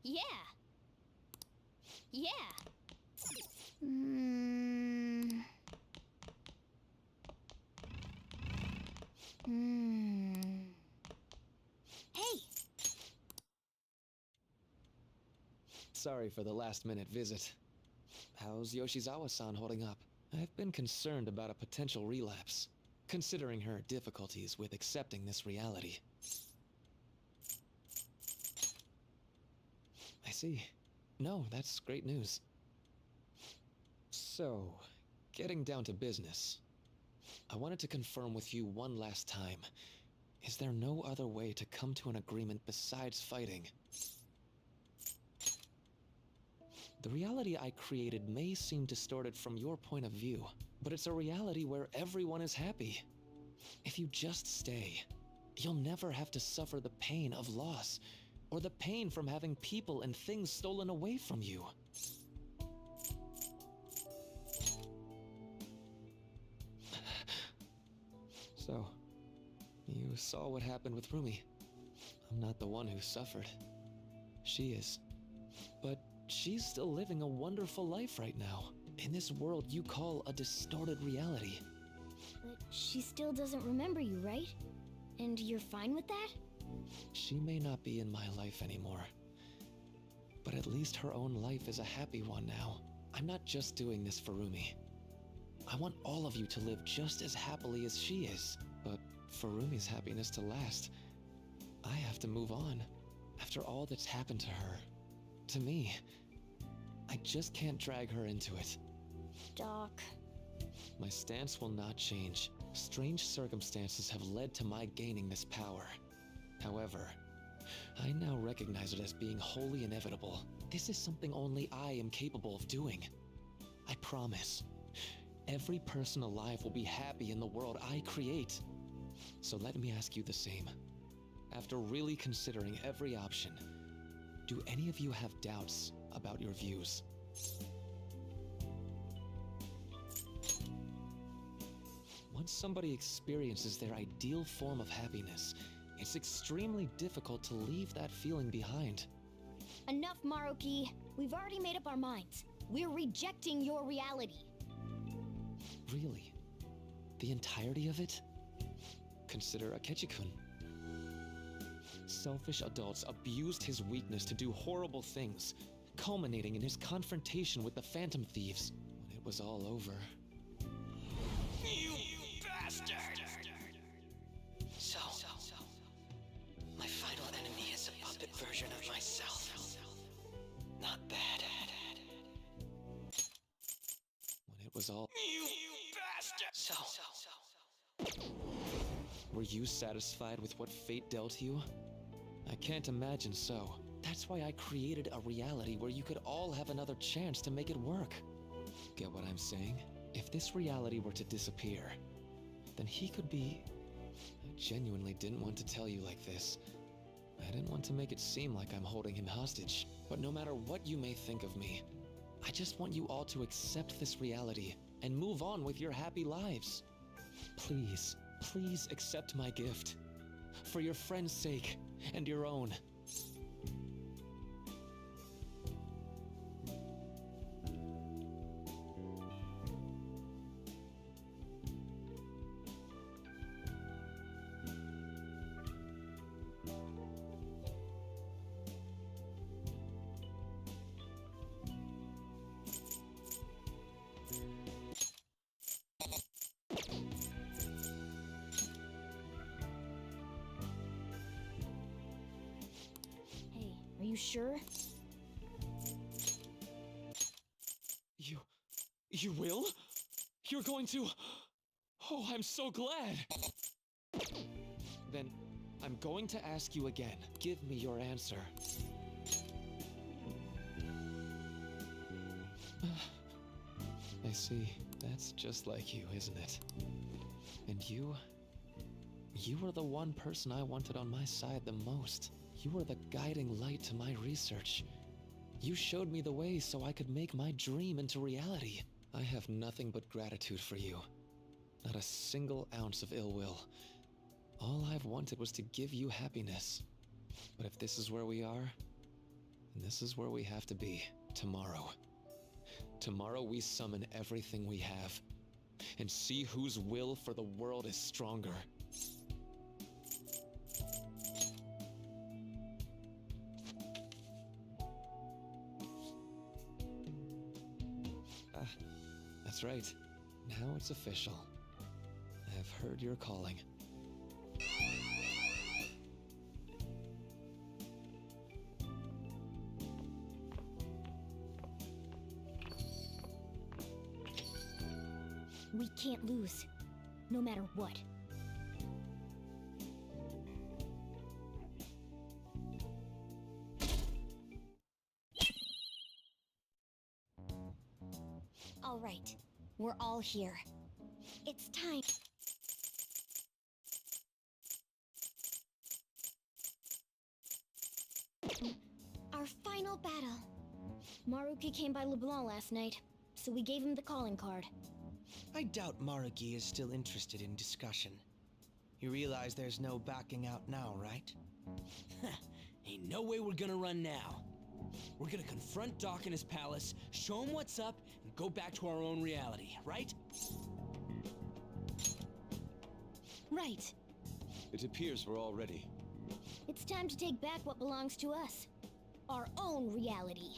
Yeah. Yeah. Hey! Sorry for the last-minute visit. How's Yoshizawa-san holding up? I've been concerned about a potential relapse, considering her difficulties with accepting this reality. I see. No, that's great news. So, getting down to business. I wanted to confirm with you one last time. Is there no other way to come to an agreement besides fighting? The reality I created may seem distorted from your point of view, but it's a reality where everyone is happy. If you just stay, you'll never have to suffer the pain of loss, or the pain from having people and things stolen away from you. So, you saw what happened with Rumi. I'm not the one who suffered. She is. But she's still living a wonderful life right now, in this world you call a distorted reality. But she still doesn't remember you, right? And you're fine with that? She may not be in my life anymore, but at least her own life is a happy one now. I'm not just doing this for Rumi. I want all of you to live just as happily as she is, but for Rumi's happiness to last, I have to move on. After all that's happened to her, to me, I just can't drag her into it. Doc. My stance will not change. Strange circumstances have led to my gaining this power. However, I now recognize it as being wholly inevitable. This is something only I am capable of doing. I promise. Every person alive will be happy in the world I create. So let me ask you the same. After really considering every option, do any of you have doubts about your views? Once somebody experiences their ideal form of happiness, it's extremely difficult to leave that feeling behind. Enough, Maruki. We've already made up our minds. We're rejecting your reality. Really? The entirety of it? Consider Akechi-kun. Selfish adults abused his weakness to do horrible things, culminating in his confrontation with the Phantom Thieves. When it was all over... You bastard! So, my final enemy is a puppet version of myself. Not bad. When it was all... You bastard! So, were you satisfied with what fate dealt you? I can't imagine so. That's why I created a reality where you could all have another chance to make it work. Get what I'm saying? If this reality were to disappear, then he could be... I genuinely didn't want to tell you like this. I didn't want to make it seem like I'm holding him hostage. But no matter what you may think of me, I just want you all to accept this reality and move on with your happy lives. Please, please accept my gift. For your friend's sake, and your own. Hey, are you sure? You will? You're going to... Oh, I'm so glad! Then, I'm going to ask you again. Give me your answer. I see. That's just like you, isn't it? And you were the one person I wanted on my side the most. You were the guiding light to my research. You showed me the way so I could make my dream into reality. I have nothing but gratitude for you. Not a single ounce of ill will. All I've wanted was to give you happiness. But if this is where we are, then This is where we have to be, tomorrow. Tomorrow we summon everything we have, and see whose will for the world is stronger. That's right. Now it's official. I have heard your calling. We can't lose, no matter what. All right, we're all here. It's time. Our final battle. Maruki came by LeBlanc last night, so we gave him the calling card. I doubt Maruki is still interested in discussion. You realize there's no backing out now, right? Ain't no way we're gonna run now. We're gonna confront Doc in his palace, show him what's up, and go back to our own reality, right? Right. It appears we're all ready. It's time to take back what belongs to us. Our own reality.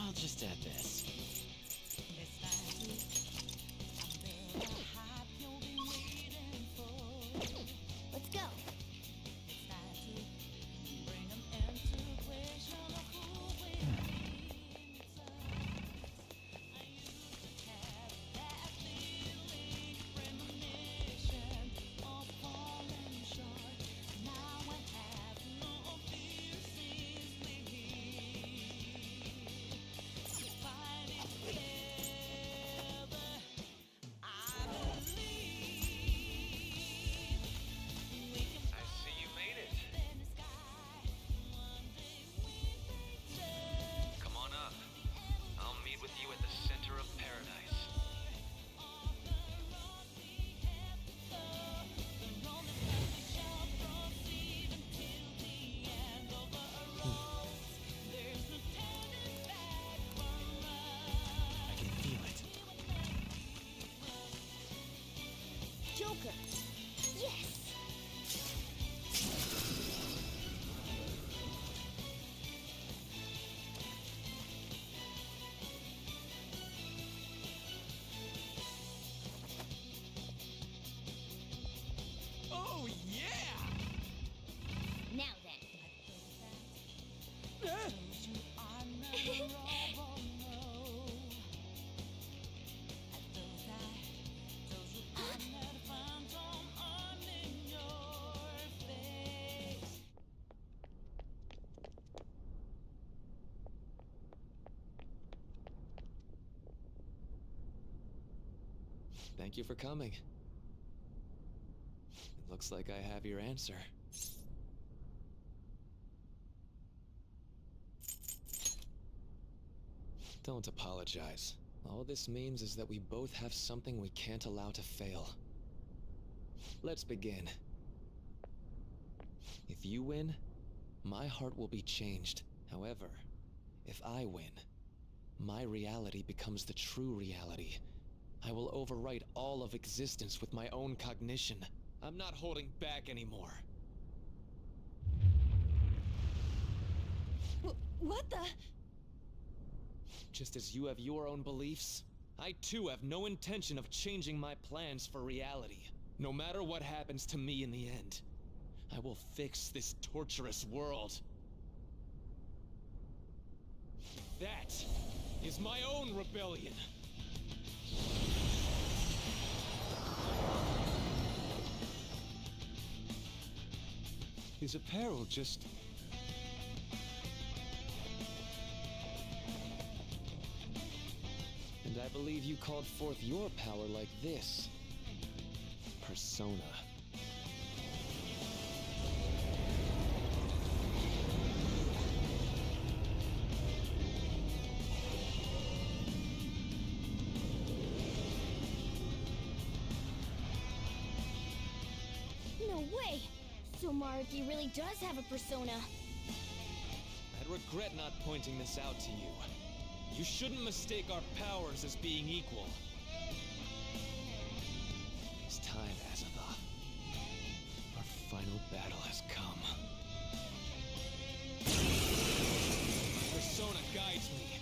I'll just add this. Let's go. Joker. Yes! Oh, yeah! Now then. Thank you for coming. It looks like I have your answer. Don't apologize. All this means is that we both have something we can't allow to fail. Let's begin. If you win, my heart will be changed. However, if I win, my reality becomes the true reality. I will overwrite all of existence with my own cognition. I'm not holding back anymore. What the? Just as you have your own beliefs, I too have no intention of changing my plans for reality. No matter what happens to me in the end, I will fix this torturous world. That is my own rebellion. His apparel just... I believe you called forth your power like this. Persona. No way! So Maruki really does have a persona. I'd regret not pointing this out to you. You shouldn't mistake our powers as being equal. It's time, Azatha. Our final battle has come. Persona guides me.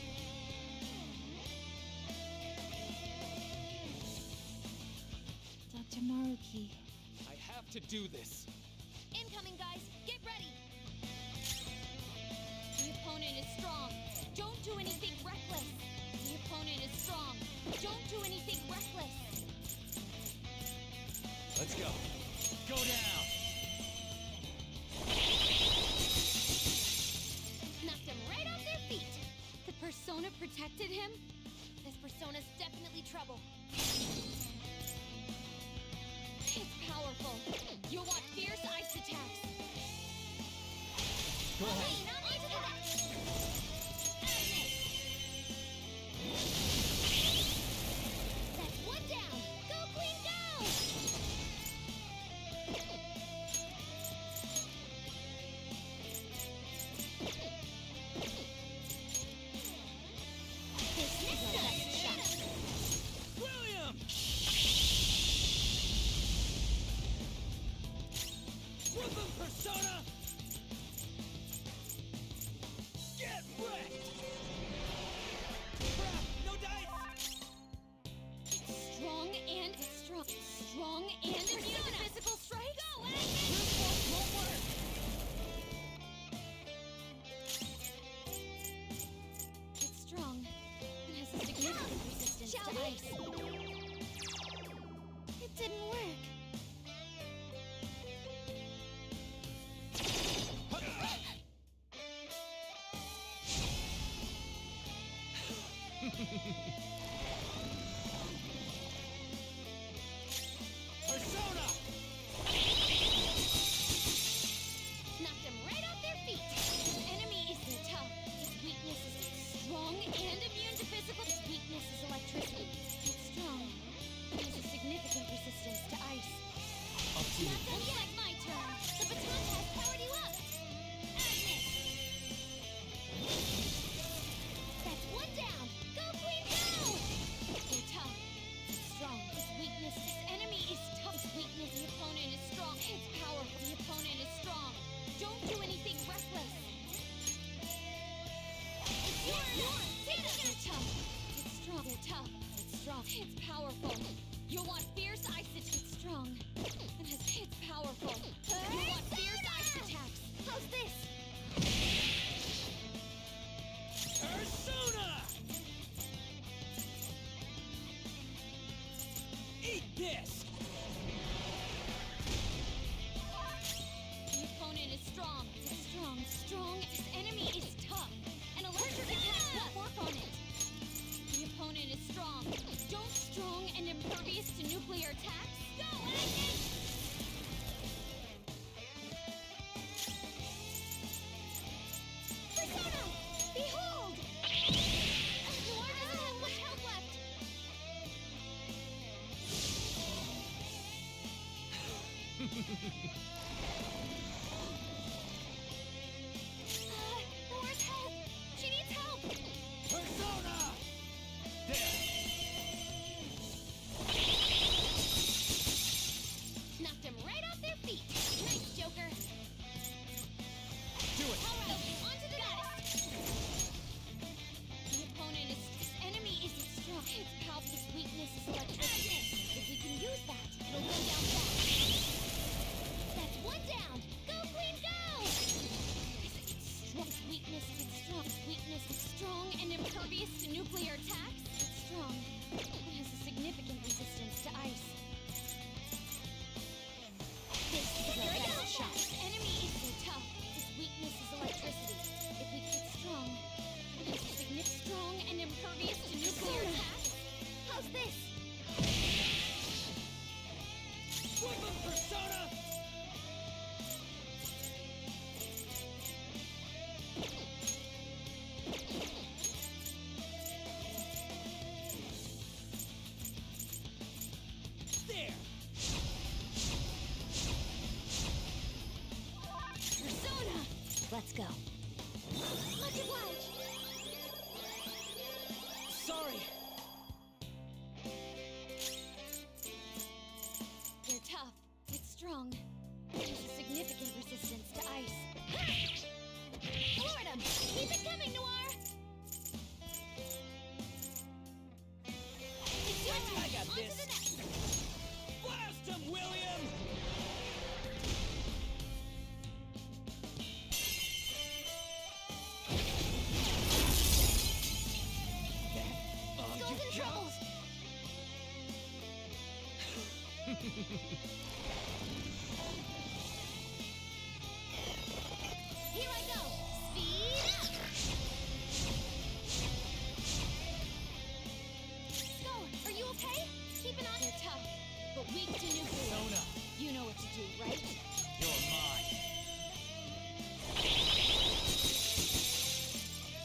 Dr. Maruki. I have to do this. Incoming, guys! Get ready! The opponent is strong. Don't do anything reckless. The opponent is strong. Don't do anything reckless. Let's go. Go down. Knocked them right off their feet. The persona protected him? This persona's definitely trouble. It's powerful. You'll want fierce ice attacks. Go ahead. Onto the net. That's one down. Go, Queen, go! This is our best shot. William! Whip him, Persona! Get wrecked! Crap! No dice! Strong and strong. Strong and immune to physical strikes. Go, Agnes! Brute force won't work! It's strong. It has a significant resistance to ice. It didn't work. Persona! Knocked them right off their feet. His enemy isn't tough. His weakness is strong and immune to physical. His weakness is electricity. It's strong. It has a significant resistance to ice. Up to you. Not done yet. My turn. The baton has powered you up. Agnes! That's one down. Go, Queen, go! They're tough. It's strong. His weakness, his enemy is tough. His weakness, the opponent is strong. It's powerful. The opponent is strong. Don't do anything reckless. It's yours. They're tough. It's strong. They're tough. It's strong. It's powerful. You'll want fierce ice. It's strong. It's powerful. You'll want fierce ice attacks. How's this? Persona! Eat this! The opponent is strong. It's strong. Strong. His enemy is tough. An electric attack won't work on it. The opponent is strong. Don't strong and impervious to nuclear attacks. Go, Agnes! Persona! Behold! War doesn't have much health left. War's help! She needs help! Persona! There! Knocked him right off their feet. Nice, Joker. Do it! All right, onto the net. The opponent is his enemy isn't strong. It's powerful. His weakness is electricity. If we can use that, it'll go down fast. That's one down. Go, Queen, go! It's strong. His weakness is strong. His weakness is strong and impervious to nuclear attacks. It's strong. It has a significant resistance to ice. This is our best shot. His enemy isn't tough. His weakness is electricity. If we get strong, it has a significant strong and impervious to nuclear attacks. How's this? Whip 'em, Persona! There! Persona! Let's go. Much obliged. Sorry! They're tough. It's strong. There's a significant resistance to ice. Florida! Keep it coming, Noir! It's your turn! I got On this. to the next! Blast 'em, William! Golden troubles! Here I go! Speed up! Go! Are you okay? Keep an eye. They're tough, but weak to nuclear. Persona, You know what to do, right? you're mine.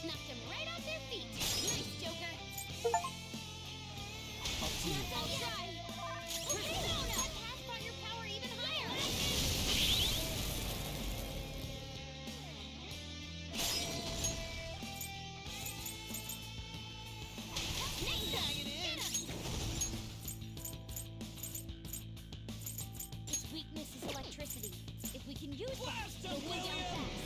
Knocked them right off their feet. Nice, Joker. Up to you. I'll try. Persona! That brought your power even higher. Its weakness is electricity. If we can use Blast that, him, it'll go down William! fast.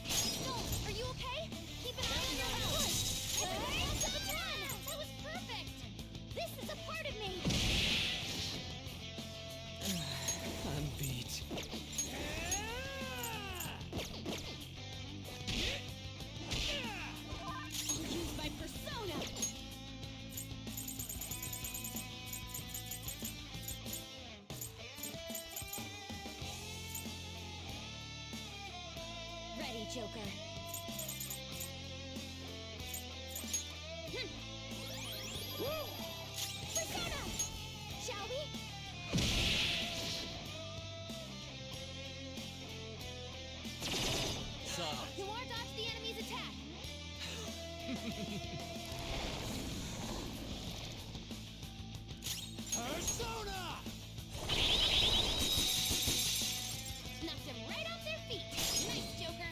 Skull, are you okay? Keep an eye on your health. Everything else up a ton. That was perfect. This is a part of me. I'm beat. I'll use my persona. Ready, Joker. Persona! Shall we? Solid. Noir dodged the enemy's attack. Persona! Knocked them right off their feet. Nice, Joker.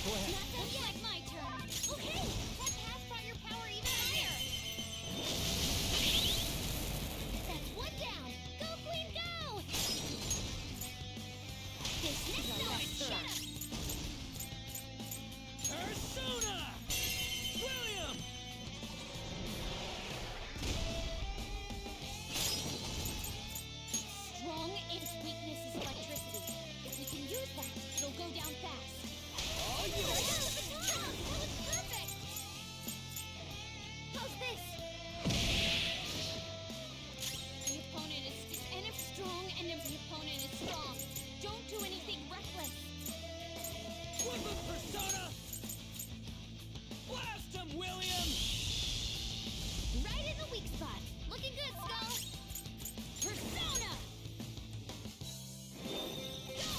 Go ahead. Not done yet. My turn. Okay, that pass brought your power even higher. That's one down. Go, Queen, go! This next one, shut up. Persona! William! Strong, its weakness is electricity. If we can use that, it'll go down fast. All That yours! was perfect! How's this? The opponent is strong, and if the opponent is strong, don't do anything reckless. Whip 'em, Persona! Blast 'em, William! Right in the weak spot. Looking good, Skull. Persona! Go,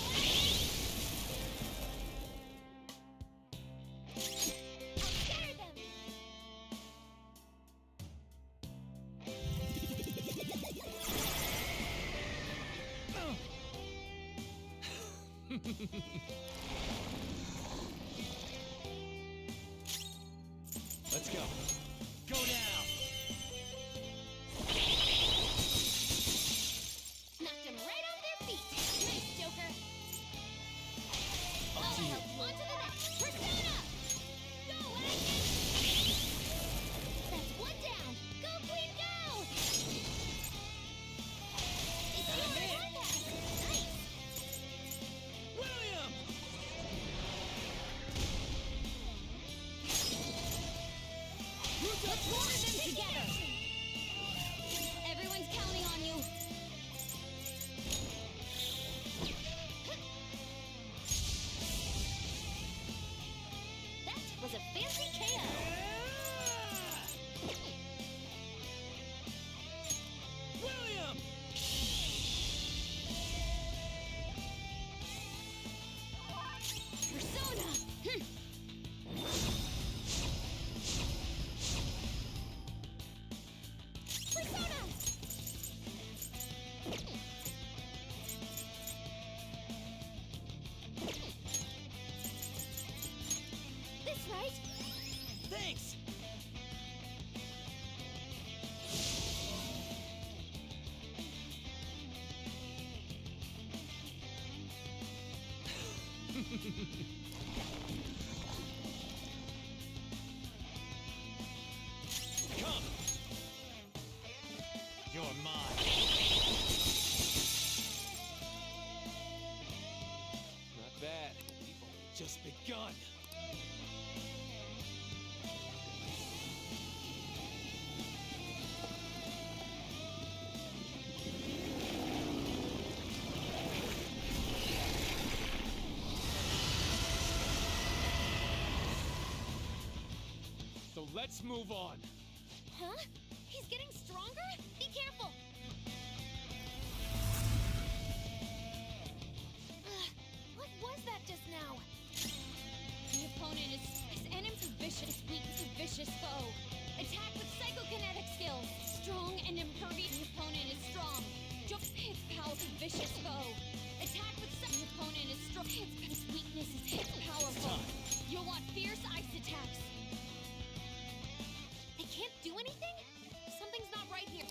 I'll scare them! Let's go. Go now! Knocked them right off their feet. Nice, Joker. Up to you. On to the next. Persona! Go, Action! That's one down. Go, Queen, go! It's yours. Nice. William! Let's order them together. Everyone's counting on you. right? Thanks! Come! You're mine. Not bad. We've only Just begun. So let's move on. Huh? He's getting stronger? Be careful! What was that just now? The opponent is enemy vicious, weak to vicious foe. Attack with psychokinetic skills. Strong and impervious. The opponent is strong. Jump hits power vicious foe. Attack with the opponent is strong. His weakness is powerful. You'll want fierce ice attacks. They can't do anything? Something's not right here.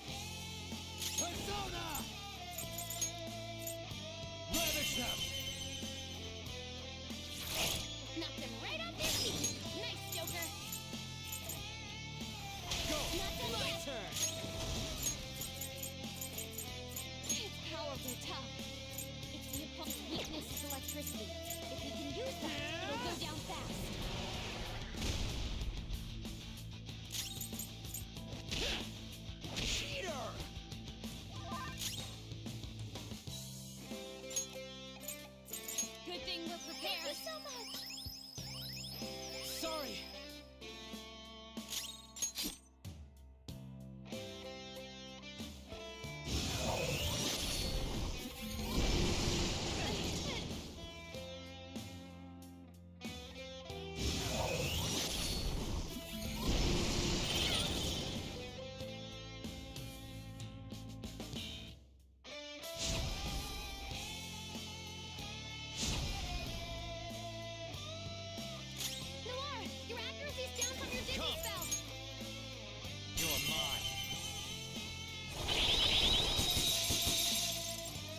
Persona! Ravish them! Knock them right off their feet. Nice, Joker. Go! Not done My yet. turn! It's powerful, tough. It's the opponent's weakness is electricity. If we can use that, it'll go down fast. Cheater! Good thing we're prepared. Thank you so much. Sorry! Noir, your accuracy's down from your dizzy Come. spell. You're mine.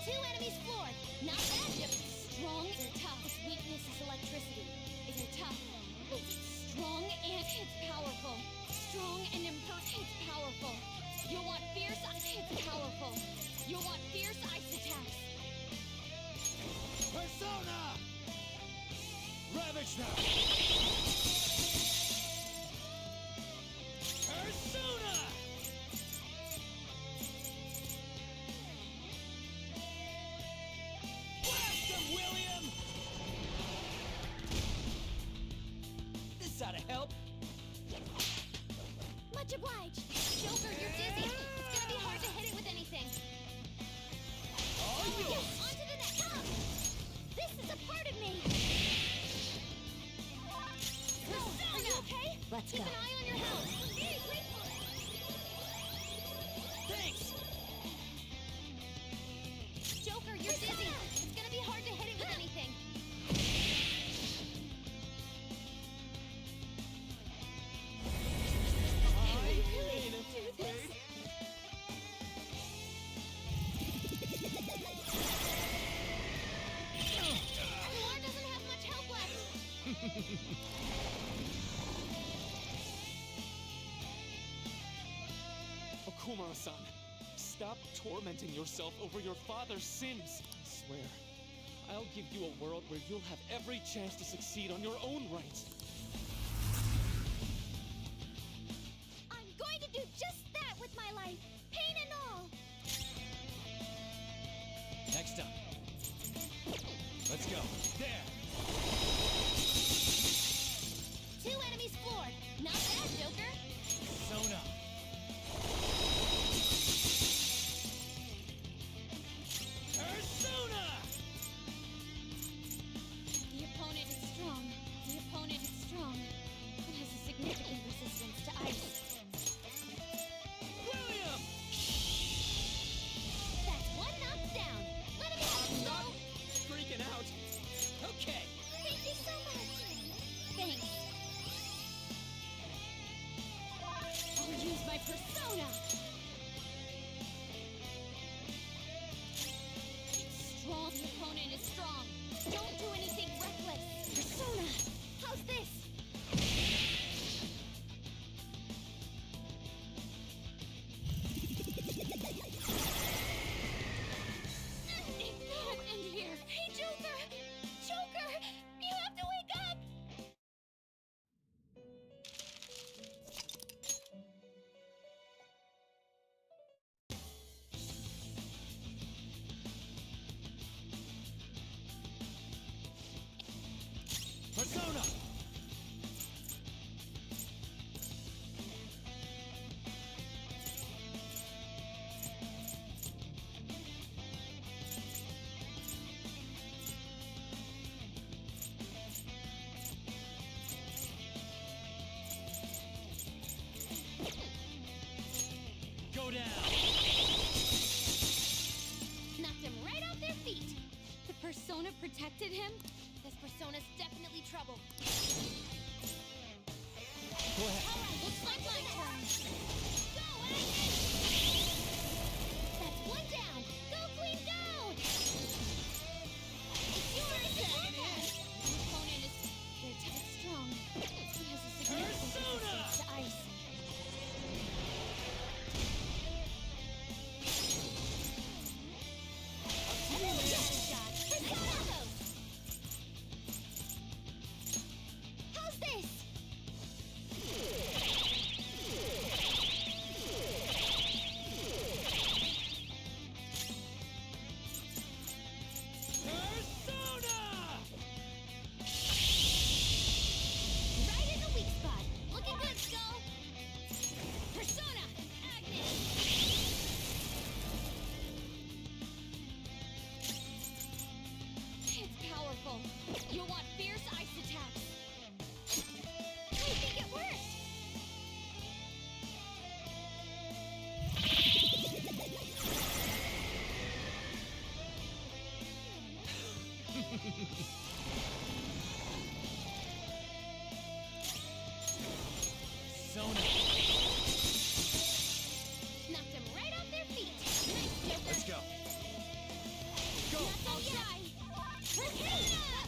Two enemies floored. Not bad, just strong and tough. Its weakness is electricity. If you're tough, it's strong and it's powerful. Strong and it's powerful. You'll want fierce it's powerful. You'll want fierce ice attacks. Persona! Ravage them! Persona! Blast them, William! This oughta help! Much obliged. Joker, you're dizzy. It's gonna be hard to hit it with anything. All Yes, yours! onto the next. Come! This is a part of me. No, are you okay? Let's Keep go. an eye on your health. Thanks! Joker, you're dizzy. It's gonna be hard to hit it with anything. Can we really do this? Noir doesn't have much help left. Okumura-san, stop tormenting yourself over your father's sins. I swear, I'll give you a world where you'll have every chance to succeed on your own right. I'm going to do just that with my life, pain and all. Next up. Let's go. There! Two enemies floored. Not bad, Joker. Persona! Persona! The opponent is strong. The opponent is strong. It has a significant resistance to ice. William! That's one knocked down. Let him have it, Not freaking out. Okay, Go ahead. Alright, looks like my turn. Go, Agnes! That's one down. Go, Queen, go! It's yours again. Your opponent is very tough and strong. He has a significant Persona! resistance to ice. Shot. Persona! How's this? Persona! Right in the weak spot. Looking good, Skull. Persona! Agnes! It's powerful. You'll want fierce ice attacks. I think it worked! Sona. Knocked them right off their feet. Nice, Joker. Let's go. Go. Not done yet. Persona!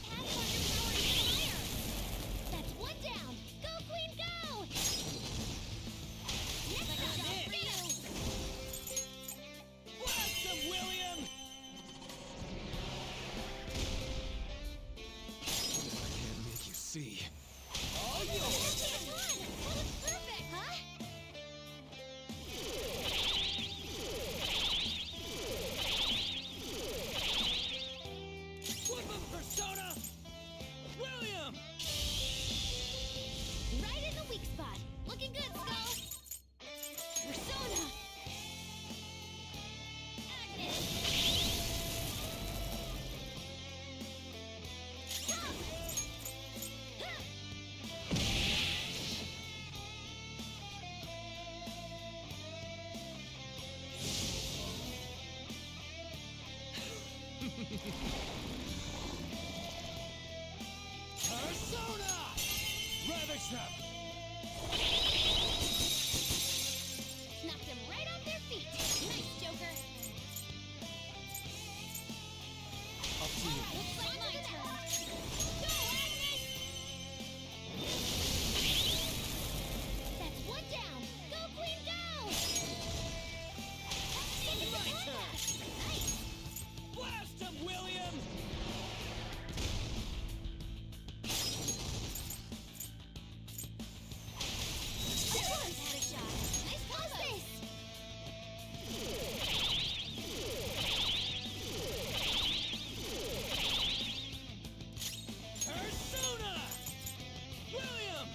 Pathfinder power even higher. That's one down. Go, Queen, go! Next shot for you. Blast him, William! I can't make you see. All yours! That looks perfect, huh? Flip him, Persona! William! Right in the weak spot. Looking good, Skull. Persona. Agnes. Come. Ha! Persona! Ravage them! Knocked them right off their feet. Nice, Joker. Up to you. Looks like my turn. Go, Agnes! That's one down. Go, Queen, go! It's My a turn. Nice. Blast him, William! Everyone's had a shot. Nice combo. Persona! William!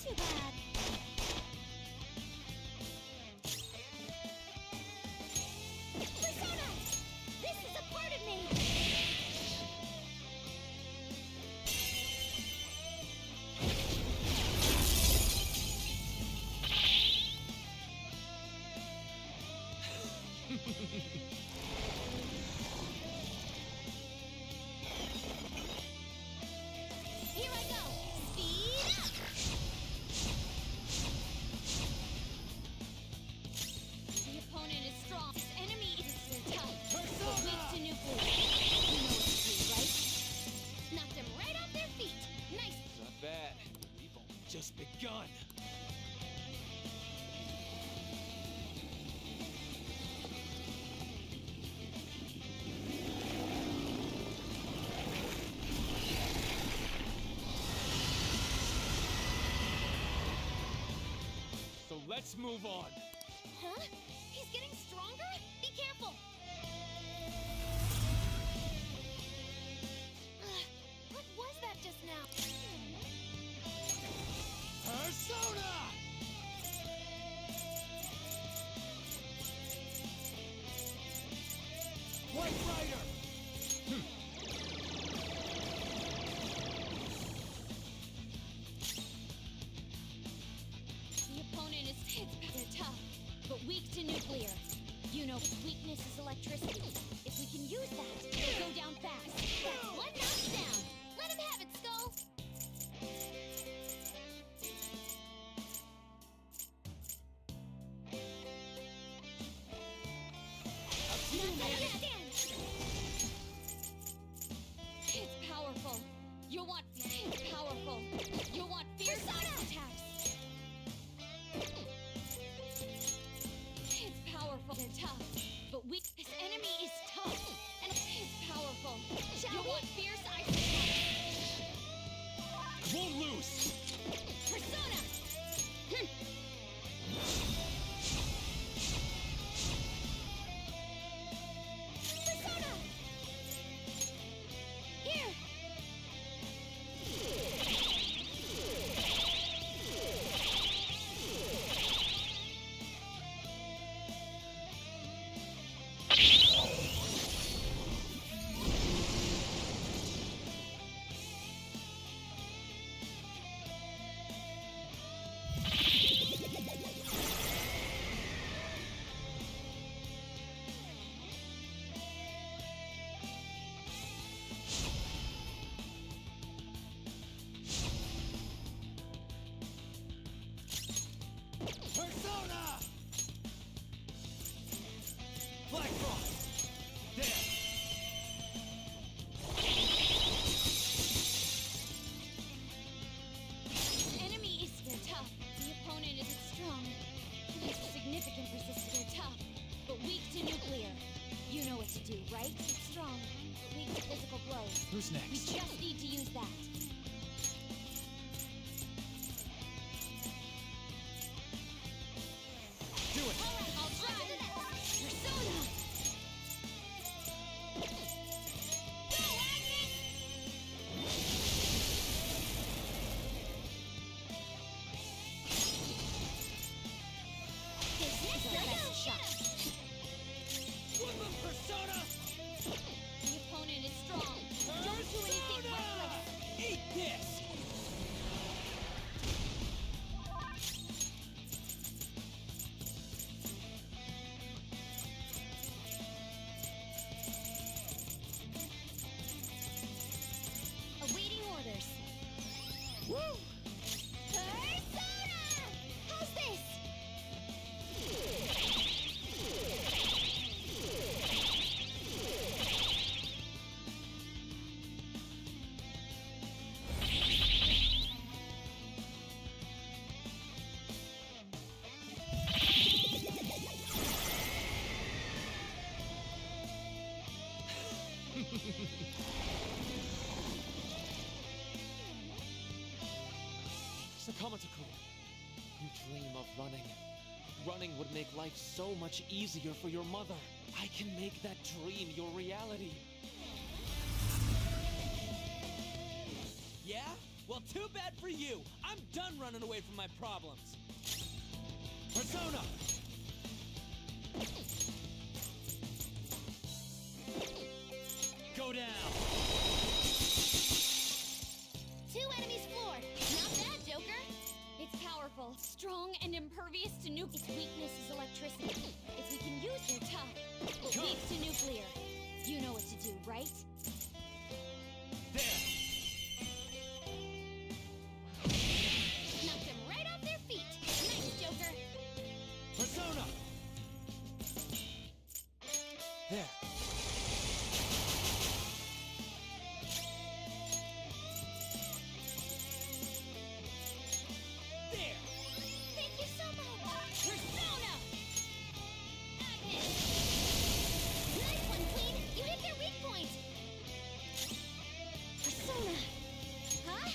Too bad. Persona! This is a part of me! Here I go! Speed up! The opponent is strong. This enemy is so tough. Persona! Weak to nuclear. You know what to do, right? Knocked them right off their feet. Nice. Not bad. We've only just begun. So let's move on. Huh? He's getting stronger? Be careful. What was that just now? Persona! White Rider! The opponent is they're tough, but weak to nuclear. You know its weakness is electricity. If we can use that, it'll go down fast. That's one notch down. Let him have it, Skull. It's powerful. You'll want it's powerful. You'll want fierce attacks. It's powerful. They're tough, but weak. This enemy is tough, and it's powerful. You'll want fierce ice attacks. Won't lose! Persona. Persona. Here. Persona! Black Frost! There! Enemy is they're tough. The opponent isn't strong. He has significant resistance. They're tough, but weak to nuclear. You know what to do, right? It's strong, but weak to physical blows. Who's We next? just need to use that. Do it! All right, I'll try. Persona. Go, Agnes! This is our best shot. Woodland Persona! The opponent is strong. Don't do anything reckless. Eat this! Awaiting orders. Woo! Persona! How's this? Sakamoto-kun, you dream of running. Running would make life so much easier for your mother. I can make that dream your reality. Yeah? Well, too bad for you. I'm done running away from my problems. Persona! Go down! Two enemies floored. Not bad, Joker. It's powerful, strong, and impervious to nuke. Its weakness is electricity. If we can use their tough, but weak to nuclear. You know what to do, right? There! Knocked them right off their feet. Nice, Joker. Persona! There. There! Thank you so much. Persona! Agnes! Nice one, Queen. You hit their weak point. Persona! Huh?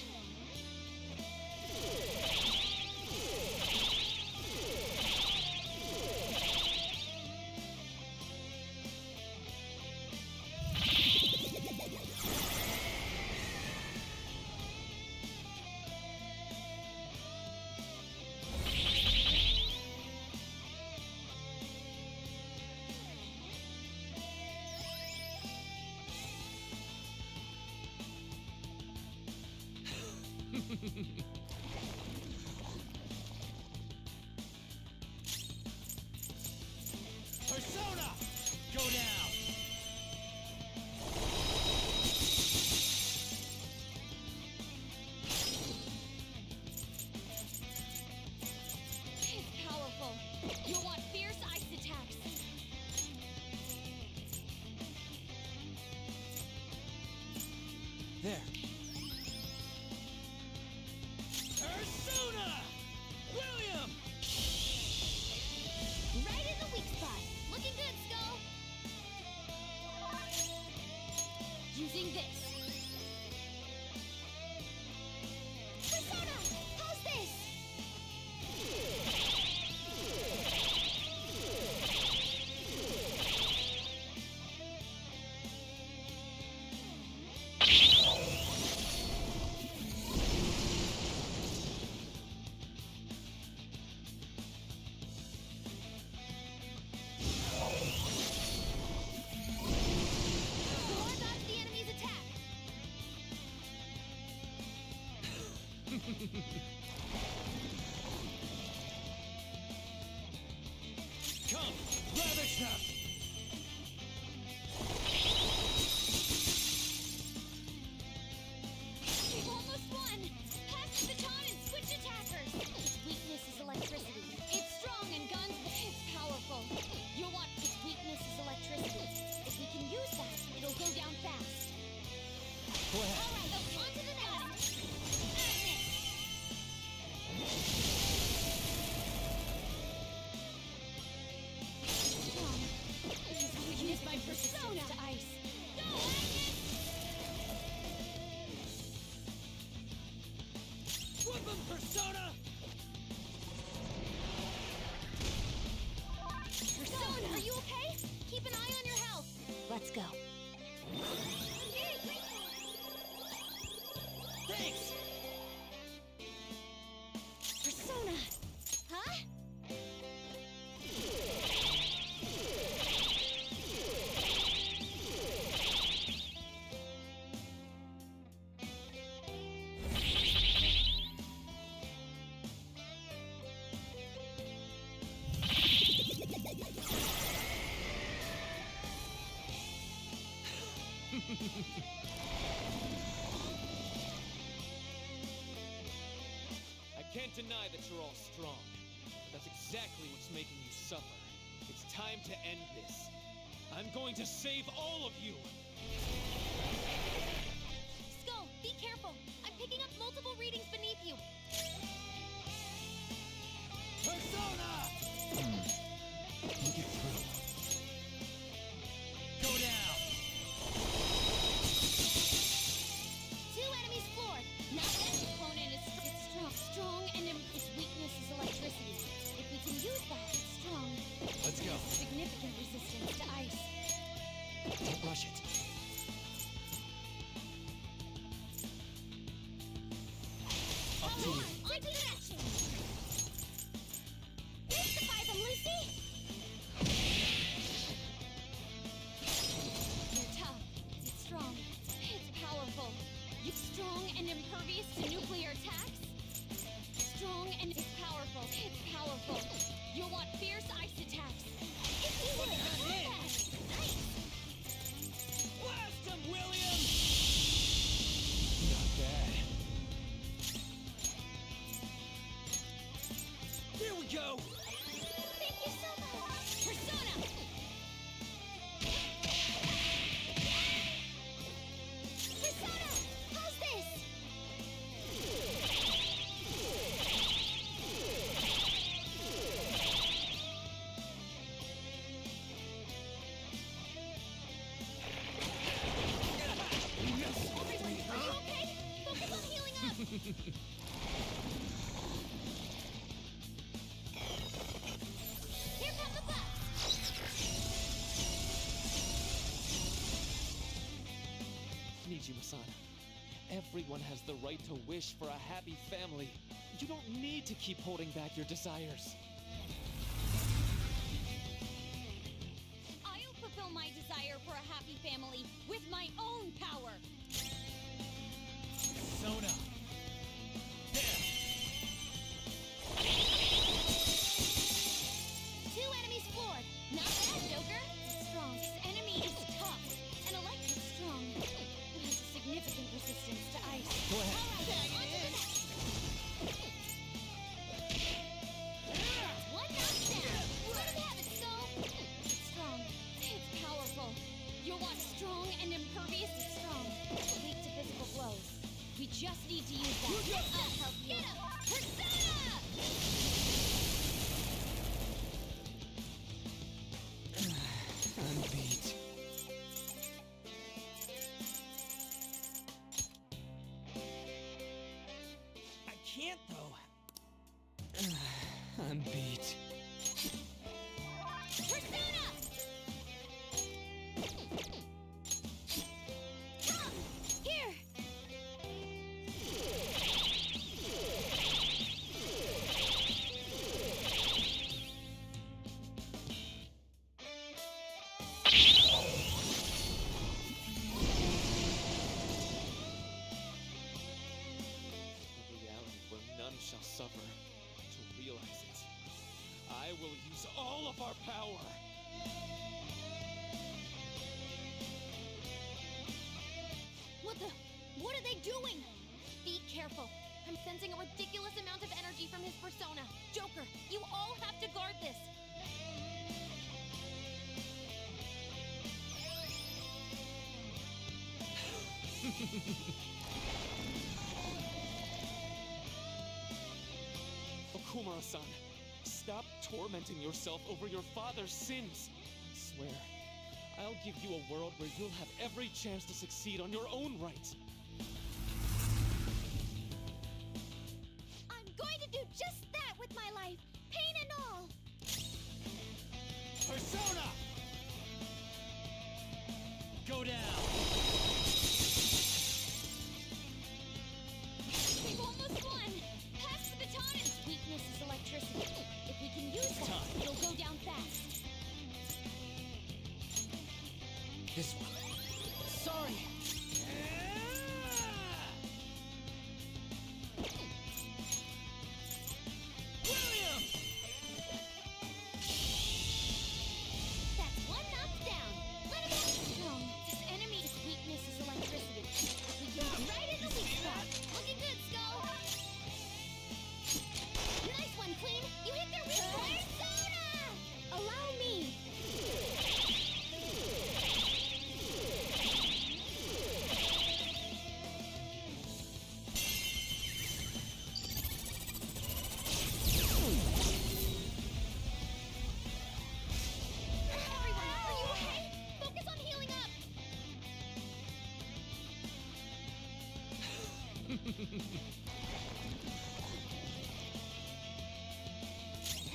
up! We've almost won! Pass the baton and switch attackers! Its weakness is electricity. It's strong in guns, it's powerful. You'll want its weakness is electricity. If we can use that, it'll go down fast. Go ahead. Alright, on to the next! Madness! Strong. Use my persona to ice. Go, Agnes! Whoop 'em, Persona! Persona, are you okay? Keep an eye on your health. Let's go. Thanks! Persona! Huh? I can't deny that you're all strong, but that's exactly what's making you suffer. It's time to end this. I'm going to save all of you! Skull, be careful. I'm picking up multiple readings beneath you. Persona! Think it through. Go down! Two enemies floored. Now that opponent is strong, and its weakness is electricity. If we can use that, it's strong. Let's go. Significant resistance to ice. Don't rush it. Up to you. On to the next. Mystify them, Lucy. You're tough. It's strong. It's powerful. You're strong and impervious to nuclear attacks. Strong and it's powerful. It's powerful. You'll want fierce ice attacks. It's easy to combat. Nice. Blast him, William! Not bad. Here we go! Thank you so much. Persona. Persona, how's this? Everybody, are you okay? Focus on healing up. Here come the bugs. Nijima-san, everyone has the right to wish for a happy family. You don't need to keep holding back your desires. I'll fulfill my desire for a happy family with my own power. Persona! There! Two enemies floored. Not bad, Joker. It's strong. This enemy is tough and electric strong. It has significant resistance to ice. Go ahead. All right, on to the next. One knocked down. Let him have it, Skull. It's strong. It's powerful. You'll want strong and impervious and strong. Weak to physical blows. We just need to use that. I'll help you. Get up! Persona! I'm beat. I can't, though. I'm beat. Persona! Come! Here! A reality where none shall suffer. To realize it, I will use all of our power. What are they doing? Be careful. I'm sensing a ridiculous amount of energy from his persona. Joker, you all have to guard this. Okumura-san, stop tormenting yourself over your father's sins. I swear, I'll give you a world where you'll have every chance to succeed on your own right. I'm going to do just that with my life, pain and all. Persona! Go down! We've almost won. Pass the baton. Its weakness is electricity. If we can use that, it'll go down fast. This one. Sorry. William! That's one knocked down. Let him out strong. This enemy's weakness is electricity. If we can get right in the weak spot. Looking good, Skull. Nice one, Clean. You hit their weak point. Persona! Allow me. Everyone, are you okay? Focus on healing up.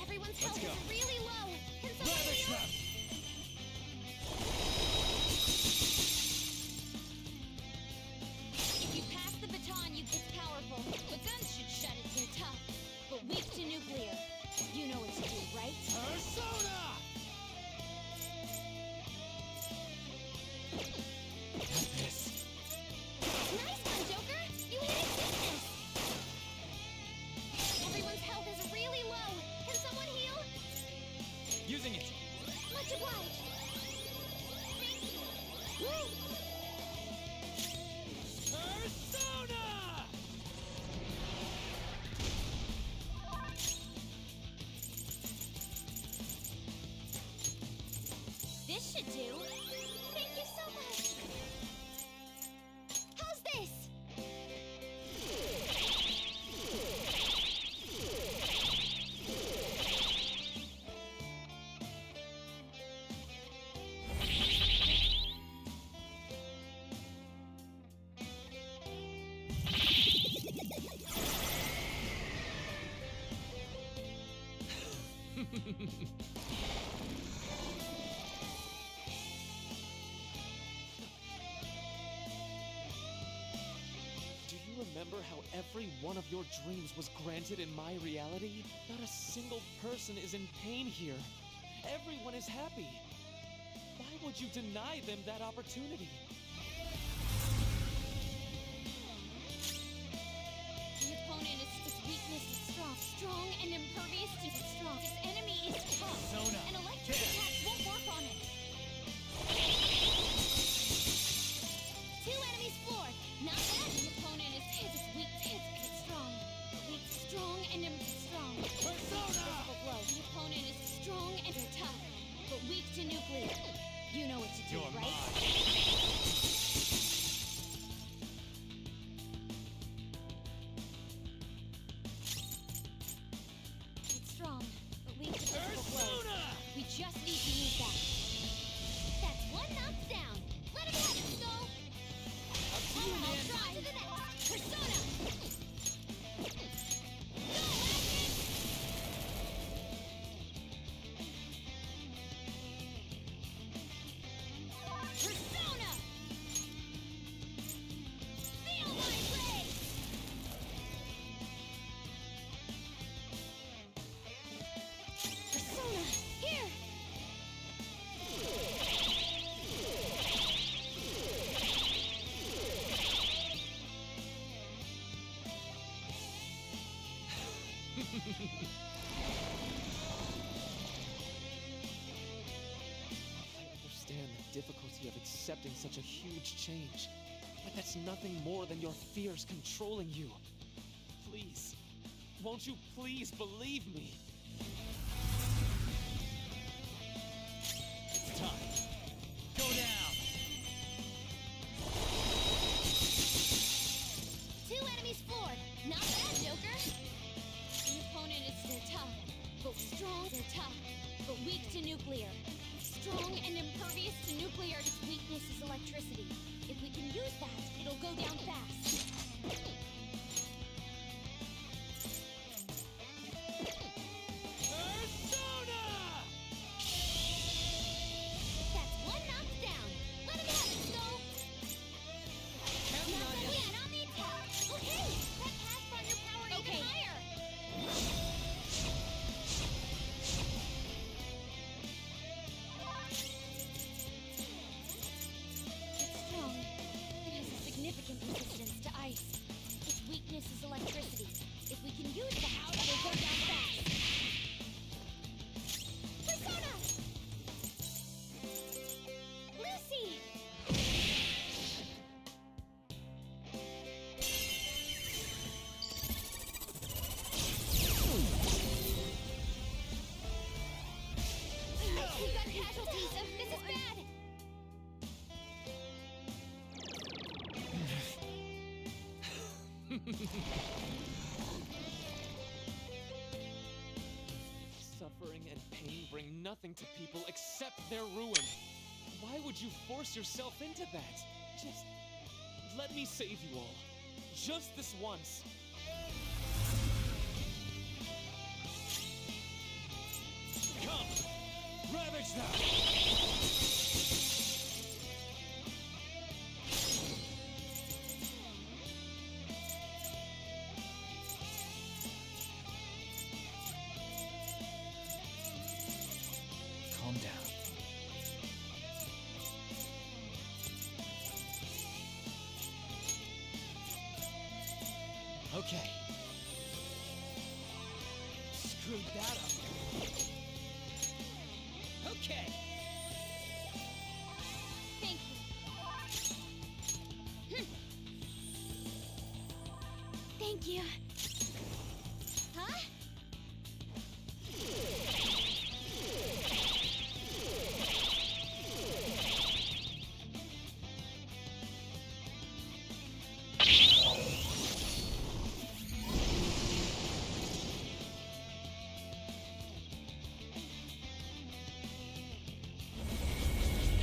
Everyone's health go. is really low. Can someone Rabbit heal? trap! If you pass the baton, it's powerful. The guns should shut it. They're tough, but weak to nuclear. You know what to do, right? Persona! Got this. Nice one, Joker! You hit its weakness! Everyone's health is really low. Can someone heal? Using it. Much obliged. Woo! Persona! This should do. Thank you so much. How's this? Do you remember how every one of your dreams was granted in my reality? Not a single person is in pain here. Everyone is happy. Why would you deny them that opportunity? The opponent is weakness is strong. Strong and impervious to strong. This enemy is tough. Persona. And electric Yeah. attacks won't work on it. Two enemies floored. Not bad. The opponent is weak. It's strong. Weak, strong, and strong. Persona! Physical blow. The opponent is strong and tough, but weak to nuclear. You know what to do, You're right? mine. It's strong, but weak to physical blows. Persona! We just need to use that. That's one knocked down. Let him have it, Skull. I'll try. To the next. Persona! Go, Agnes! Persona! Feel my blade! Persona, here! difficulty of accepting such a huge change. But that's nothing more than your fears controlling you. Please, won't you please believe me? It's time. Go down. 2 enemies floored. Not bad, Joker. The opponent is they're tough, but strong. They're tough, but weak to nuclear. Strong and impervious to nuclear. Its weakness is electricity. If we can use that, it'll go down fast. Persona! That's 1 knocked down. Let him have it, Skull. Counting Not on that you. yet, on the attack. Okay, that has brought your power even higher. It's strong. It has a significant resistance to ice. Its weakness is electricity. If we can use the power, it'll go down fast. Persona! Lucy! We've got casualties. This is bad. Suffering and pain bring nothing to people except their ruin. Why would you force yourself into that? Just let me save you all. Just this once. Come! Ravage them! Calm down. Okay. Screwed that up. Okay. Thank you. Thank you. Huh?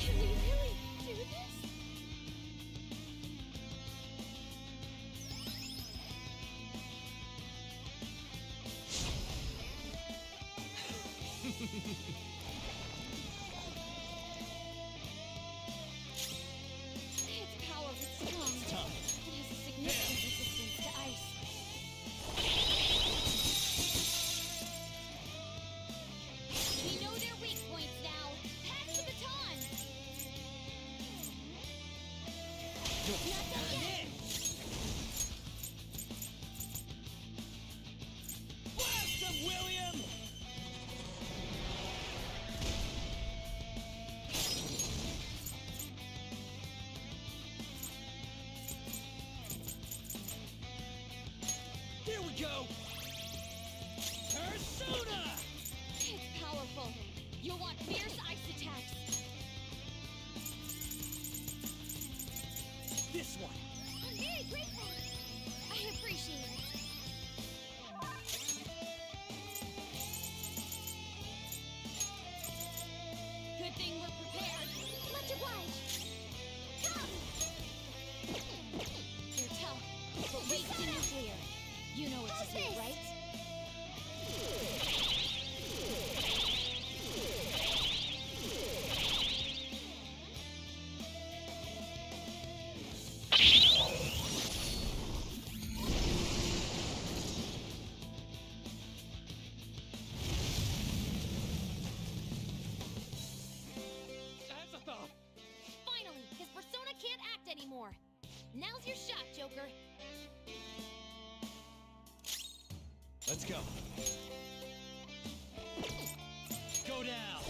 Can we really do this? Its power is strong. Time. It has a significant resistance to ice. We know their weak points now. Pass the baton. Not done yet. Blast him, William! Here we go! Persona! It's powerful. You'll want fierce ice attacks. This one! I'm very grateful. I appreciate it. Good thing we're prepared. Much obliged. Come! You're tough, but weak to nuclear. You know what to do, right? Azathoth! Finally, his persona can't act anymore. Now's your shot, Joker. Let's go. Go down!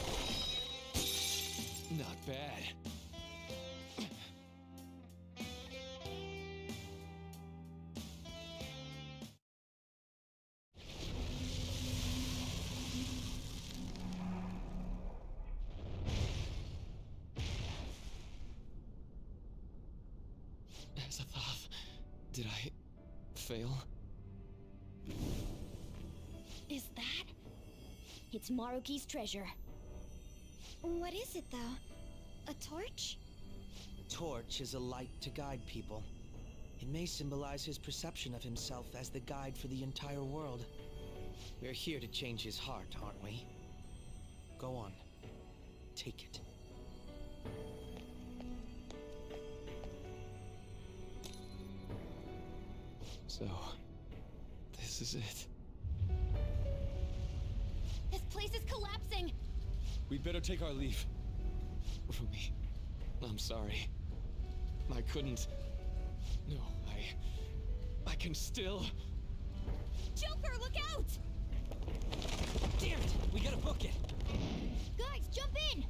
Not bad. Did I fail? Is that? It's Maruki's treasure. What is it, though? A torch? The torch is a light to guide people. It may symbolize his perception of himself as the guide for the entire world. We're here to change his heart, aren't we? Go on. Take it. So, this is it. This place is collapsing! We'd better take our leave. Rumi, I'm sorry. I couldn't. No, I can still. Joker, look out! Damn it! We gotta book it! Guys, jump in!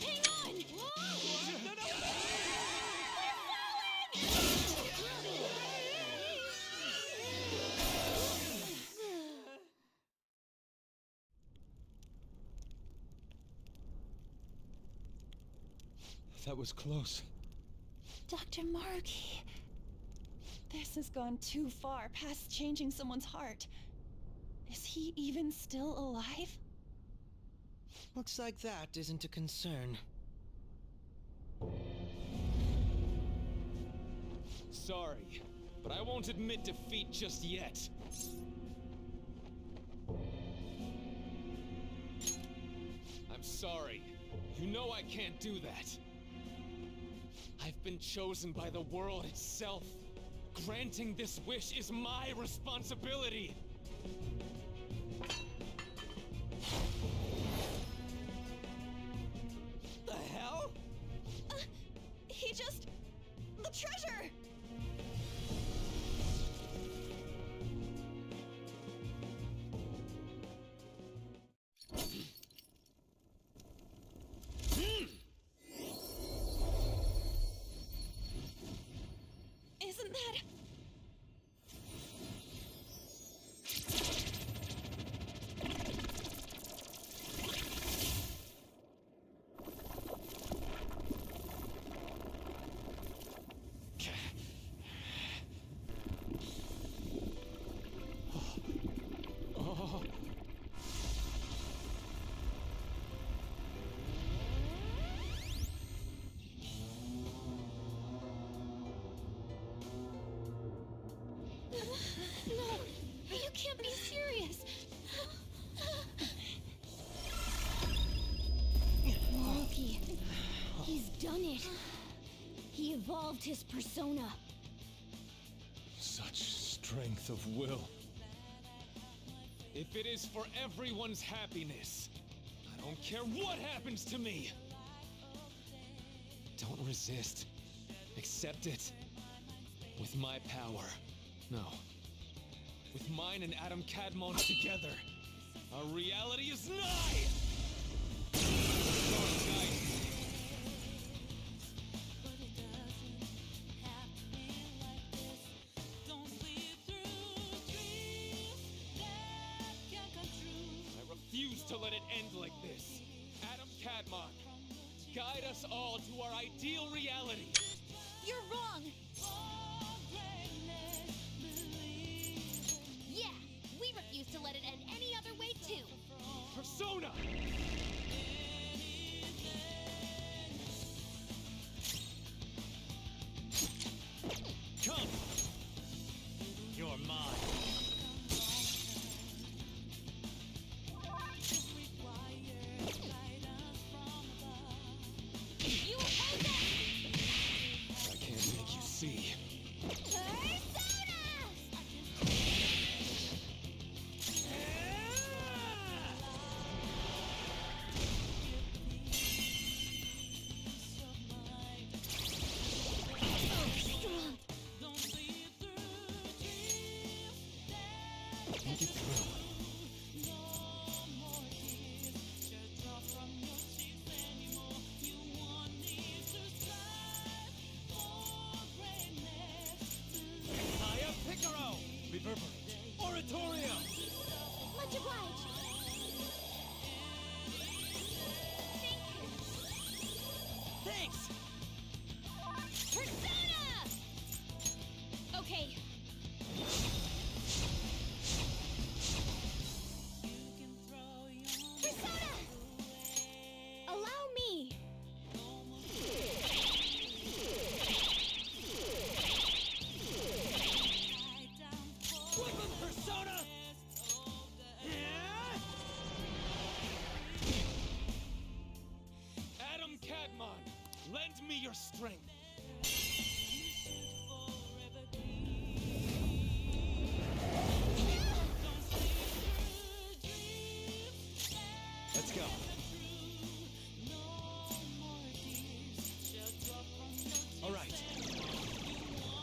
Hang on! That was close. Dr. Maruki. This has gone too far past changing someone's heart. Is he even still alive? Looks like that isn't a concern. Sorry, but I won't admit defeat just yet. I'm sorry. You know I can't do that. I've been chosen by the world itself. Granting this wish is my responsibility. The hell? He just... the treasure! Isn't that... Oh. No, you can't be serious. Maruki, he's done it. He evolved his persona. Such strength of will. If it is for everyone's happiness, I don't care what happens to me. Don't resist. Accept it. With my power. No. With mine and Adam Cadmon's together. Our reality is nigh! Sorry, guys. I refuse to let it end like this. Adam Cadmon, guide us all to our ideal reality. You're wrong. Yeah, we refuse to let it end any other way too. Persona! Come! You're mine. You oppose it! I can't make you see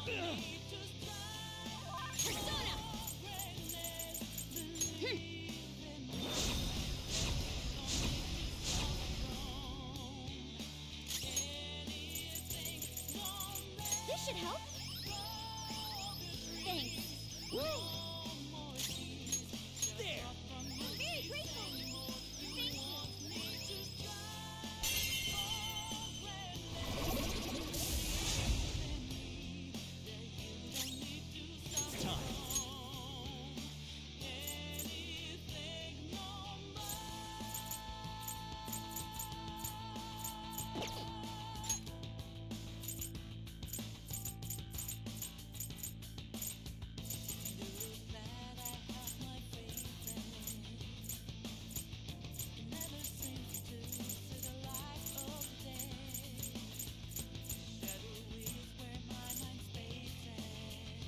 Persona! This should help. Thanks. Woo! There! I'm very grateful. Thank you. It's time.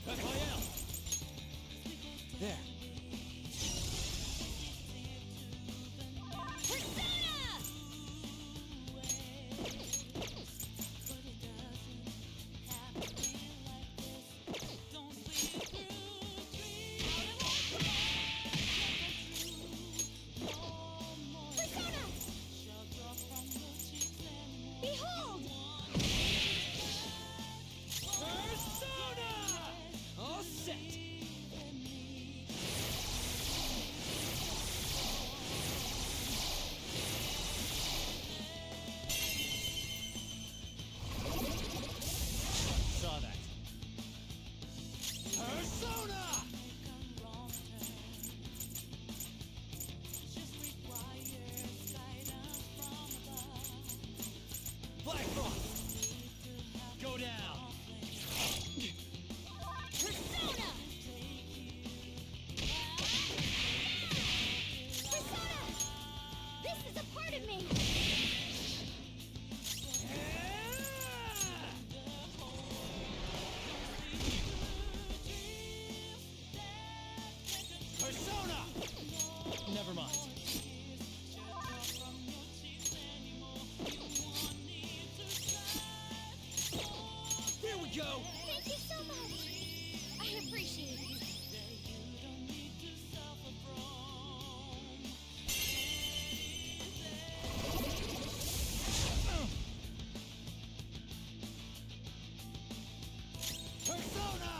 Raphael! There. Persona! Persona! Behold! Persona! All set! Saw that. Persona! Black Frost! Go down. Persona! Persona! This is a part of me! Persona! Never mind. There we go! Thank you so much! I appreciate it. Persona!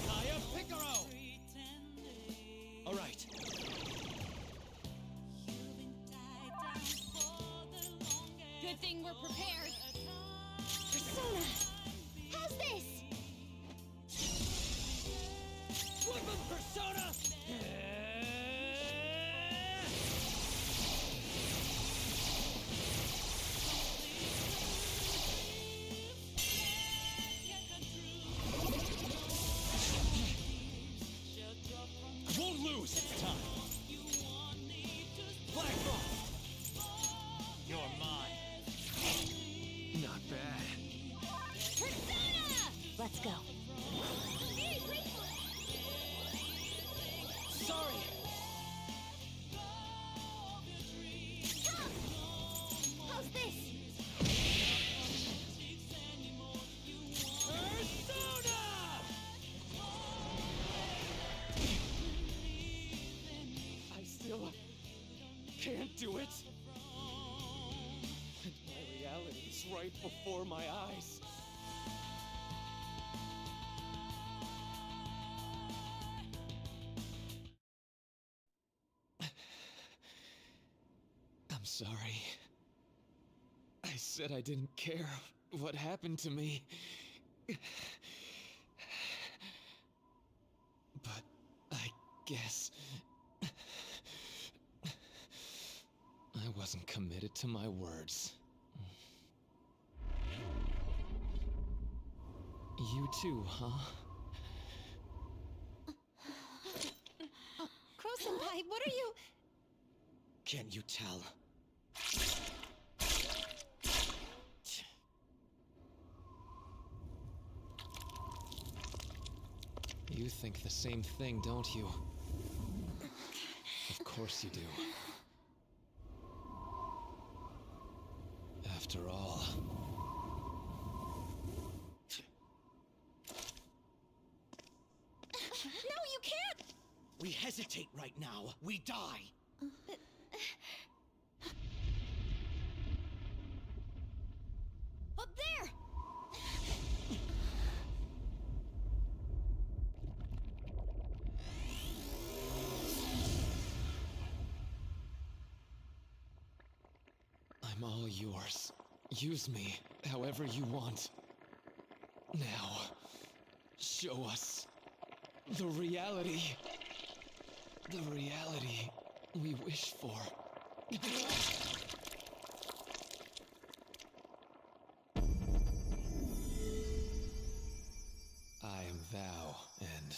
Kaya Picaro! All right. Good thing we're prepared. Persona! How's this? Flip him, Persona! I won't lose. It's time. Black Frost! You're mine. Not bad. Persona! Let's go. I'm very grateful. Sorry! Come! How's this? Persona! I still can't do it. And my reality's right before my eyes. I'm sorry. I said I didn't care what happened to me. But I guess I wasn't committed to my words. You too, huh? Crow-senpai, what are you... Can't you tell? You think the same thing, don't you? Of course you do. After all... No, you can't! We hesitate right now, we die. Up there! I'm all yours. Use me however you want. Now, show us the reality. The reality we wish for. I am thou, and...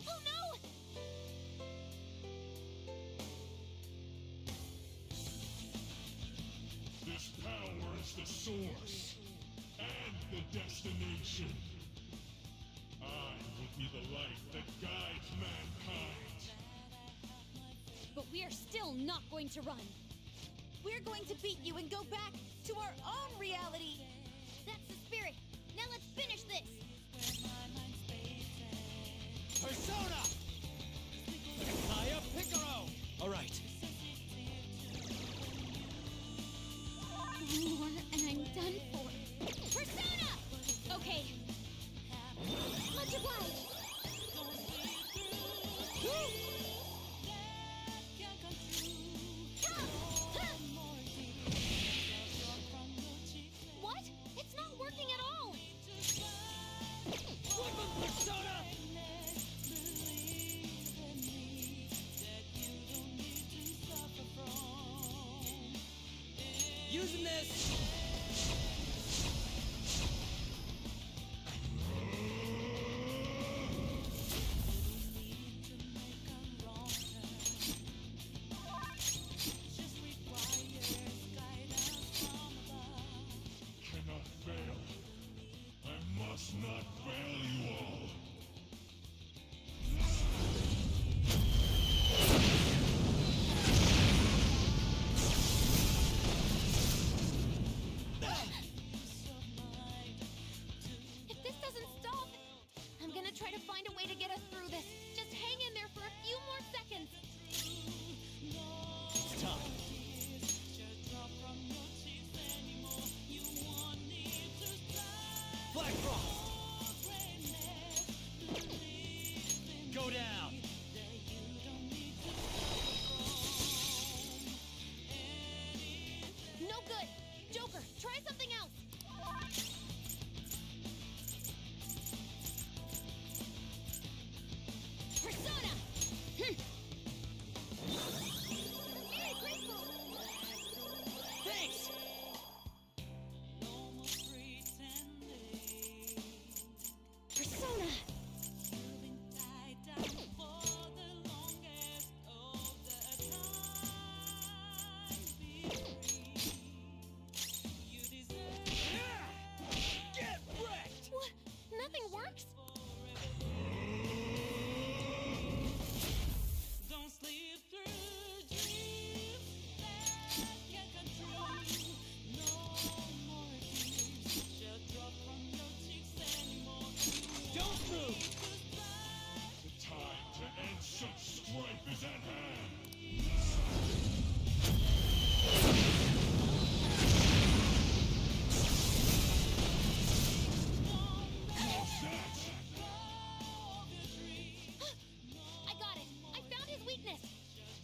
Oh no! This power is the source and the destination. I will be the light that guides mankind. But we are still not going to run. We're going to beat you and go back to our own reality. That's the spirit. Now let's finish this. Persona! High up, Piccolo! All right. One more and I'm done for. Persona! Okay. Much obliged. Woo! What? It's not working at all! Persona! Using this! Cannot fail. I must not fail you all. If this doesn't stop, I'm gonna try to find a way to get us through this. Just hang in there for a few more seconds. It's time. Black Frost! Go down! No good. Joker, try something else. Persona! Very grateful. Thanks! Persona! Get wrecked! What? Nothing works? Don't sleep through dreams that can't come true. No more tears shall drop from your cheeks anymore. Don't move! The time to end such strife is at hand. How's that? I got it. I found his weakness.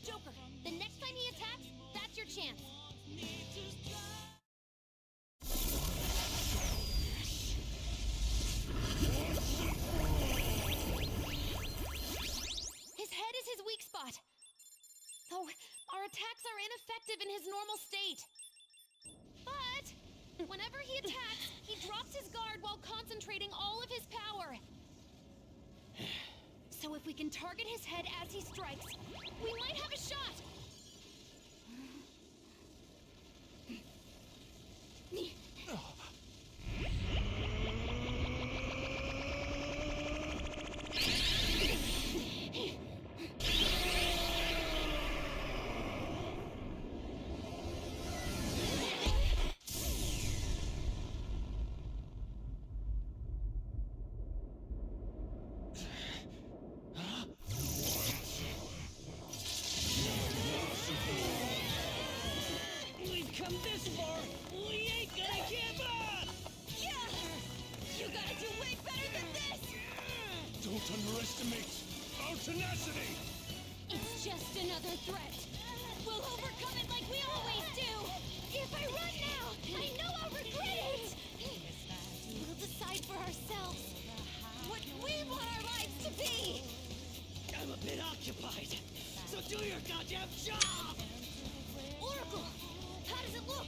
Joker, the next time he attacks, that's your chance. His head is his weak spot. Though our attacks are ineffective. active in his normal state. But whenever he attacks, he drops his guard while concentrating all of his power. So if we can target his head as he strikes, we might have a shot. We've come this far. We ain't gonna give up. Yeah! You gotta do way better than this! Don't underestimate our tenacity! It's just another threat. We'll overcome it like we always do. If I run now, I know I'll regret it. We'll decide for ourselves what we want our lives to be. I'm a bit occupied, so do your goddamn job! Oracle, how does it look?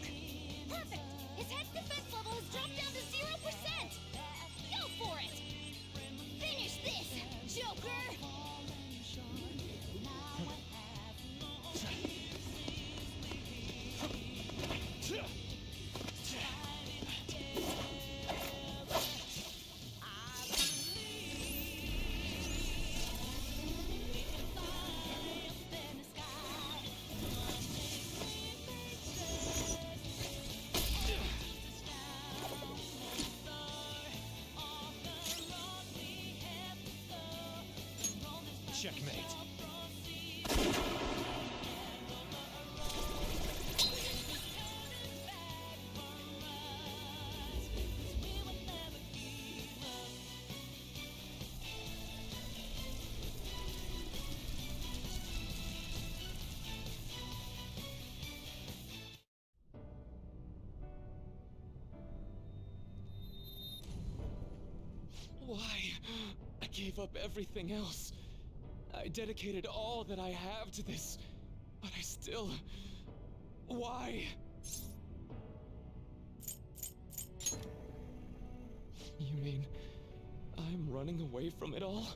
Perfect. His head's defense level has dropped down to 0%. Go for it. Finish this, Joker. Checkmate. Why? I gave up everything else. I dedicated all that I have to this, but I still... Why? You mean I'm running away from it all?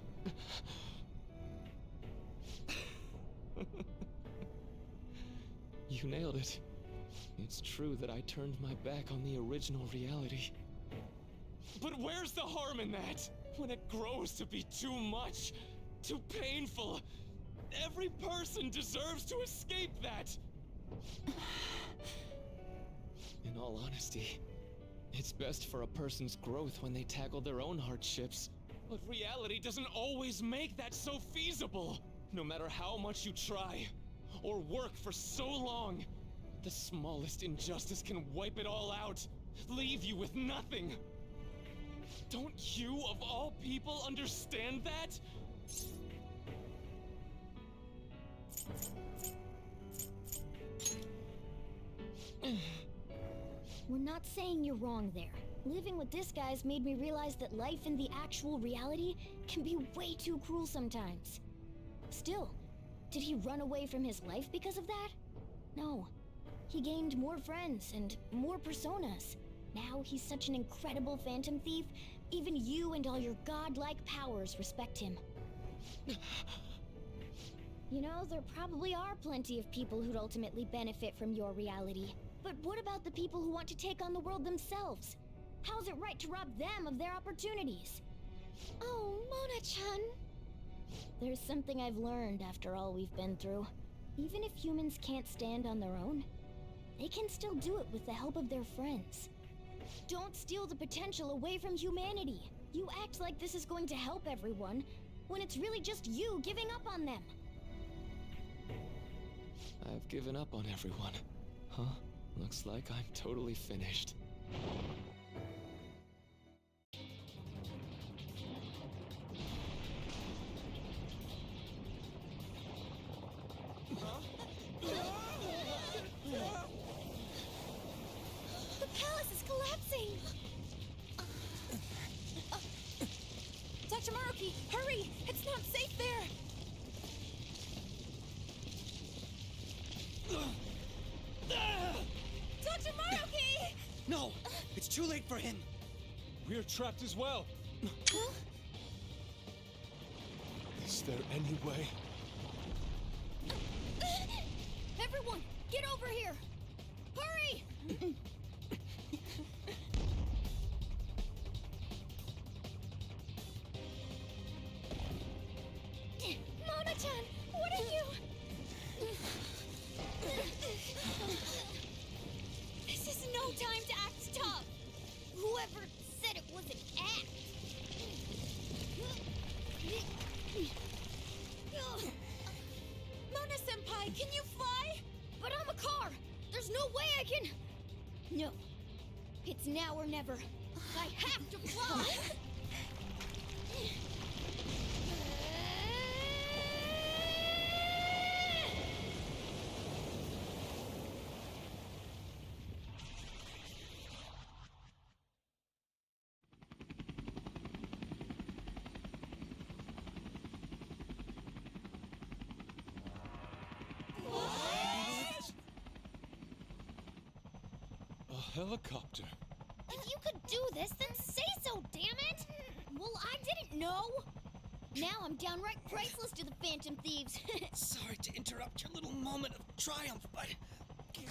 You nailed it. It's true that I turned my back on the original reality. But where's the harm in that? When it grows to be too much, too painful, every person deserves to escape that. In all honesty, it's best for a person's growth when they tackle their own hardships. But reality doesn't always make that so feasible. No matter how much you try, or work for so long, the smallest injustice can wipe it all out, leave you with nothing. Don't you, of all people, understand that? We're not saying you're wrong there. Living with this guy's made me realize that life in the actual reality can be way too cruel sometimes. Still, did he run away from his life because of that? No. He gained more friends and more personas. Now he's such an incredible phantom thief, even you and all your godlike powers respect him. You know, there probably are plenty of people who'd ultimately benefit from your reality. But what about the people who want to take on the world themselves? How's it right to rob them of their opportunities? Oh, Mona-chan! There's something I've learned after all we've been through. Even if humans can't stand on their own, they can still do it with the help of their friends. Don't steal the potential away from humanity. You act like this is going to help everyone, when it's really just you giving up on them. I've given up on everyone. Huh? Looks like I'm totally finished. The palace is collapsing! Dr. Maruki, hurry! It's not safe there! Dr. Maruki! No! It's too late for him! We're trapped as well. Huh? Is there any way? Everyone, get over here! Hurry! Mona-chan, what are you? This is no time to act tough. Whoever said it was an act. Mona-senpai, can you fly? But I'm a car. There's no way I can. No. It's now or never. I have to fly. A helicopter. If you could do this, then say so, damn it! Well, I didn't know. Now I'm downright priceless to the Phantom Thieves. Sorry to interrupt your little moment of triumph, but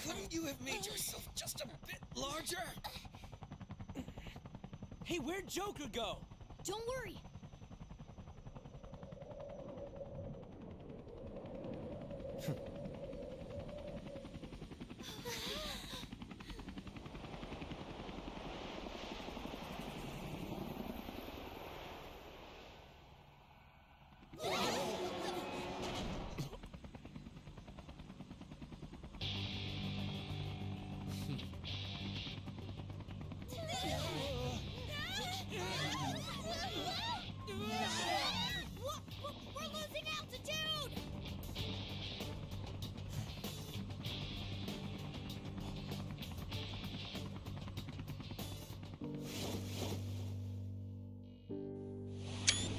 couldn't you have made yourself just a bit larger? Hey, where'd Joker go? Don't worry. We're losing altitude!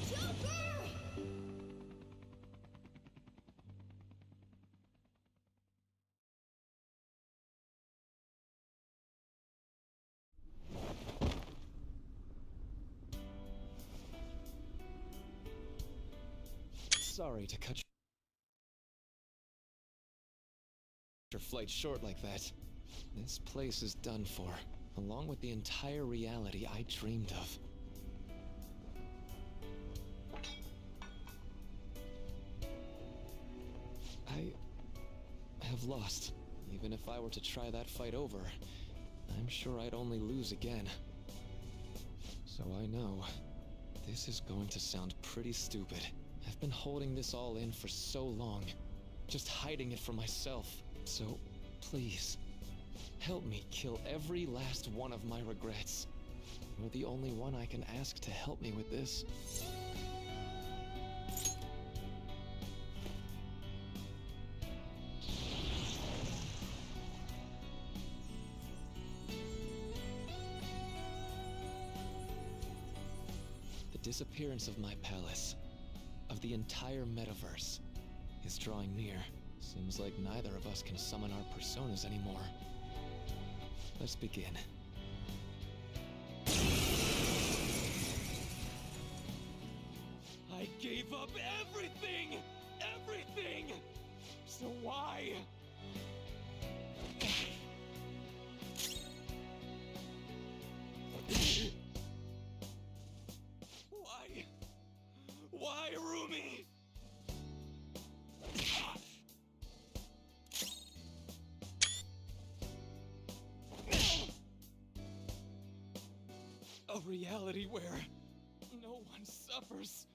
Joker! Sorry to cut your flight short like that. This place is done for, along with the entire reality I dreamed of. I have lost. Even if I were to try that fight over, I'm sure I'd only lose again. So I know, this is going to sound pretty stupid. I've been holding this all in for so long, just hiding it from myself. So, please, help me kill every last one of my regrets. You're the only one I can ask to help me with this. The disappearance of my palace, of the entire metaverse, is drawing near. Seems like neither of us can summon our personas anymore. Let's begin. I gave up everything! Everything! So why? Why? Why, Rumi? A reality where no one suffers.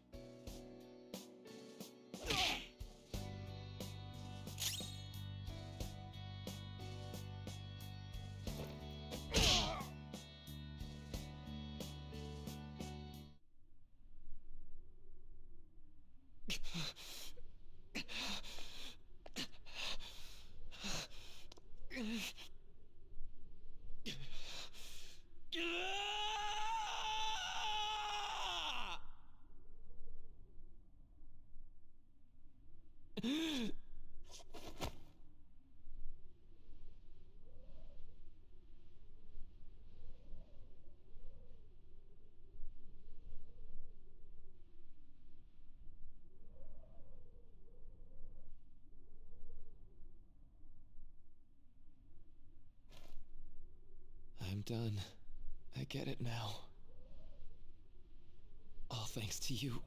I'm done. I get it now. All thanks to you.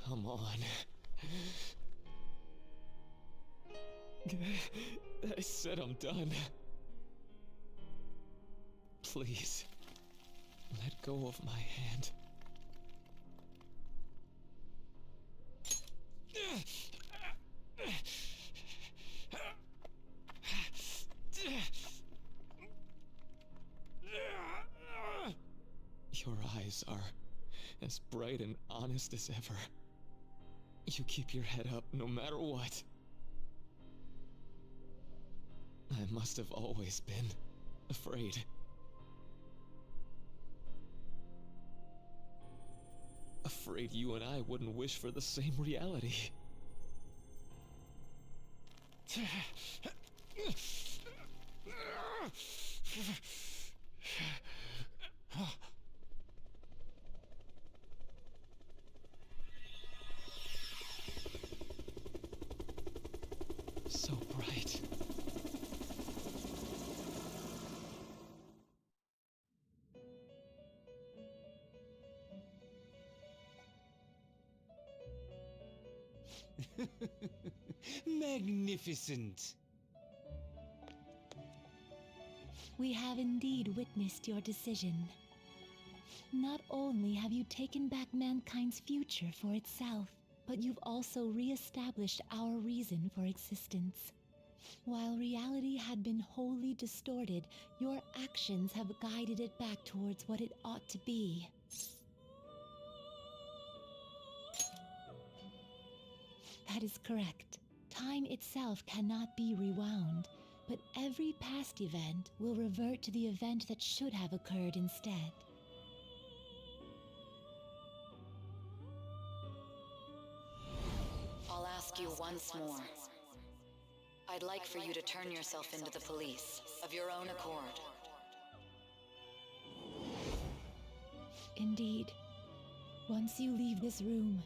Come on. I said I'm done. Please, let go of my hand. Your eyes are as bright and honest as ever. You keep your head up no matter what. I must have always been afraid. Afraid you and I wouldn't wish for the same reality. So bright. Magnificent. We have indeed witnessed your decision. Not only have you taken back mankind's future for itself, but you've also re-established our reason for existence. While reality had been wholly distorted, your actions have guided it back towards what it ought to be. That is correct. Time itself cannot be rewound, but every past event will revert to the event that should have occurred instead. I'll ask you once more. I'd like for you to turn yourself into the police, of your own accord. Indeed. Once you leave this room,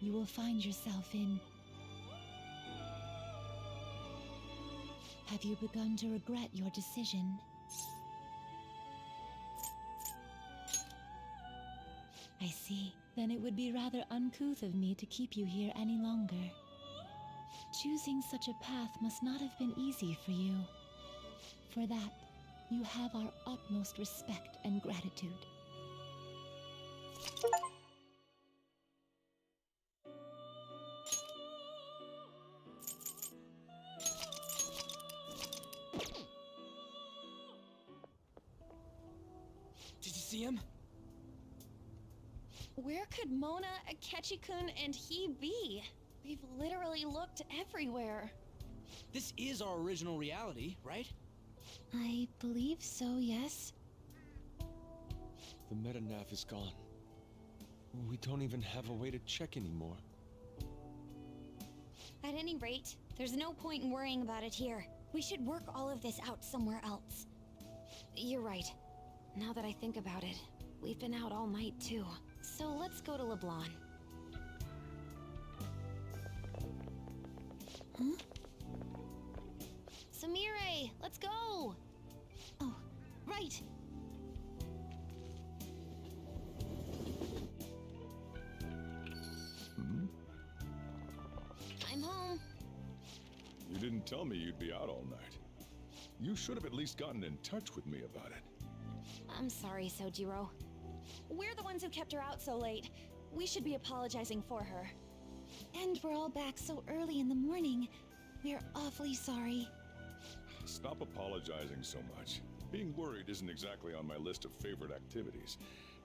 you will find yourself in... Have you begun to regret your decision? I see. Then it would be rather uncouth of me to keep you here any longer. Choosing such a path must not have been easy for you. For that, you have our utmost respect and gratitude. Did you see him? Where could Mona, Akechi-kun, and he be? We've literally looked everywhere. This is our original reality, right? I believe so, yes. The metanav is gone. We don't even have a way to check anymore. At any rate, there's no point in worrying about it here. We should work all of this out somewhere else. You're right. Now that I think about it, we've been out all night too. So let's go to LeBlanc. Huh? Samire, let's go! Oh, right! I'm home. You didn't tell me you'd be out all night. You should have at least gotten in touch with me about it. I'm sorry, Sojiro. We're the ones who kept her out so late. We should be apologizing for her. And we're all back so early in the morning. We're awfully sorry. Stop apologizing so much. Being worried isn't exactly on my list of favorite activities,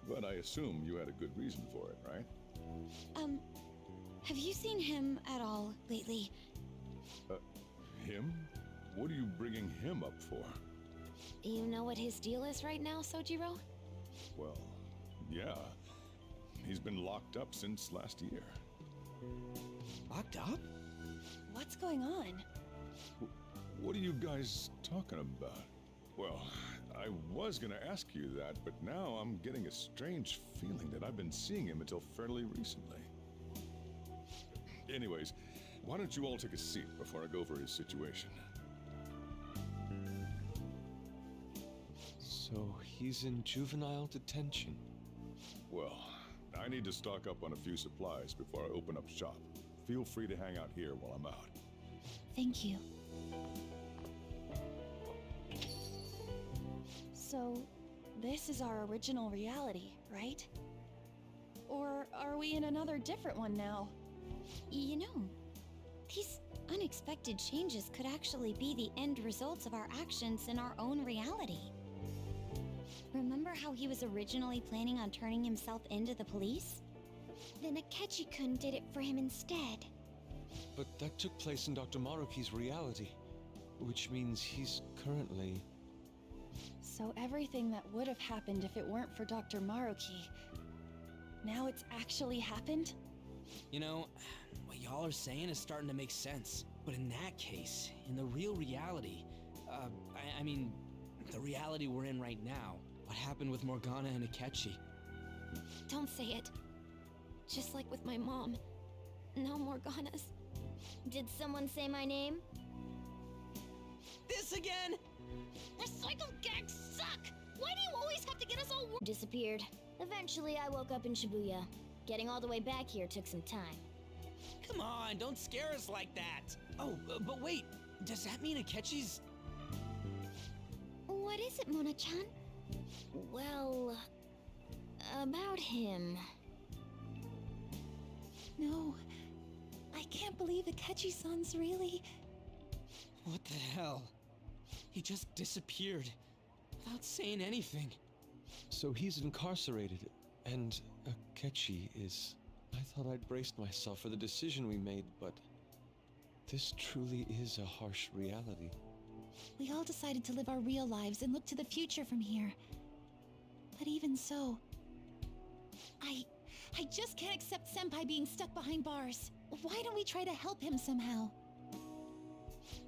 but I assume you had a good reason for it, right? Have you seen him at all lately? Him? What are you bringing him up for? You know what his deal is right now, Sojiro? Well, yeah. He's been locked up since last year. Locked up? What's going on? What are you guys talking about? Well, I was gonna ask you that, but now I'm getting a strange feeling that I've been seeing him until fairly recently. Anyways, why don't you all take a seat before I go over his situation? So he's in juvenile detention. Well, I need to stock up on a few supplies before I open up shop. Feel free to hang out here while I'm out. Thank you. So, this is our original reality, right? Or are we in another different one now? You know, these unexpected changes could actually be the end results of our actions in our own reality. Remember how he was originally planning on turning himself into the police? Then Akechi-kun did it for him instead. But that took place in Dr. Maruki's reality, which means he's currently... So everything that would have happened if it weren't for Dr. Maruki, now it's actually happened? You know, what y'all are saying is starting to make sense. But in that case, in the real reality, I mean, the reality we're in right now, what happened with Morgana and Akechi? Don't say it. Just like with my mom. Now Morgana's. Did someone say my name? This again? The cycle gags suck! Why do you always have to get us all disappeared? Eventually, I woke up in Shibuya. Getting all the way back here took some time. Come on, don't scare us like that. Oh, but wait, does that mean Akechi's... What is it, Mona-chan? Well, about him. No, I can't believe Akechi-san's really... What the hell? He just disappeared without saying anything. So he's incarcerated, and Akechi is... I thought I'd braced myself for the decision we made, but... this truly is a harsh reality. We all decided to live our real lives and look to the future from here. But even so... I just can't accept Senpai being stuck behind bars. Why don't we try to help him somehow?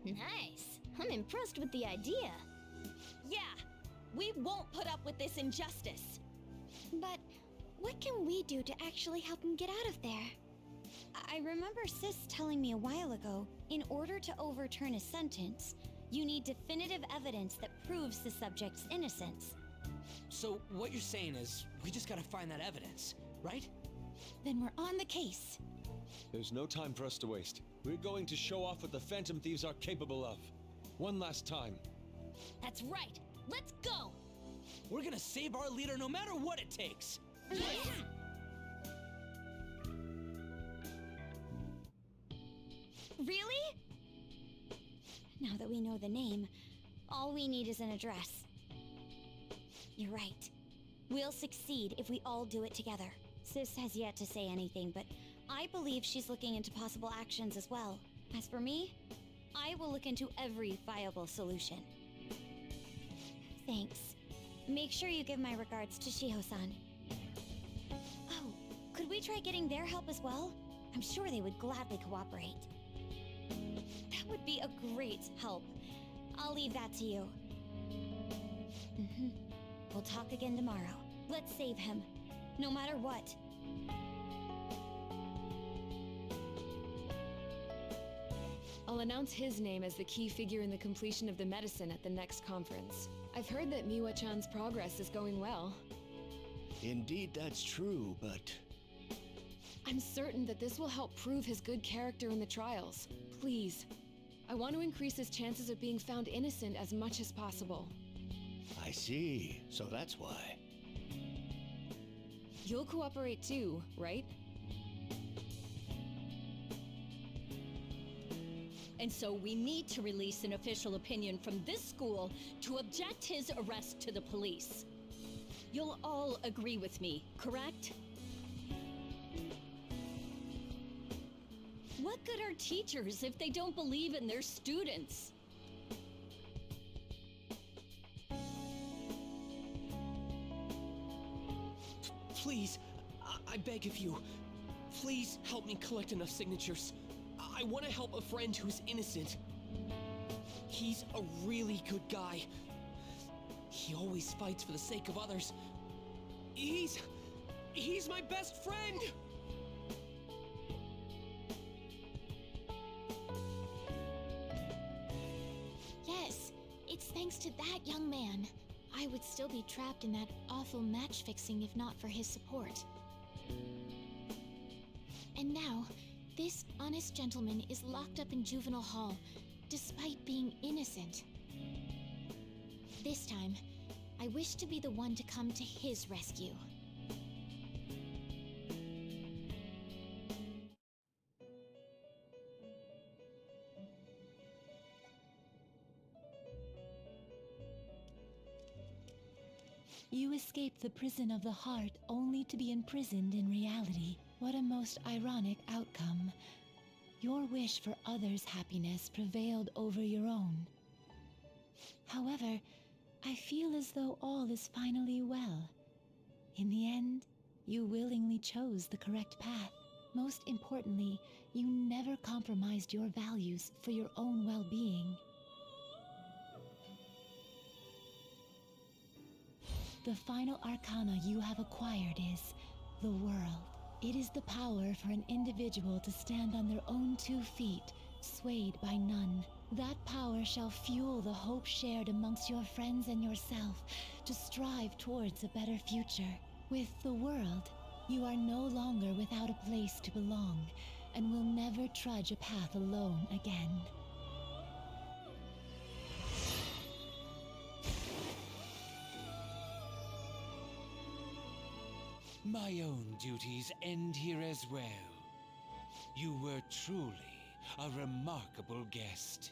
Nice. I'm impressed with the idea. Yeah, we won't put up with this injustice. But what can we do to actually help him get out of there? I remember Sis telling me a while ago, in order to overturn a sentence, you need definitive evidence that proves the subject's innocence. So what you're saying is, we just gotta find that evidence, right? Then we're on the case. There's no time for us to waste. We're going to show off what the Phantom Thieves are capable of. One last time. That's right. Let's go! We're gonna save our leader no matter what it takes. Yeah! Really? Now that we know the name, all we need is an address. You're right. We'll succeed if we all do it together. Sis has yet to say anything, but I believe she's looking into possible actions as well. As for me, I will look into every viable solution. Thanks. Make sure you give my regards to Shiho-san. Oh, could we try getting their help as well? I'm sure they would gladly cooperate. That would be a great help. I'll leave that to you. We'll talk again tomorrow. Let's save him, no matter what. I'll announce his name as the key figure in the completion of the medicine at the next conference. I've heard that Miwa-chan's progress is going well. Indeed, that's true, but... I'm certain that this will help prove his good character in the trials. Please. I want to increase his chances of being found innocent as much as possible. I see. So that's why. You'll cooperate too, right? And so we need to release an official opinion from this school to object his arrest to the police. You'll all agree with me, correct? What good are teachers if they don't believe in their students? Please, I beg of you, please help me collect enough signatures. I want to help a friend who's innocent. He's a really good guy. He always fights for the sake of others. He's my best friend! Yes, it's thanks to that young man. I would still be trapped in that awful match fixing if not for his support. And now, this honest gentleman is locked up in juvenile hall, despite being innocent. This time, I wish to be the one to come to his rescue. You escaped the prison of the heart only to be imprisoned in reality. What a most ironic outcome. Your wish for others' happiness prevailed over your own. However, I feel as though all is finally well. In the end, you willingly chose the correct path. Most importantly, you never compromised your values for your own well-being. The final arcana you have acquired is the world. It is the power for an individual to stand on their own 2 feet, swayed by none. That power shall fuel the hope shared amongst your friends and yourself to strive towards a better future. With the world, you are no longer without a place to belong, and will never trudge a path alone again. My own duties end here as well. You were truly a remarkable guest.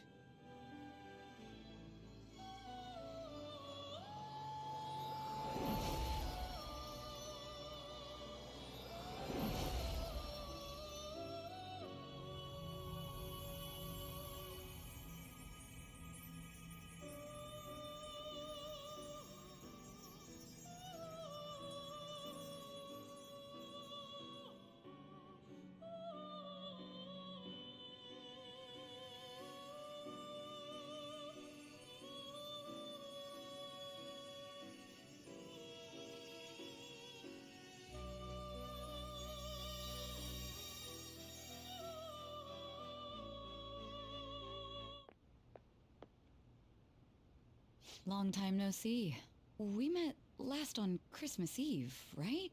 Long time no see. We met last on Christmas Eve, right?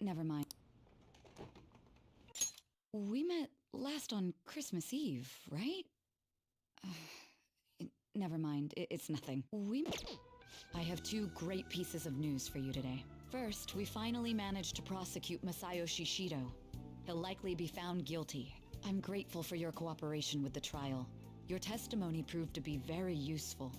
Never mind. We met last on Christmas Eve, right? Never mind, it's nothing. I have 2 great pieces of news for you today. First, we finally managed to prosecute Masayoshi Shido. He'll likely be found guilty. I'm grateful for your cooperation with the trial. Your testimony proved to be very useful.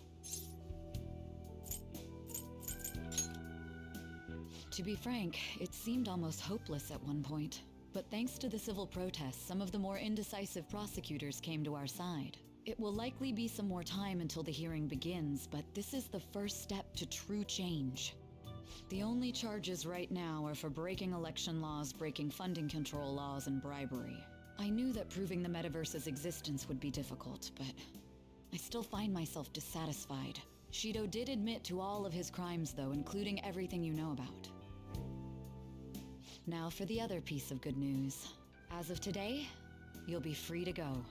To be frank, it seemed almost hopeless at one point. But thanks to the civil protests, some of the more indecisive prosecutors came to our side. It will likely be some more time until the hearing begins, but this is the first step to true change. The only charges right now are for breaking election laws, breaking funding control laws, and bribery. I knew that proving the metaverse's existence would be difficult, but I still find myself dissatisfied. Shido did admit to all of his crimes, though, including everything you know about. Now for the other piece of good news. As of today, you'll be free to go.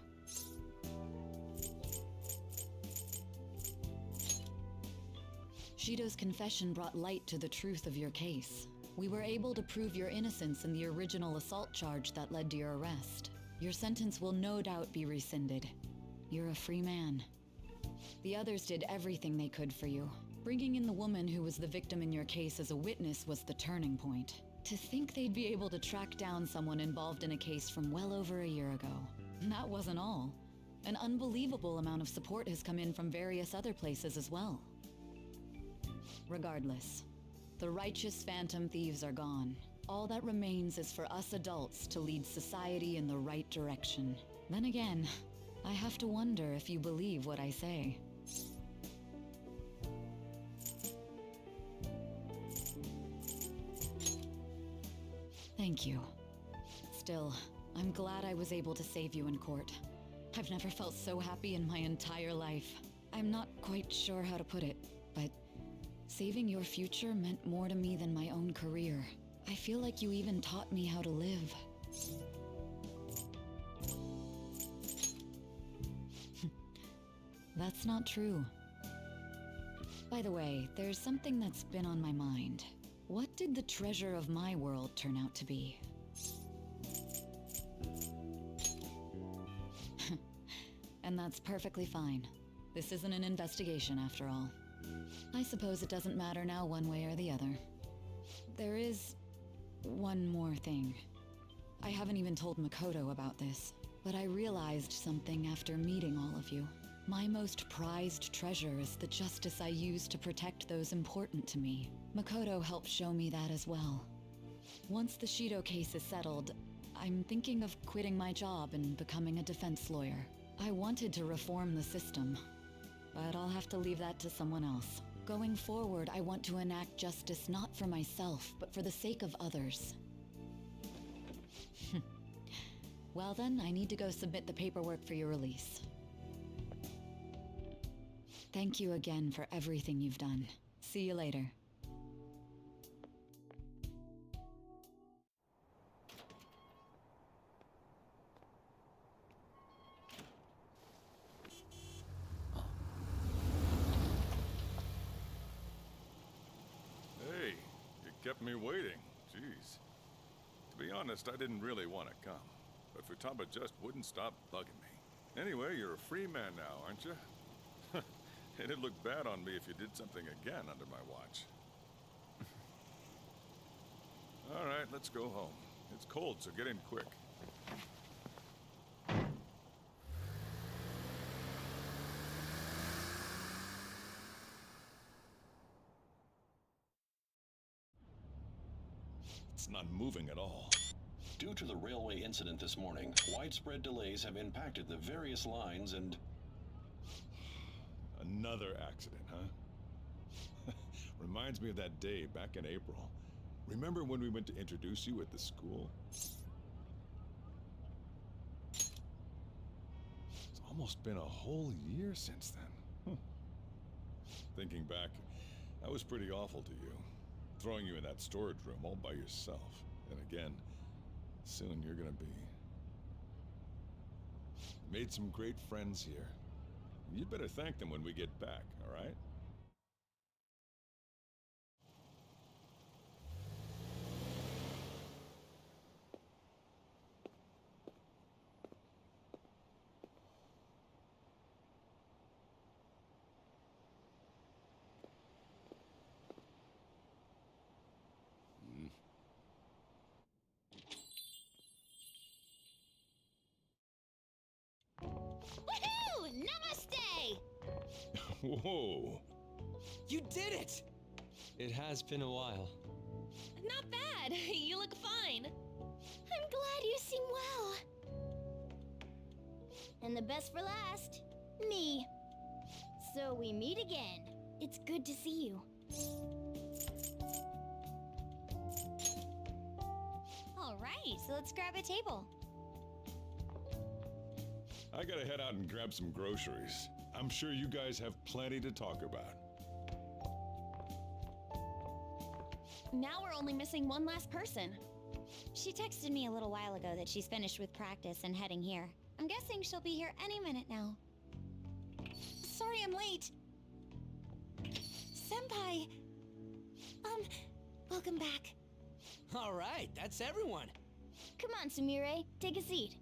Shido's confession brought light to the truth of your case. We were able to prove your innocence in the original assault charge that led to your arrest. Your sentence will no doubt be rescinded. You're a free man. The others did everything they could for you. Bringing in the woman who was the victim in your case as a witness was the turning point. To think they'd be able to track down someone involved in a case from well over a year ago. And that wasn't all. An unbelievable amount of support has come in from various other places as well. Regardless, the righteous phantom thieves are gone. All that remains is for us adults to lead society in the right direction. Then again, I have to wonder if you believe what I say. Thank you. Still, I'm glad I was able to save you in court. I've never felt so happy in my entire life. I'm not quite sure how to put it, but saving your future meant more to me than my own career. I feel like you even taught me how to live. That's not true. By the way, there's something that's been on my mind. What did the treasure of my world turn out to be? And that's perfectly fine. This isn't an investigation after all. I suppose it doesn't matter now one way or the other. There is one more thing. I haven't even told Makoto about this, but I realized something after meeting all of you. My most prized treasure is the justice I use to protect those important to me. Makoto helped show me that as well. Once the Shido case is settled, I'm thinking of quitting my job and becoming a defense lawyer. I wanted to reform the system, but I'll have to leave that to someone else. Going forward, I want to enact justice not for myself, but for the sake of others. Well then, I need to go submit the paperwork for your release. Thank you again for everything you've done. See you later. Hey, you kept me waiting. Jeez. To be honest, I didn't really want to come, but Futaba just wouldn't stop bugging me. Anyway, you're a free man now, aren't you? It'd look bad on me if you did something again under my watch. All right, let's go home. It's cold, so get in quick. It's not moving at all. Due to the railway incident this morning, widespread delays have impacted the various lines and... Another accident, huh? Reminds me of that day back in April. Remember when we went to introduce you at the school? It's almost been a whole year since then. Thinking back, I was pretty awful to you. Throwing you in that storage room all by yourself. And again, soon you're gonna be. Made some great friends here. You'd better thank them when we get back, all right? Woohoo! Namaste! Whoa! You did it! It has been a while. Not bad. You look fine. I'm glad you seem well. And the best for last, me. So we meet again. It's good to see you. All right, so let's grab a table. I gotta head out and grab some groceries. I'm sure you guys have plenty to talk about. Now we're only missing one last person. She texted me a little while ago that she's finished with practice and heading here. I'm guessing she'll be here any minute now. Sorry I'm late. Senpai. Welcome back. All right, that's everyone. Come on, Sumire, take a seat.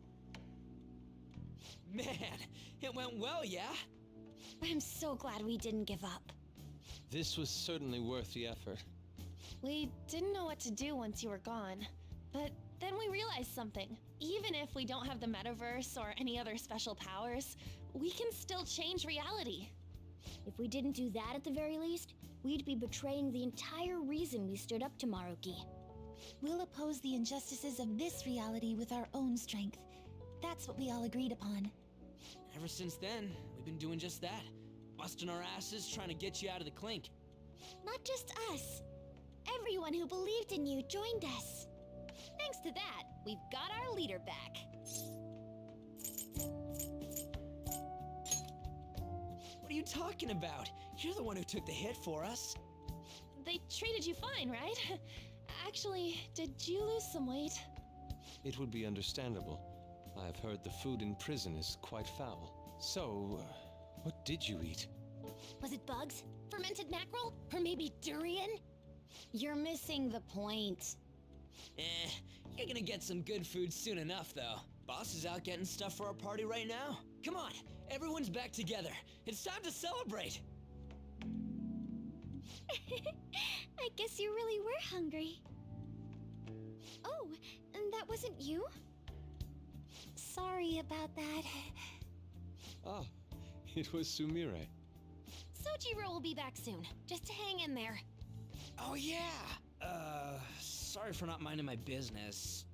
Man, it went well, yeah? I'm so glad we didn't give up. This was certainly worth the effort. We didn't know what to do once you were gone, but then we realized something. Even if we don't have the metaverse or any other special powers, we can still change reality. If we didn't do that at the very least, we'd be betraying the entire reason we stood up to Maruki. We'll oppose the injustices of this reality with our own strength. That's what we all agreed upon. Ever since then, we've been doing just that. Busting our asses trying to get you out of the clink. Not just us. Everyone who believed in you joined us. Thanks to that, we've got our leader back. What are you talking about? You're the one who took the hit for us. They treated you fine, right? Actually, did you lose some weight? It would be understandable. I've heard the food in prison is quite foul. So, what did you eat? Was it bugs? Fermented mackerel? Or maybe durian? You're missing the point. You're gonna get some good food soon enough, though. Boss is out getting stuff for our party right now. Come on, everyone's back together. It's time to celebrate. I guess you really were hungry. Oh, and that wasn't you? Sorry about that. Ah, it was Sumire. Sojiro will be back soon. Just hang in there. Oh yeah! Sorry for not minding my business.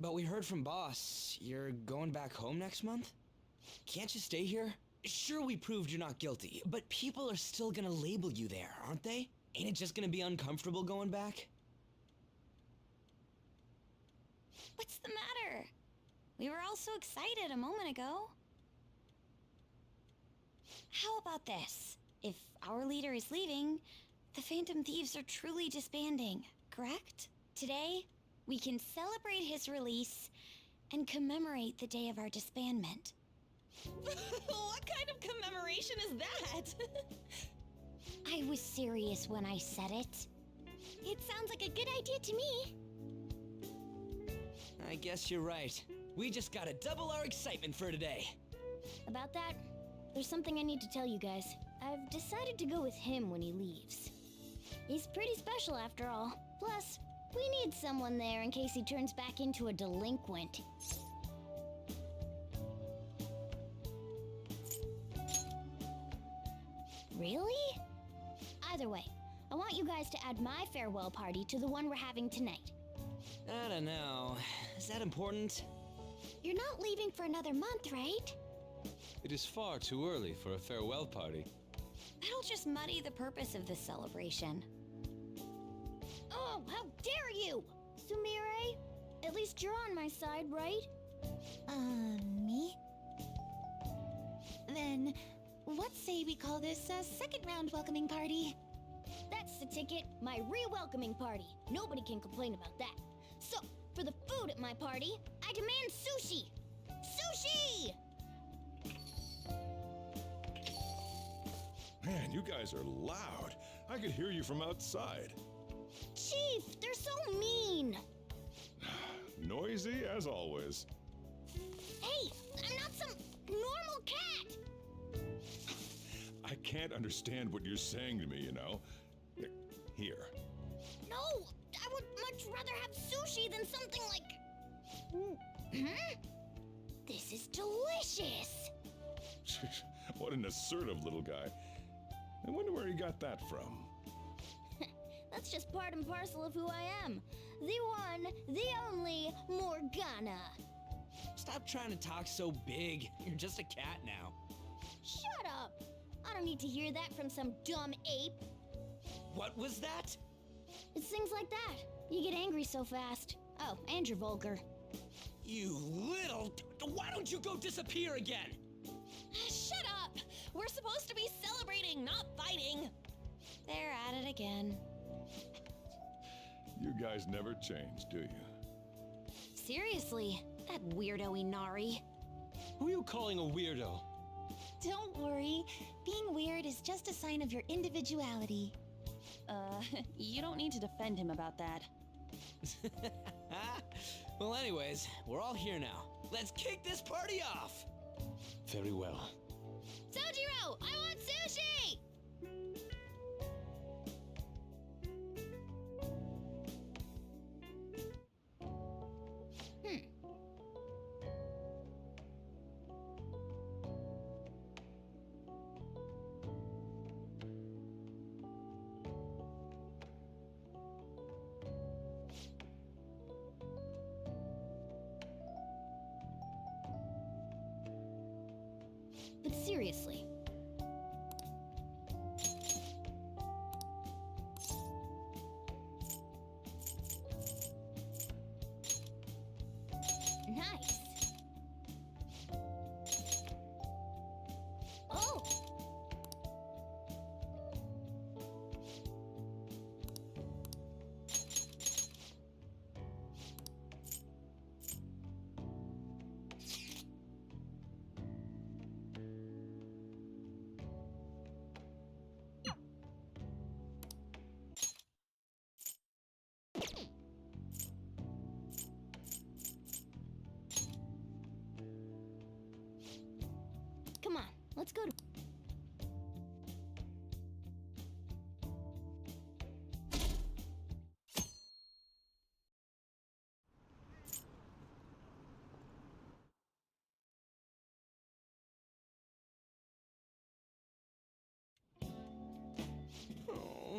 But we heard from Boss, you're going back home next month? Can't you stay here? Sure, we proved you're not guilty, but people are still gonna label you there, aren't they? Ain't it just gonna be uncomfortable going back? What's the matter? We were all so excited a moment ago. How about this? If our leader is leaving, the Phantom Thieves are truly disbanding, correct? Today, we can celebrate his release and commemorate the day of our disbandment. What kind of commemoration is that? I was serious when I said it. It sounds like a good idea to me. I guess you're right. We just gotta double our excitement for today. About that, there's something I need to tell you guys. I've decided to go with him when he leaves. He's pretty special after all. Plus, we need someone there in case he turns back into a delinquent. Really? Either way, I want you guys to add my farewell party to the one we're having tonight. I don't know. Is that important? You're not leaving for another month, right? It is far too early for a farewell party. That'll just muddy the purpose of this celebration. Oh, how dare you! Sumire, at least you're on my side, right? Me? Then, what say we call this a second round welcoming party? That's the ticket, my re-welcoming party. Nobody can complain about that. So, for the food at my party, I demand sushi! Sushi! Man, you guys are loud. I could hear you from outside. Chief, they're so mean! Noisy as always. Hey, I'm not some normal cat! I can't understand what you're saying to me, you know. Here. No, I would much rather have sushi than something like... This is delicious! What an assertive little guy. I wonder where he got that from. That's just part and parcel of who I am. The one, the only Morgana. Stop trying to talk so big. You're just a cat now. Shut up! I don't need to hear that from some dumb ape. What was that? It's things like that. You get angry so fast. Oh, and you're vulgar. You little... Why don't you go disappear again? Shut up! We're supposed to be celebrating, not fighting. They're at it again. You guys never change, do you? Seriously, that weirdo Inari. Who are you calling a weirdo? Don't worry. Being weird is just a sign of your individuality. You don't need to defend him about that. Well, anyways, we're all here now. Let's kick this party off! Very well. Sojiro, I want sushi! But seriously,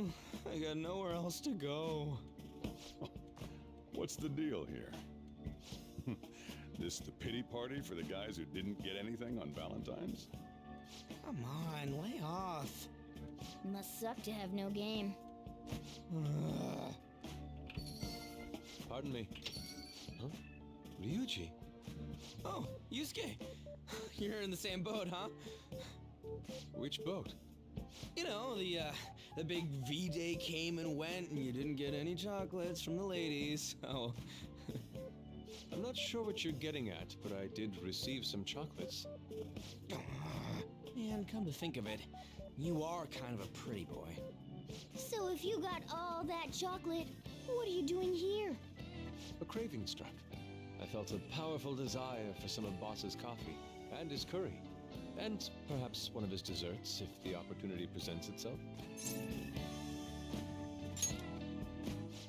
Oh, I got nowhere else to go. What's the deal here? This the pity party for the guys who didn't get anything on Valentine's? Come on, lay off. Must suck to have no game. Pardon me. Huh? Ryuji? Oh, Yusuke. You're in the same boat, huh? Which boat? You know, the big V-Day came and went and you didn't get any chocolates from the ladies. Oh. I'm not sure what you're getting at, but I did receive some chocolates. Man, come to think of it, you are kind of a pretty boy. So if you got all that chocolate, what are you doing here? A craving struck. I felt a powerful desire for some of Boss's coffee, and his curry, and perhaps one of his desserts if the opportunity presents itself.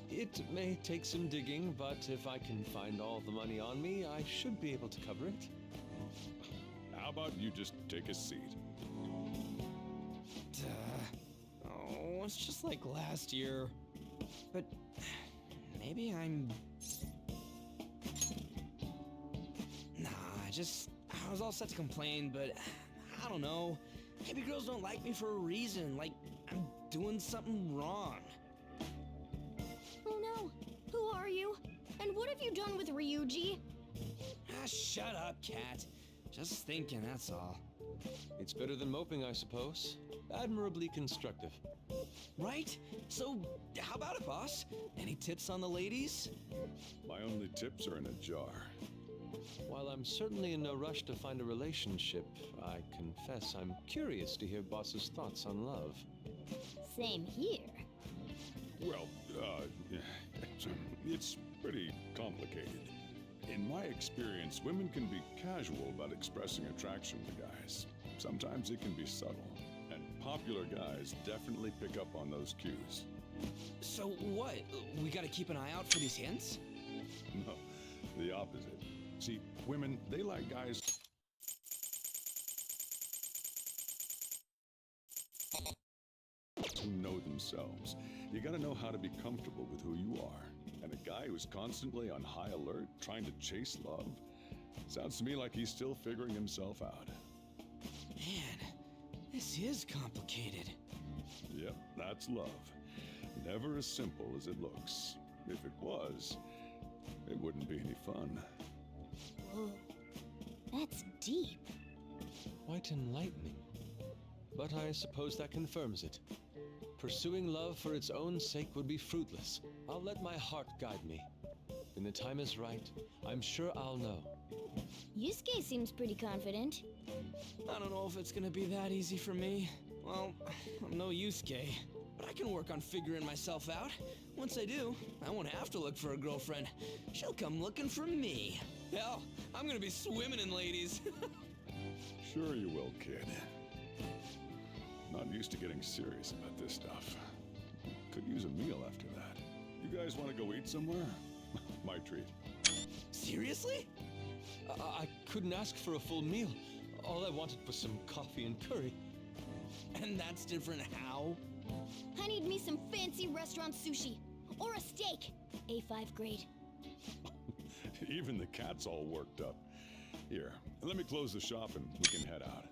It may take some digging, but if I can find all the money on me, I should be able to cover it. How about you just take a seat? Oh, it's just like last year. But maybe I'm... Nah, I was all set to complain, but I don't know. Maybe girls don't like me for a reason, like I'm doing something wrong. Oh no! Who are you? And what have you done with Ryuji? Shut up, cat. Just thinking, that's all. It's better than moping, I suppose. Admirably constructive. Right? So, how about it, boss? Any tips on the ladies? My only tips are in a jar. While I'm certainly in no rush to find a relationship, I confess I'm curious to hear Boss's thoughts on love. Same here. Well, it's pretty complicated. In my experience, women can be casual about expressing attraction to guys. Sometimes it can be subtle, and popular guys definitely pick up on those cues. So what? We gotta keep an eye out for these hints? No, the opposite. See, women, they like guys who know themselves. You gotta know how to be comfortable with who you are. And a guy who's constantly on high alert, trying to chase love, sounds to me like he's still figuring himself out. Man, this is complicated. Yep, that's love. Never as simple as it looks. If it was, it wouldn't be any fun. Whoa, that's deep. Quite enlightening. But I suppose that confirms it. Pursuing love for its own sake would be fruitless. I'll let my heart guide me. When the time is right, I'm sure I'll know. Yusuke seems pretty confident. I don't know if it's gonna be that easy for me. Well, I'm no Yusuke, but I can work on figuring myself out. Once I do, I won't have to look for a girlfriend. She'll come looking for me. Hell, I'm gonna be swimming in ladies. Sure you will, kid. Not used to getting serious about this stuff. Could use a meal after that. You guys want to go eat somewhere? My treat. Seriously? I couldn't ask for a full meal. All I wanted was some coffee and curry. And that's different how? I need me some fancy restaurant sushi. Or a steak. A5 grade. Even the cat's all worked up. Here, let me close the shop and we can head out.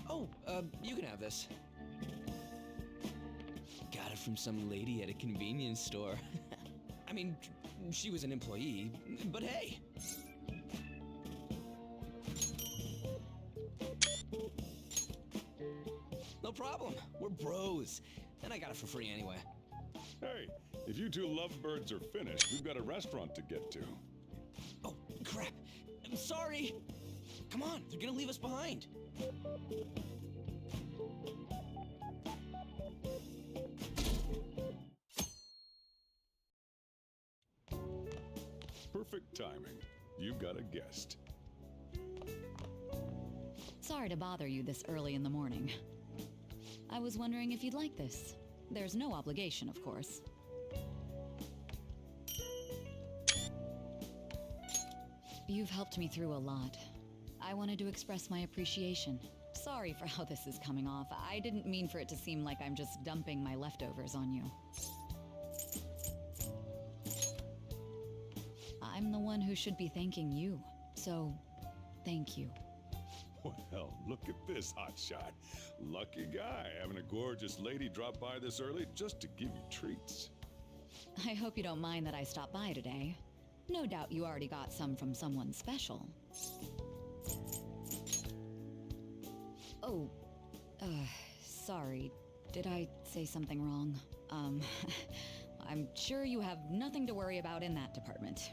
Oh, you can have this. Got it from some lady at a convenience store. I mean, she was an employee, but hey. No problem. We're bros. And I got it for free anyway. Hey, if you two lovebirds are finished, we've got a restaurant to get to. Oh, crap. I'm sorry. Come on, they're gonna leave us behind. Perfect timing. You've got a guest. Sorry to bother you this early in the morning. I was wondering if you'd like this. There's no obligation, of course. You've helped me through a lot. I wanted to express my appreciation. Sorry for how this is coming off. I didn't mean for it to seem like I'm just dumping my leftovers on you. I'm the one who should be thanking you, so thank you. Well, look at this hotshot. Lucky guy having a gorgeous lady drop by this early just to give you treats. I hope you don't mind that I stopped by today. No doubt you already got some from someone special. Oh, sorry. Did I say something wrong? I'm sure you have nothing to worry about in that department.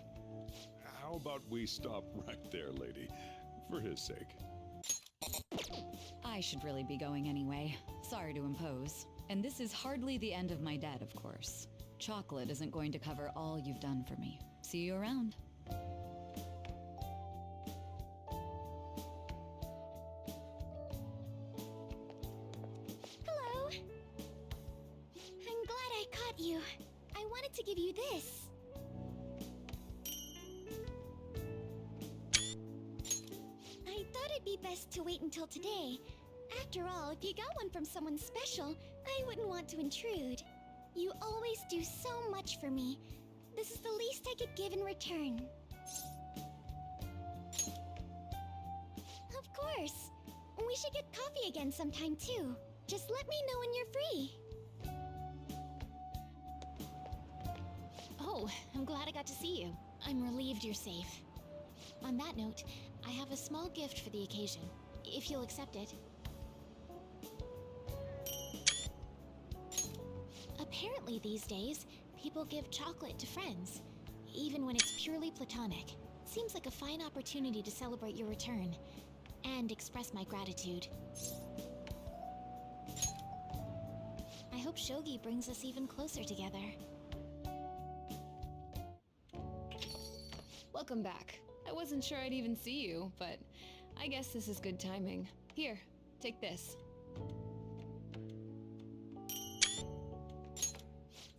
How about we stop right there, lady? For his sake. I should really be going anyway. Sorry to impose. And this is hardly the end of my debt, of course. Chocolate isn't going to cover all you've done for me. See you around. Hello. I'm glad I caught you. I wanted to give you this. I thought it'd be best to wait until today. After all, if you got one from someone special, I wouldn't want to intrude. You always do so much for me. This is the least I could give in return. Of course. We should get coffee again sometime too. Just let me know when you're free. Oh, I'm glad I got to see you. I'm relieved you're safe. On that note, I have a small gift for the occasion, if you'll accept it. Apparently these days, people give chocolate to friends, even when it's purely platonic. Seems like a fine opportunity to celebrate your return, and express my gratitude. I hope Shogi brings us even closer together. Welcome back. I wasn't sure I'd even see you, but I guess this is good timing. Here, take this.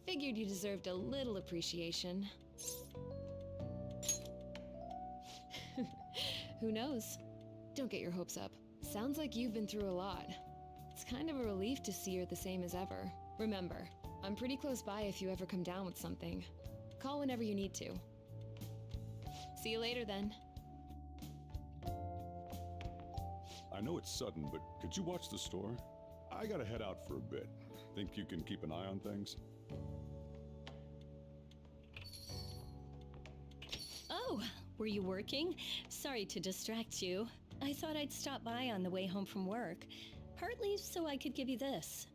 Figured you deserved a little appreciation. Who knows? Don't get your hopes up. Sounds like you've been through a lot. It's kind of a relief to see you're the same as ever. Remember, I'm pretty close by if you ever come down with something. Call whenever you need to. See you later then. I know it's sudden, but could you watch the store? I gotta head out for a bit. Think you can keep an eye on things? Oh, were you working? Sorry to distract you. I thought I'd stop by on the way home from work, partly so I could give you this.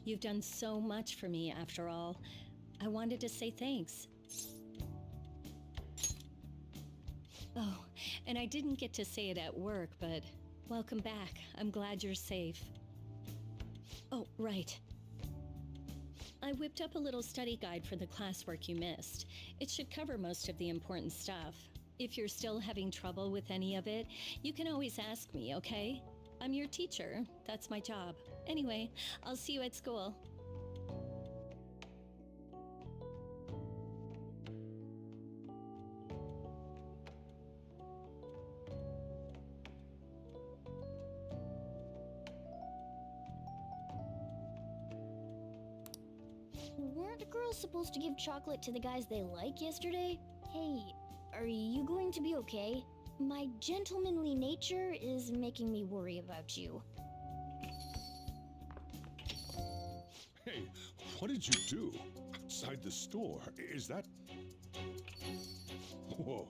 You've done so much for me, after all. I wanted to say thanks. Oh, and I didn't get to say it at work, but welcome back. I'm glad you're safe. Oh, right. I whipped up a little study guide for the classwork you missed. It should cover most of the important stuff. If you're still having trouble with any of it, you can always ask me, okay? I'm your teacher. That's my job. Anyway, I'll see you at school. Weren't girls supposed to give chocolate to the guys they like yesterday? Hey, are you going to be okay? My gentlemanly nature is making me worry about you. Hey, what did you do? Outside the store? Is that... Whoa.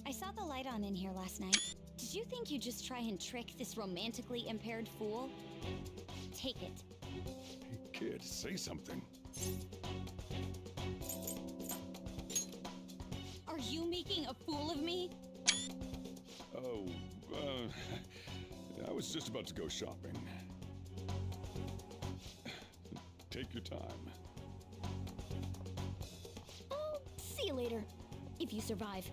I saw the light on in here last night. Did you think you'd just try and trick this romantically impaired fool? Take it. Hey, kid, say something. Are you making a fool of me? Oh, I was just about to go shopping. Take your time. Oh, see you later. If you survive.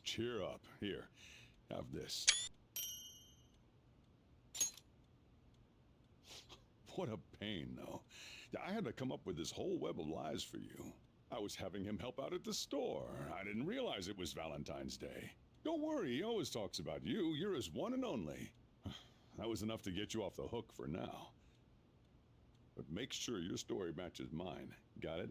cheer up. Here, have this. What a pain, though. I had to come up with this whole web of lies for you. I was having him help out at the store. I didn't realize it was Valentine's Day. Don't worry, he always talks about you. You're his one and only. That was enough to get you off the hook for now. But make sure your story matches mine. Got it?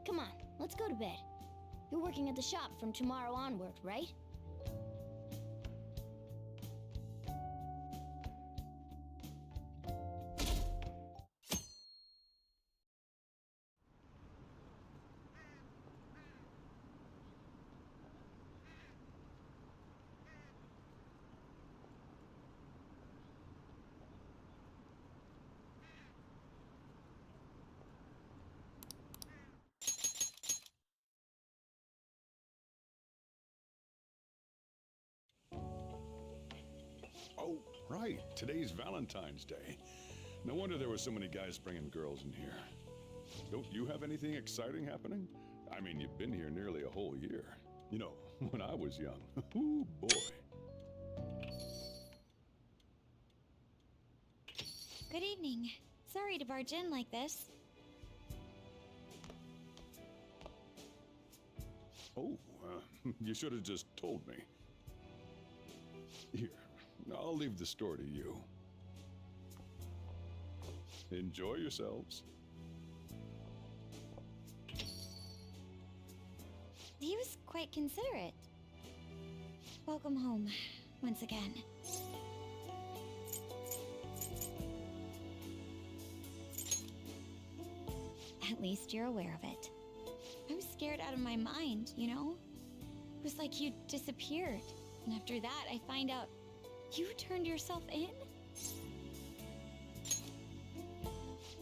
Come on, let's go to bed. You're working at the shop from tomorrow onward, right? Oh, right. Today's Valentine's Day. No wonder there were so many guys bringing girls in here. Don't you have anything exciting happening? I mean, you've been here nearly a whole year. You know, when I was young. Ooh, boy. Good evening. Sorry to barge in like this. Oh, you should have just told me. Here, I'll leave the store to you. Enjoy yourselves. He was quite considerate. Welcome home, once again. At least you're aware of it. I was scared out of my mind, you know? It was like you disappeared. And after that, I find out you turned yourself in?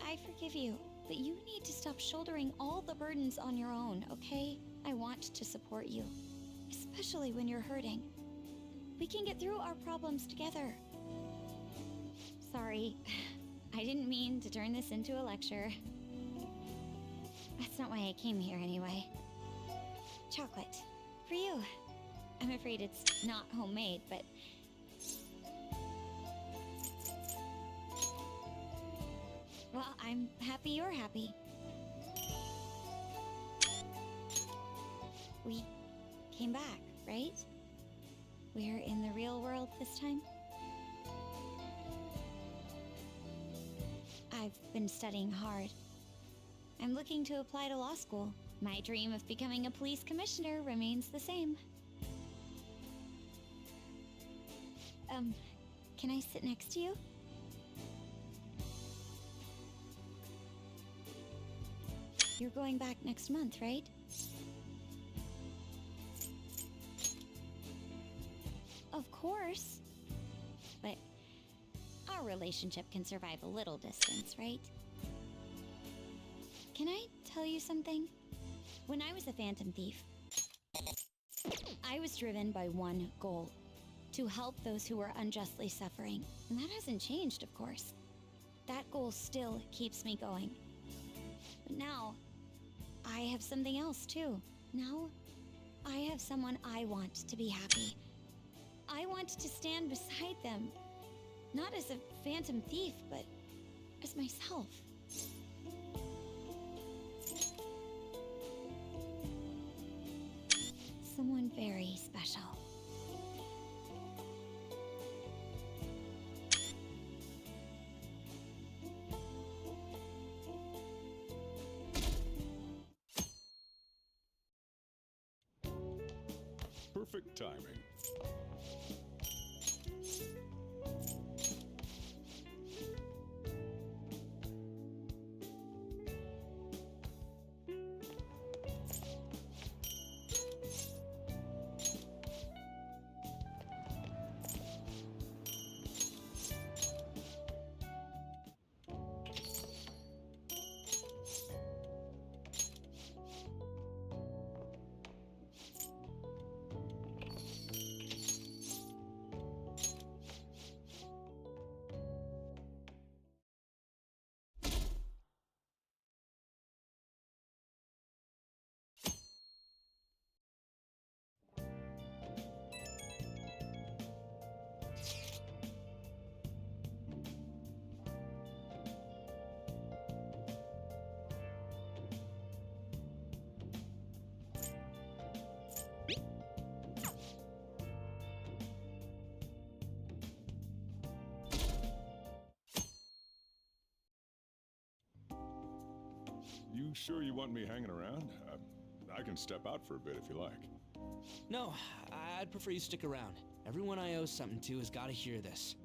I forgive you, but you need to stop shouldering all the burdens on your own, okay? I want to support you, especially when you're hurting. We can get through our problems together. Sorry, I didn't mean to turn this into a lecture. That's not why I came here anyway. Chocolate. For you. I'm afraid it's not homemade, but... Well, I'm happy you're happy. We came back, right? We're in the real world this time? I've been studying hard. I'm looking to apply to law school. My dream of becoming a police commissioner remains the same. Can I sit next to you? You're going back next month, right? Of course. But our relationship can survive a little distance, right? Can I tell you something? When I was a Phantom Thief, I was driven by one goal: to help those who were unjustly suffering. And that hasn't changed, of course. That goal still keeps me going. But now, I have something else too. Now, I have someone I want to be happy. I want to stand beside them. Not as a Phantom Thief, but as myself. Someone very special. Perfect timing. You sure you want me hanging around? I can step out for a bit if you like. No, I'd prefer you stick around. Everyone I owe something to has got to hear this.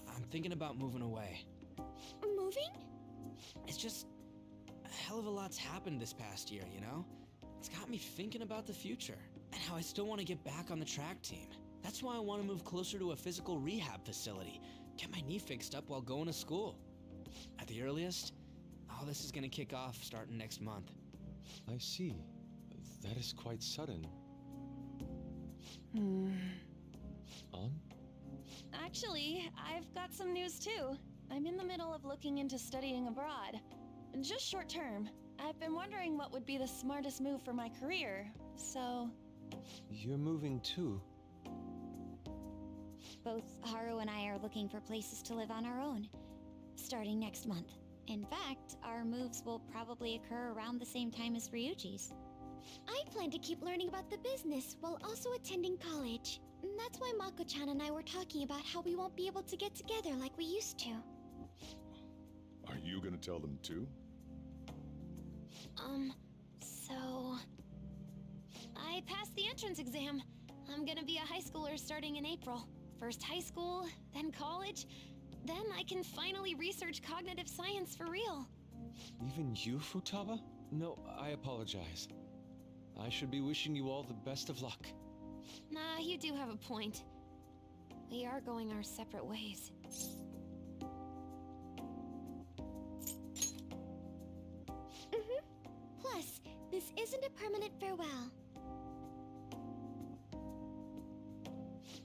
I'm thinking about moving away. Moving? It's just a hell of a lot's happened this past year, you know? It's got me thinking about the future and how I still want to get back on the track team. That's why I want to move closer to a physical rehab facility, get my knee fixed up while going to school. At the earliest, all this is going to kick off starting next month. I see. That is quite sudden. On? Actually, I've got some news too. I'm in the middle of looking into studying abroad. just short term. I've been wondering what would be the smartest move for my career, so... You're moving too. Both Haru and I are looking for places to live on our own, starting next month. In fact, our moves will probably occur around the same time as Ryuji's. I plan to keep learning about the business while also attending college. That's why Mako-chan and I were talking about how we won't be able to get together like we used to. Are you gonna tell them too? So... I passed the entrance exam. I'm gonna be a high schooler starting in April. First high school, then college, then I can finally research cognitive science for real. Even you, Futaba? No, I apologize. I should be wishing you all the best of luck. Nah, you do have a point. We are going our separate ways. Plus, this isn't a permanent farewell.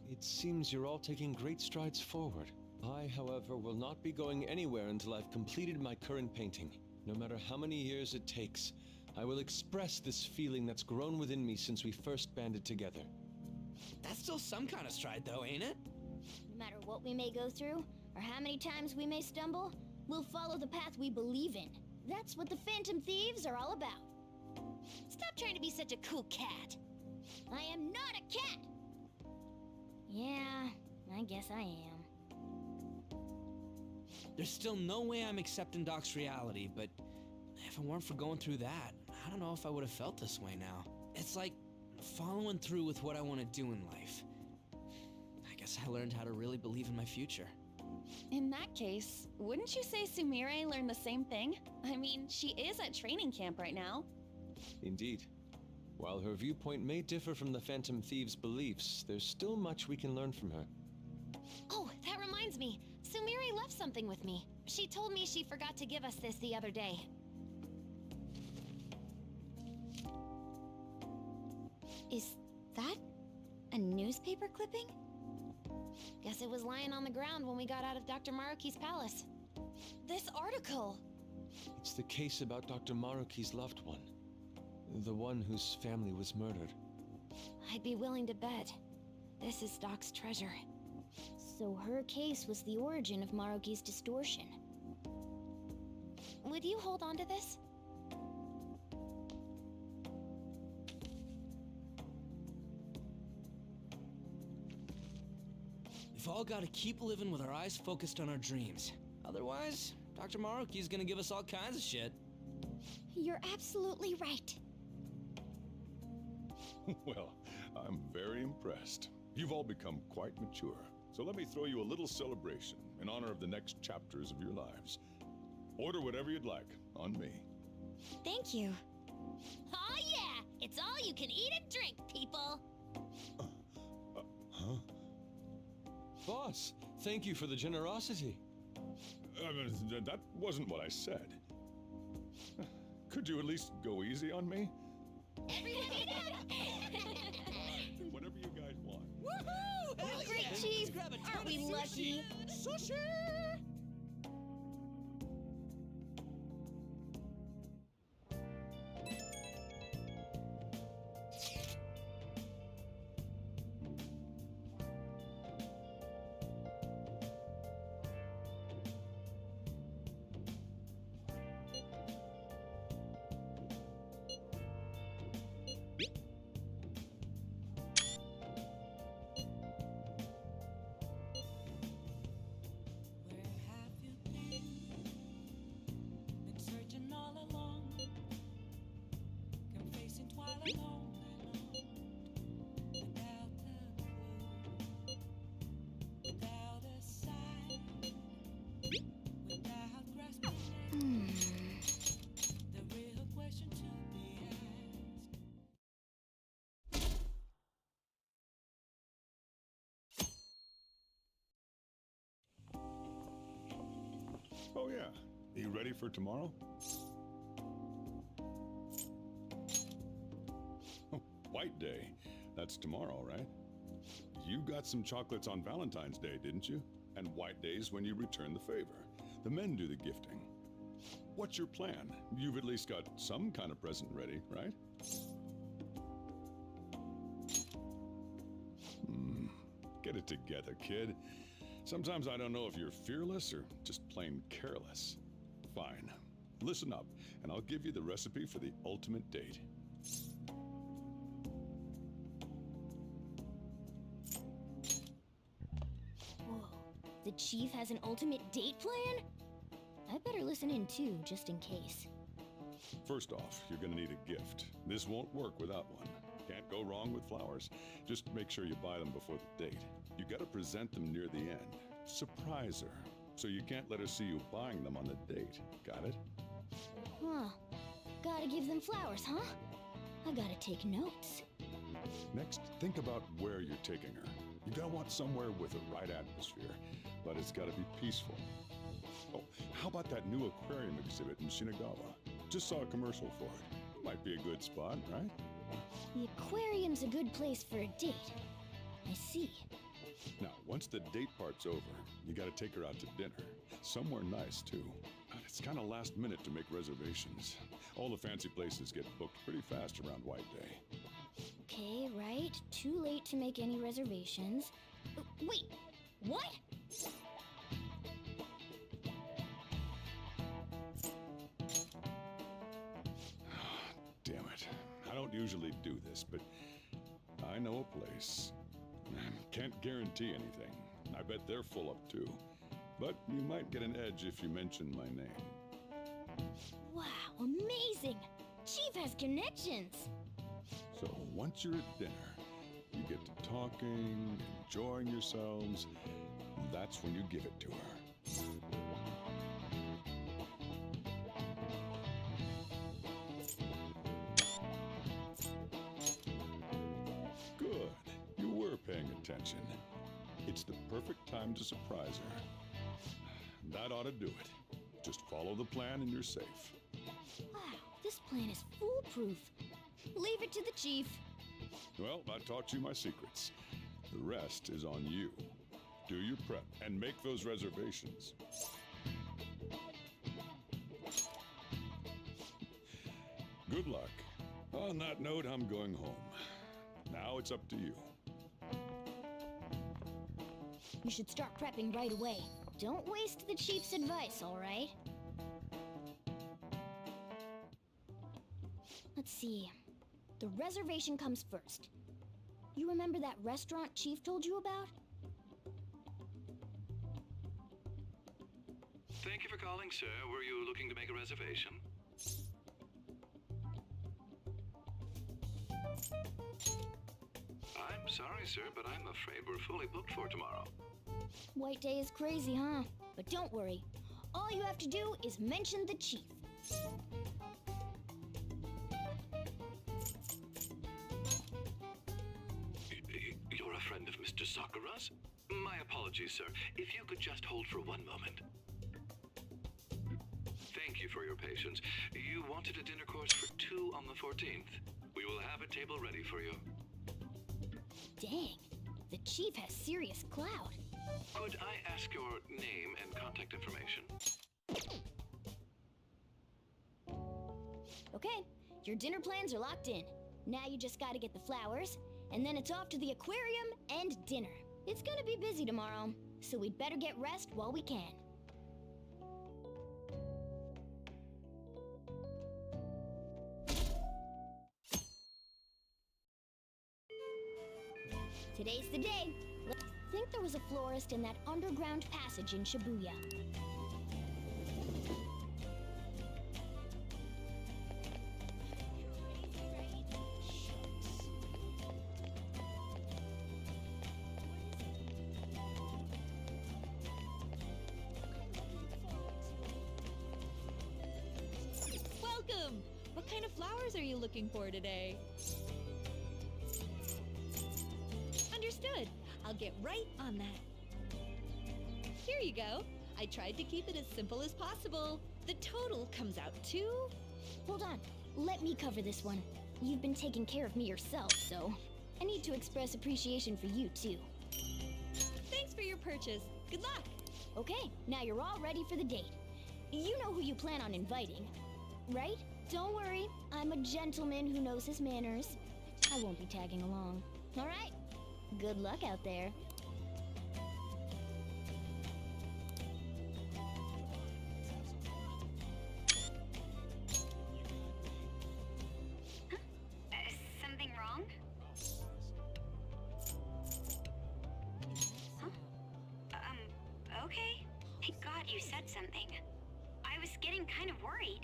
It seems you're all taking great strides forward. I, however, will not be going anywhere until I've completed my current painting. No matter how many years it takes, I will express this feeling that's grown within me since we first banded together. That's still some kind of stride, though, ain't it? No matter what we may go through, or how many times we may stumble, we'll follow the path we believe in. That's what the Phantom Thieves are all about. Stop trying to be such a cool cat. I am not a cat! Yeah, I guess I am. There's still no way I'm accepting Doc's reality, but if it weren't for going through that, I don't know if I would have felt this way now. It's like following through with what I want to do in life. I guess I learned how to really believe in my future. In that case, wouldn't you say Sumire learned the same thing? I mean, she is at training camp right now. Indeed. While her viewpoint may differ from the Phantom Thieves' beliefs, there's still much we can learn from her. Oh, that reminds me. Sumire left something with me. She told me she forgot to give us this the other day. Is that a newspaper clipping? Guess it was lying on the ground when we got out of Dr. Maruki's palace. This article! It's the case about Dr. Maruki's loved one. The one whose family was murdered. I'd be willing to bet. This is Doc's treasure. So her case was the origin of Maruki's distortion. Would you hold on to this? We've all got to keep living with our eyes focused on our dreams. Otherwise, Dr. Maruki's gonna give us all kinds of shit. You're absolutely right. Well, I'm very impressed. You've all become quite mature. So let me throw you a little celebration in honor of the next chapters of your lives. Order whatever you'd like, on me. Thank you. Oh yeah! It's all you can eat and drink, people! Huh? Boss, thank you for the generosity. That wasn't what I said. Could you at least go easy on me? Everyone eat Whatever you guys want. Woohoo! Oh, great, Chief! Aren't we lucky? Sushi! Oh yeah. You ready for tomorrow? Oh, White Day. That's tomorrow, right? You got some chocolates on Valentine's Day, didn't you? And White Day's when you return the favor. The men do the gifting. What's your plan? You've at least got some kind of present ready, right? Get it together, kid. Sometimes I don't know if you're fearless or just plain careless. Fine. Listen up, and I'll give you the recipe for the ultimate date. Whoa. The chief has an ultimate date plan? I better listen in too, just in case. First off, you're gonna need a gift. This won't work without one. Can't go wrong with flowers. Just make sure you buy them before the date. You gotta present them near the end. Surprise her. So you can't let her see you buying them on the date. Got it? Huh. Gotta give them flowers, huh? I gotta take notes. Next, think about where you're taking her. You gotta want somewhere with the right atmosphere, but it's gotta be peaceful. Oh, how about that new aquarium exhibit in Shinagawa? Just saw a commercial for it. Might be a good spot, right? The aquarium's a good place for a date. I see. Now, once the date part's over, you gotta take her out to dinner. Somewhere nice, too. It's kinda last minute to make reservations. All the fancy places get booked pretty fast around White Day. Okay, right. Too late to make any reservations. Wait, what? Damn it. I don't usually do this, but I know a place. Can't guarantee anything. I bet they're full up too. But you might get an edge if you mention my name. Wow, amazing! Chief has connections! So once you're at dinner, you get to talking, enjoying yourselves. That's when you give it to her. Good. You were paying attention. It's the perfect time to surprise her. That ought to do it. Just follow the plan and you're safe. Wow, this plan is foolproof. Leave it to the chief. Well, I taught you my secrets. The rest is on you. Do your prep and make those reservations. Good luck. On that note, I'm going home. Now it's up to you. You should start prepping right away. Don't waste the chief's advice, all right? Let's see. The reservation comes first. You remember that restaurant Chief told you about? Thank you for calling, sir. Were you looking to make a reservation? I'm sorry, sir, but I'm afraid we're fully booked for tomorrow. White Day is crazy, huh? But don't worry. All you have to do is mention the chief. You're a friend of Mr. Sakura's? My apologies, sir. If you could just hold for one moment. Thank you for your patience. You wanted a dinner course for 2 on the 14th. We will have a table ready for you. Dang, the chief has serious clout. Could I ask your name and contact information? Okay, your dinner plans are locked in. Now you just gotta get the flowers, and then it's off to the aquarium and dinner. It's gonna be busy tomorrow, so we'd better get rest while we can. Today's the day. I think there was a florist in that underground passage in Shibuya. Welcome! What kind of flowers are you looking for today? Understood. I'll get right on that. Here you go. I tried to keep it as simple as possible. The total comes out to... Hold on. Let me cover this one. You've been taking care of me yourself, so I need to express appreciation for you, too. Thanks for your purchase. Good luck! Okay, now you're all ready for the date. You know who you plan on inviting, right? Don't worry, I'm a gentleman who knows his manners. I won't be tagging along. All right? Good luck out there. Something wrong? Huh? Okay. Thank God you said something. I was getting kind of worried.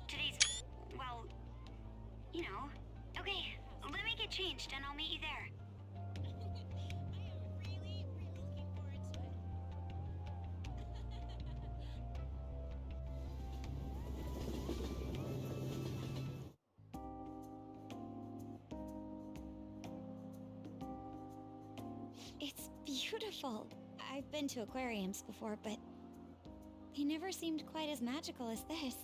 Today's, well, you know. Okay, let me get changed and I'll meet you there. It's beautiful. I've been to aquariums before, but they never seemed quite as magical as this.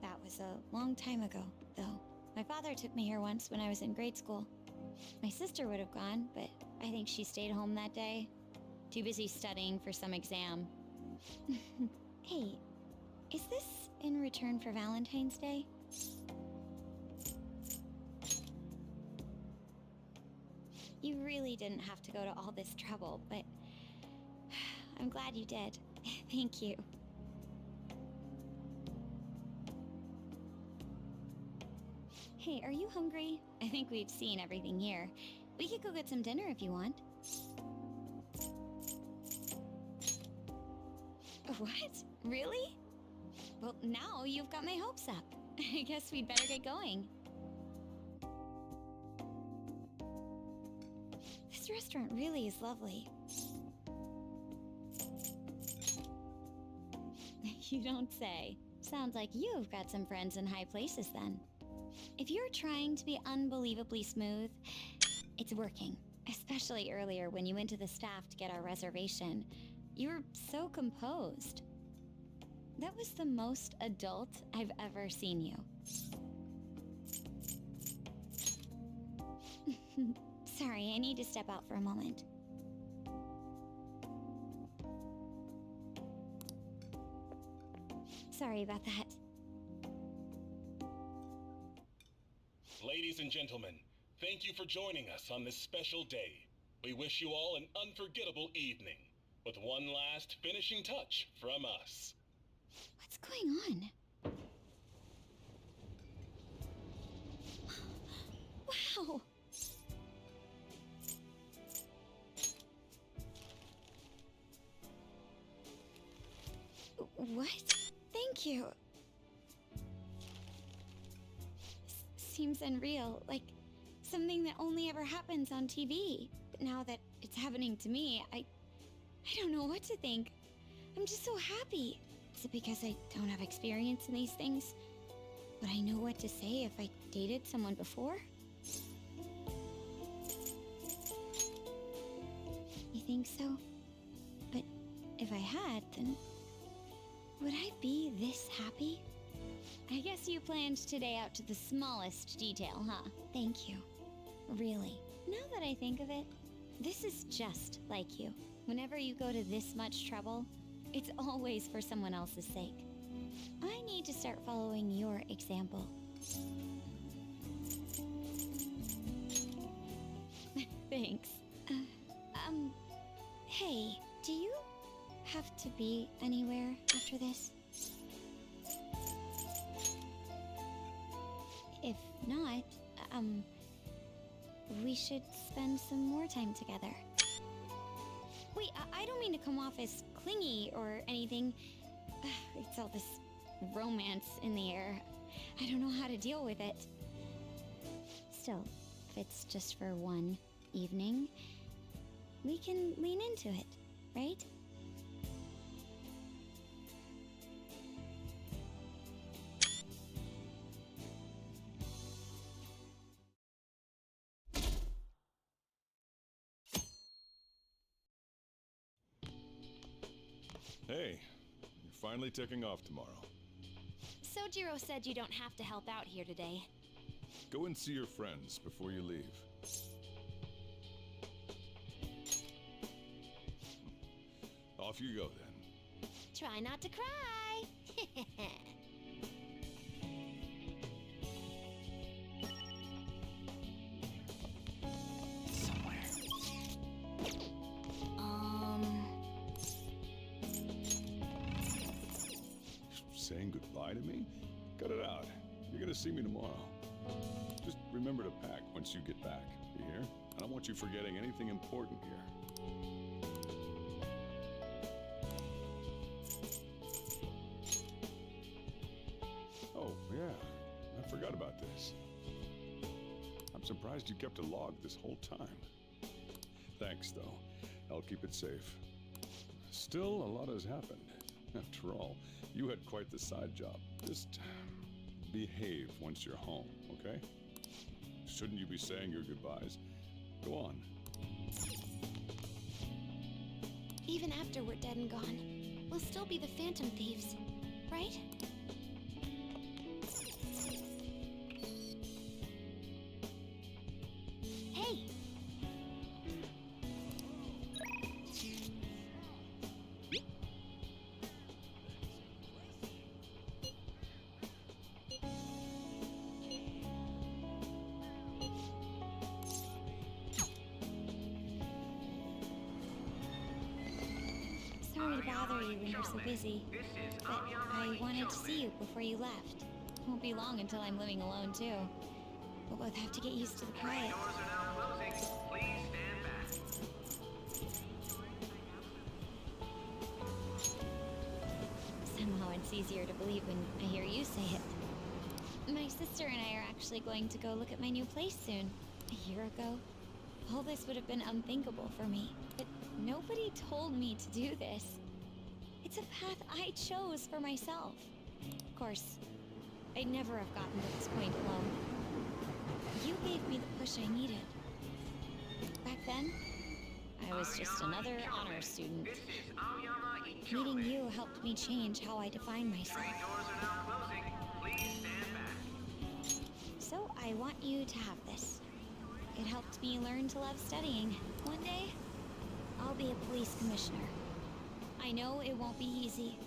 That was a long time ago, though. My father took me here once when I was in grade school. My sister would have gone, but I think she stayed home that day. Too busy studying for some exam. Hey, is this in return for Valentine's Day? You really didn't have to go to all this trouble, but I'm glad you did. Thank you. Hey, are you hungry? I think we've seen everything here. We could go get some dinner if you want. What? Really? Well, now you've got my hopes up. I guess we'd better get going. This restaurant really is lovely. You don't say. Sounds like you've got some friends in high places then. If you're trying to be unbelievably smooth, it's working. Especially earlier when you went to the staff to get our reservation. You were so composed. That was the most adult I've ever seen you. Sorry, I need to step out for a moment. Sorry about that. Ladies and gentlemen, thank you for joining us on this special day. We wish you all an unforgettable evening, with one last finishing touch from us. What's going on? Wow! What? Thank you. Seems unreal, like something that only ever happens on TV. But now that it's happening to me, I don't know what to think. I'm just so happy. Is it because I don't have experience in these things? Would I know what to say if I dated someone before? You think so? But if I had, then would I be this happy? I guess you planned today out to the smallest detail, huh? Thank you. Really. Now that I think of it, this is just like you. Whenever you go to this much trouble, it's always for someone else's sake. I need to start following your example. Thanks. Hey, do you have to be anywhere after this? If not, we should spend some more time together. Wait, I don't mean to come off as clingy or anything. It's all this romance in the air. I don't know how to deal with it. Still, if it's just for one evening, we can lean into it, right? Hey, you're finally taking off tomorrow. Sojiro said you don't have to help out here today. Go and see your friends before you leave. Off you go then. Try not to cry. Saying goodbye to me? Cut it out. You're gonna see me tomorrow. Just remember to pack once you get back. You hear? I don't want you forgetting anything important here. Oh, yeah. I forgot about this. I'm surprised you kept a log this whole time. Thanks, though. I'll keep it safe. Still, a lot has happened. After all, you had quite the side job. Just behave once you're home, okay? Shouldn't you be saying your goodbyes? Go on. Even after we're dead and gone, we'll still be the Phantom Thieves, right? Hey! Sorry to bother you when you're so busy, but I wanted to see you before you left. Won't be long until I'm living alone, too. We'll both have to get used to the quiet. Somehow it's easier to believe when I hear you say it. My sister and I are actually going to go look at my new place soon. A year ago, all this would have been unthinkable for me, but nobody told me to do this. It's a path I chose for myself. Of course, I'd never have gotten to this point alone. You gave me the push I needed. Back then, I was just another honor student. Meeting you helped me change how I define myself. So I want you to have this. It helped me learn to love studying. One day, I'll be a police commissioner. I know it won't be easy,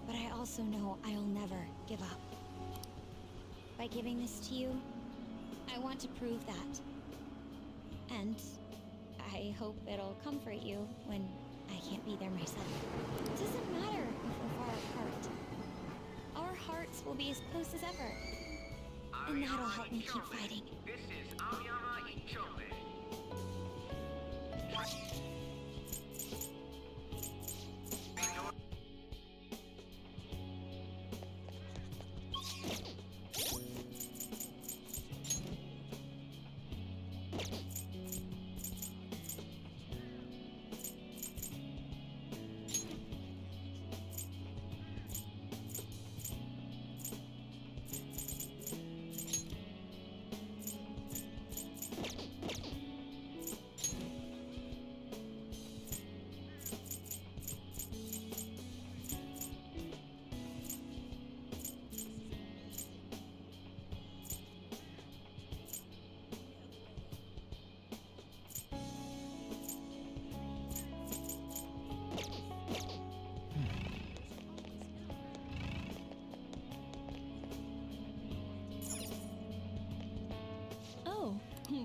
but I also know I'll never give up. By giving this to you, I want to prove that. And I hope it'll comfort you when I can't be there myself. It doesn't matter if we're far apart. Our hearts will be as close as ever. And that'll help me keep fighting. This is YT-Acehilm.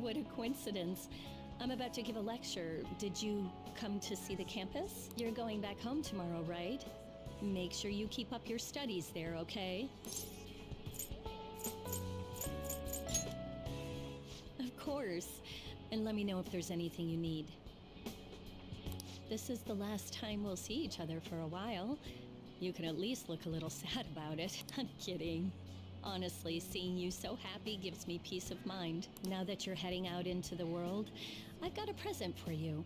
What a coincidence. I'm about to give a lecture. Did you come to see the campus? You're going back home tomorrow, right? Make sure you keep up your studies there, okay? Of course. And let me know if there's anything you need. This is the last time we'll see each other for a while. You can at least look a little sad about it. I'm kidding. Honestly, seeing you so happy gives me peace of mind. Now that you're heading out into the world, I've got a present for you.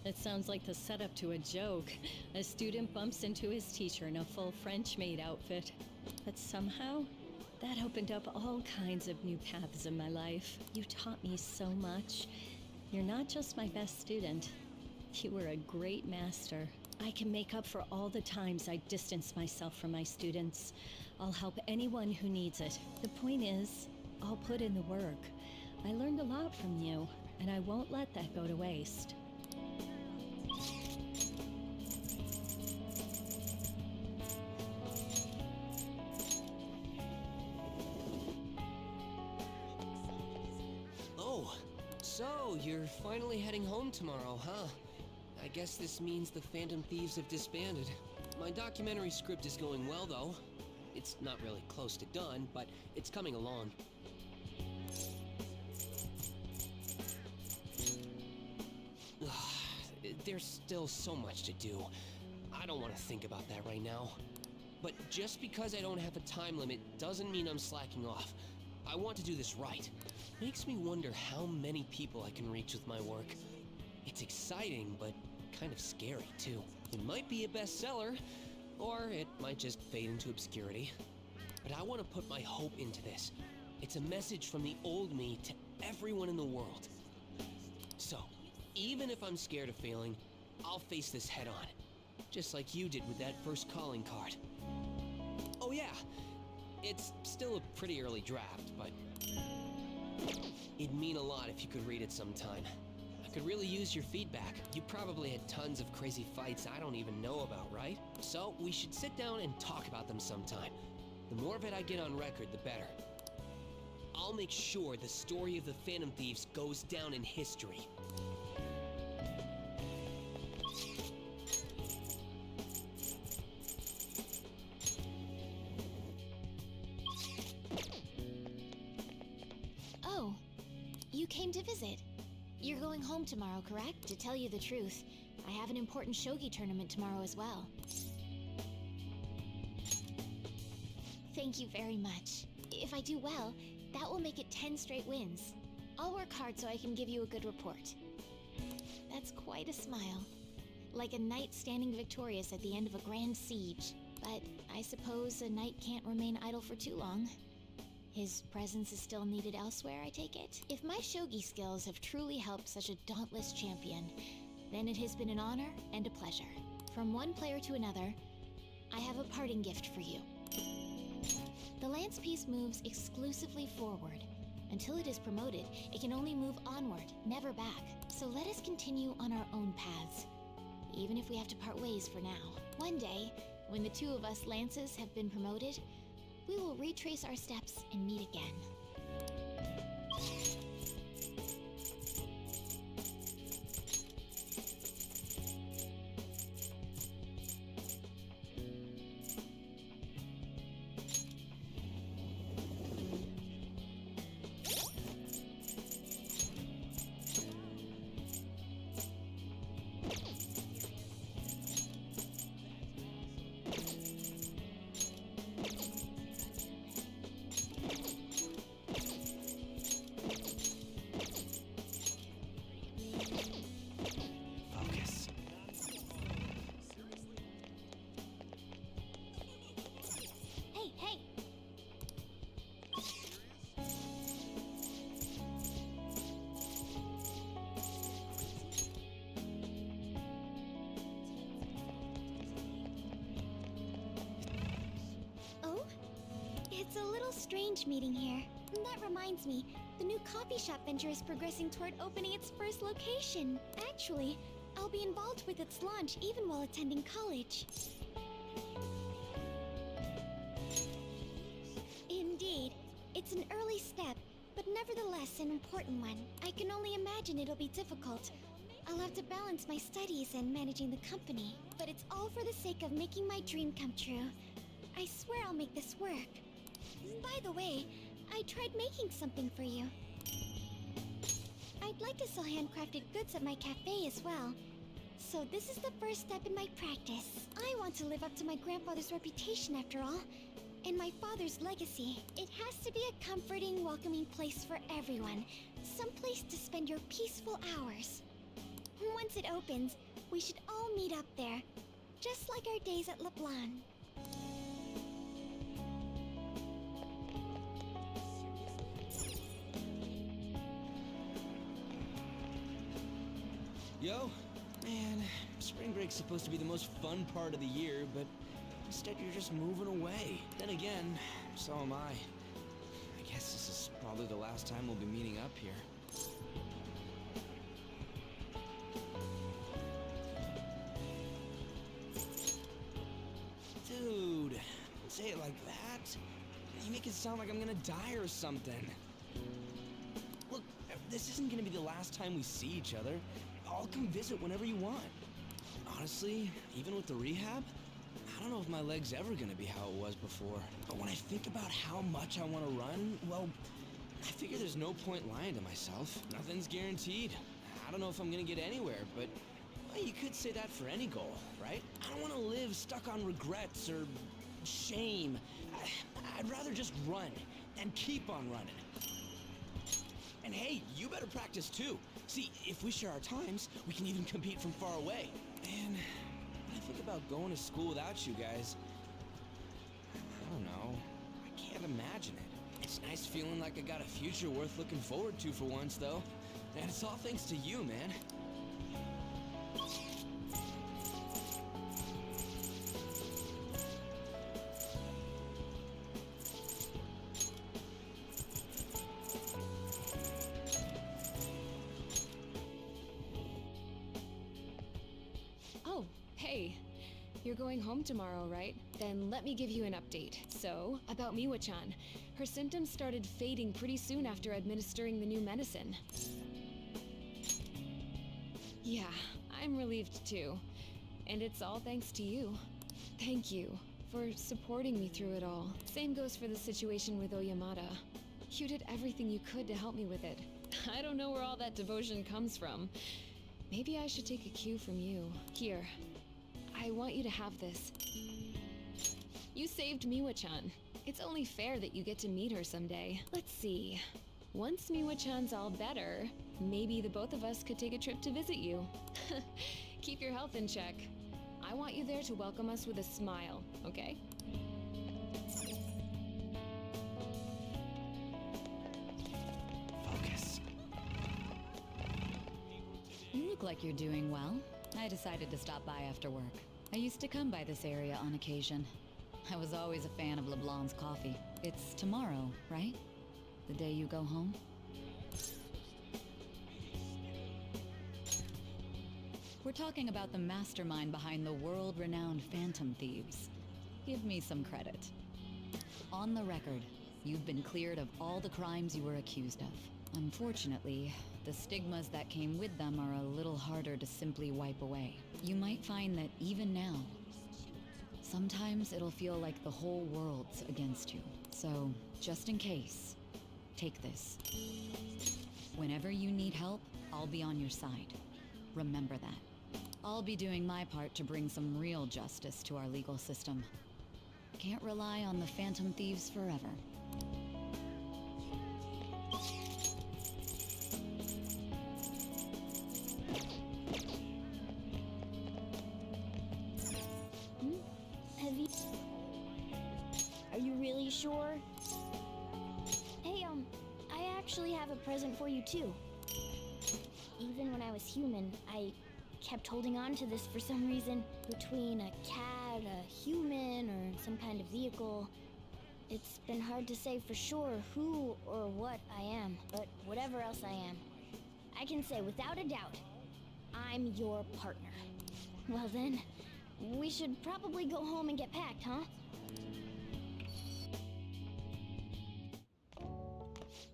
It sounds like the setup to a joke. A student bumps into his teacher in a full French maid outfit. But somehow, that opened up all kinds of new paths in my life. You taught me so much. You're not just my best student. You were a great master. I can make up for all the times I distanced myself from my students. I'll help anyone who needs it. The point is, I'll put in the work. I learned a lot from you, and I won't let that go to waste. So, you're finally heading home tomorrow, huh? I guess this means the Phantom Thieves have disbanded. My documentary script is going well, though. It's not really close to done, but it's coming along. There's still so much to do. I don't want to think about that right now. But just because I don't have a time limit doesn't mean I'm slacking off. I want to do this right. Makes me wonder how many people I can reach with my work. It's exciting, but kind of scary, too. It might be a bestseller, or it might just fade into obscurity. But I want to put my hope into this. It's a message from the old me to everyone in the world. So, even if I'm scared of failing, I'll face this head on. Just like you did with that first calling card. Oh yeah, it's still a pretty early draft, but it'd mean a lot if you could read it sometime. I could really use your feedback. You probably had tons of crazy fights I don't even know about, right? So we should sit down and talk about them sometime. The more of it I get on record, the better. I'll make sure the story of the Phantom Thieves goes down in history. Oh, you came to visit. You're going home tomorrow, correct? To tell you the truth, I have an important shogi tournament tomorrow as well. Thank you very much. If I do well, that will make it 10 straight wins. I'll work hard so I can give you a good report. That's quite a smile. Like a knight standing victorious at the end of a grand siege. But I suppose a knight can't remain idle for too long. His presence is still needed elsewhere, I take it? If my shogi skills have truly helped such a dauntless champion, then it has been an honor and a pleasure. From one player to another, I have a parting gift for you. The lance piece moves exclusively forward. Until it is promoted, it can only move onward, never back. So let us continue on our own paths, even if we have to part ways for now. One day, when the two of us lances have been promoted, we will retrace our steps and meet again. Hey! Oh? It's a little strange meeting here. That reminds me, the new coffee shop venture is progressing toward opening its first location. Actually, I'll be involved with its launch even while attending college. Indeed. It's an early step, but nevertheless an important one. I can only imagine it'll be difficult. I'll have to balance my studies and managing the company. But it's all for the sake of making my dream come true. I swear I'll make this work. By the way, I tried making something for you. I'd like to sell handcrafted goods at my cafe as well. So this is the first step in my practice. I want to live up to my grandfather's reputation after all, and my father's legacy. It has to be a comforting, welcoming place for everyone. Some place to spend your peaceful hours. Once it opens, we should all meet up there, just like our days at LeBlanc. Yo, man, spring break's supposed to be the most fun part of the year, but instead you're just moving away. Then again, so am I. I guess this is probably the last time we'll be meeting up here. Dude, don't say it like that. You make it sound like I'm gonna die or something. Look, this isn't gonna be the last time we see each other. I'll come visit whenever you want. Honestly, even with the rehab, I don't know if my leg's ever gonna be how it was before. But when I think about how much I want to run, well, I figure there's no point lying to myself. Nothing's guaranteed. I don't know if I'm gonna get anywhere, but well, you could say that for any goal, right? I don't want to live stuck on regrets or shame. I'd rather just run and keep on running. And hey, you better practice too. See, if we share our times, we can even compete from far away. And when I think about going to school without you guys, I don't know. I can't imagine it. It's nice feeling like I got a future worth looking forward to for once, though. And it's all thanks to you, man. Oh, hey. You're going home tomorrow, right? Then let me give you an update. So, about Miwa-chan. Her symptoms started fading pretty soon after administering the new medicine. Yeah, I'm relieved too. And it's all thanks to you. Thank you for supporting me through it all. Same goes for the situation with Oyamada. You did everything you could to help me with it. I don't know where all that devotion comes from. Maybe I should take a cue from you. Here, I want you to have this. You saved Miwa-chan. It's only fair that you get to meet her someday. Let's see. Once Miwa-chan's all better, maybe the both of us could take a trip to visit you. Keep your health in check. I want you there to welcome us with a smile, okay? Focus. You look like you're doing well. I decided to stop by after work. I used to come by this area on occasion. I was always a fan of LeBlanc's coffee. It's tomorrow, right? The day you go home? We're talking about the mastermind behind the world-renowned Phantom Thieves. Give me some credit. On the record, you've been cleared of all the crimes you were accused of. Unfortunately, the stigmas that came with them are a little harder to simply wipe away. You might find that even now, sometimes it'll feel like the whole world's against you. So, just in case, take this. Whenever you need help, I'll be on your side. Remember that. I'll be doing my part to bring some real justice to our legal system. Can't rely on the Phantom Thieves forever. Have you... Are you really sure? Hey, I actually have a present for you too. Even when I was human, I kept holding on to this for some reason. Between a cat, a human, or some kind of vehicle, it's been hard to say for sure who or what I am, but whatever else I am, I can say without a doubt, I'm your partner. Well then, we should probably go home and get packed, huh?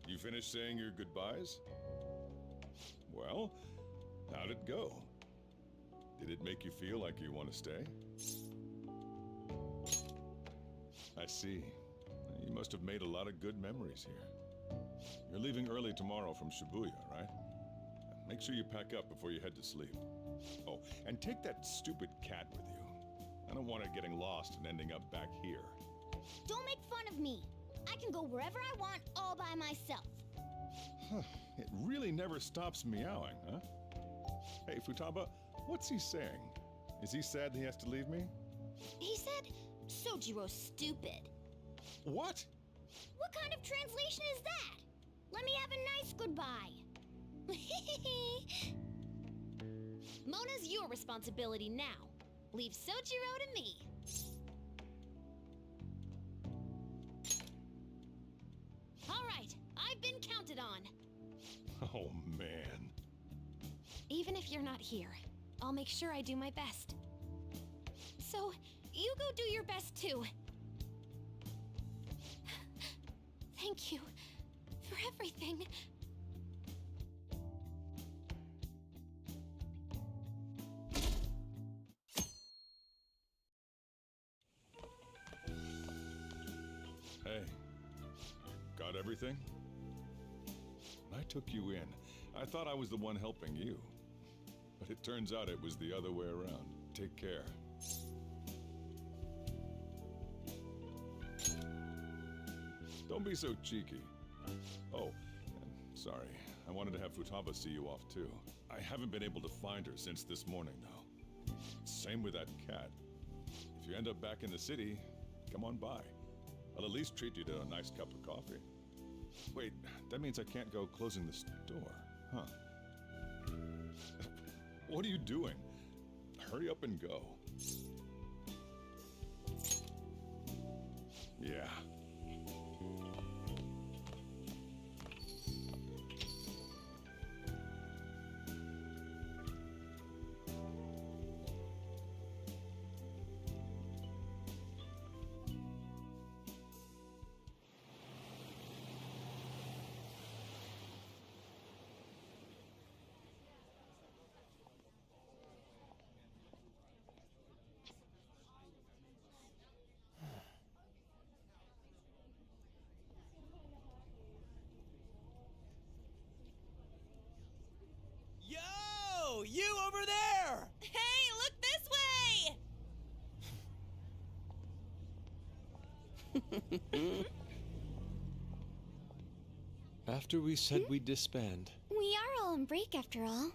You finished saying your goodbyes? Well, how'd it go? Did it make you feel like you want to stay? I see. You must have made a lot of good memories here. You're leaving early tomorrow from Shibuya, right? Make sure you pack up before you head to sleep. Oh, and take that stupid cat with you. I don't want it getting lost and ending up back here. Don't make fun of me. I can go wherever I want all by myself. It really never stops meowing, huh? Hey, Futaba, what's he saying? Is he sad he has to leave me? He said, Sojiro's stupid. What? What kind of translation is that? Let me have a nice goodbye. Mona's your responsibility now. Leave Sojiro to me. All right, I've been counted on. Oh, man. Even if you're not here, I'll make sure I do my best. So, you go do your best too. Thank you for everything. Hey, got everything? I took you in. I thought I was the one helping you. But it turns out it was the other way around. Take care. Don't be so cheeky. Oh, and sorry. I wanted to have Futaba see you off too. I haven't been able to find her since this morning, though. Same with that cat. If you end up back in the city, come on by. I'll at least treat you to a nice cup of coffee. Wait, that means I can't go closing the store, huh? What are you doing? Hurry up and go. Yeah. Yo! You over there! Hey, look this way! After we said we'd disband, We are all on break after all.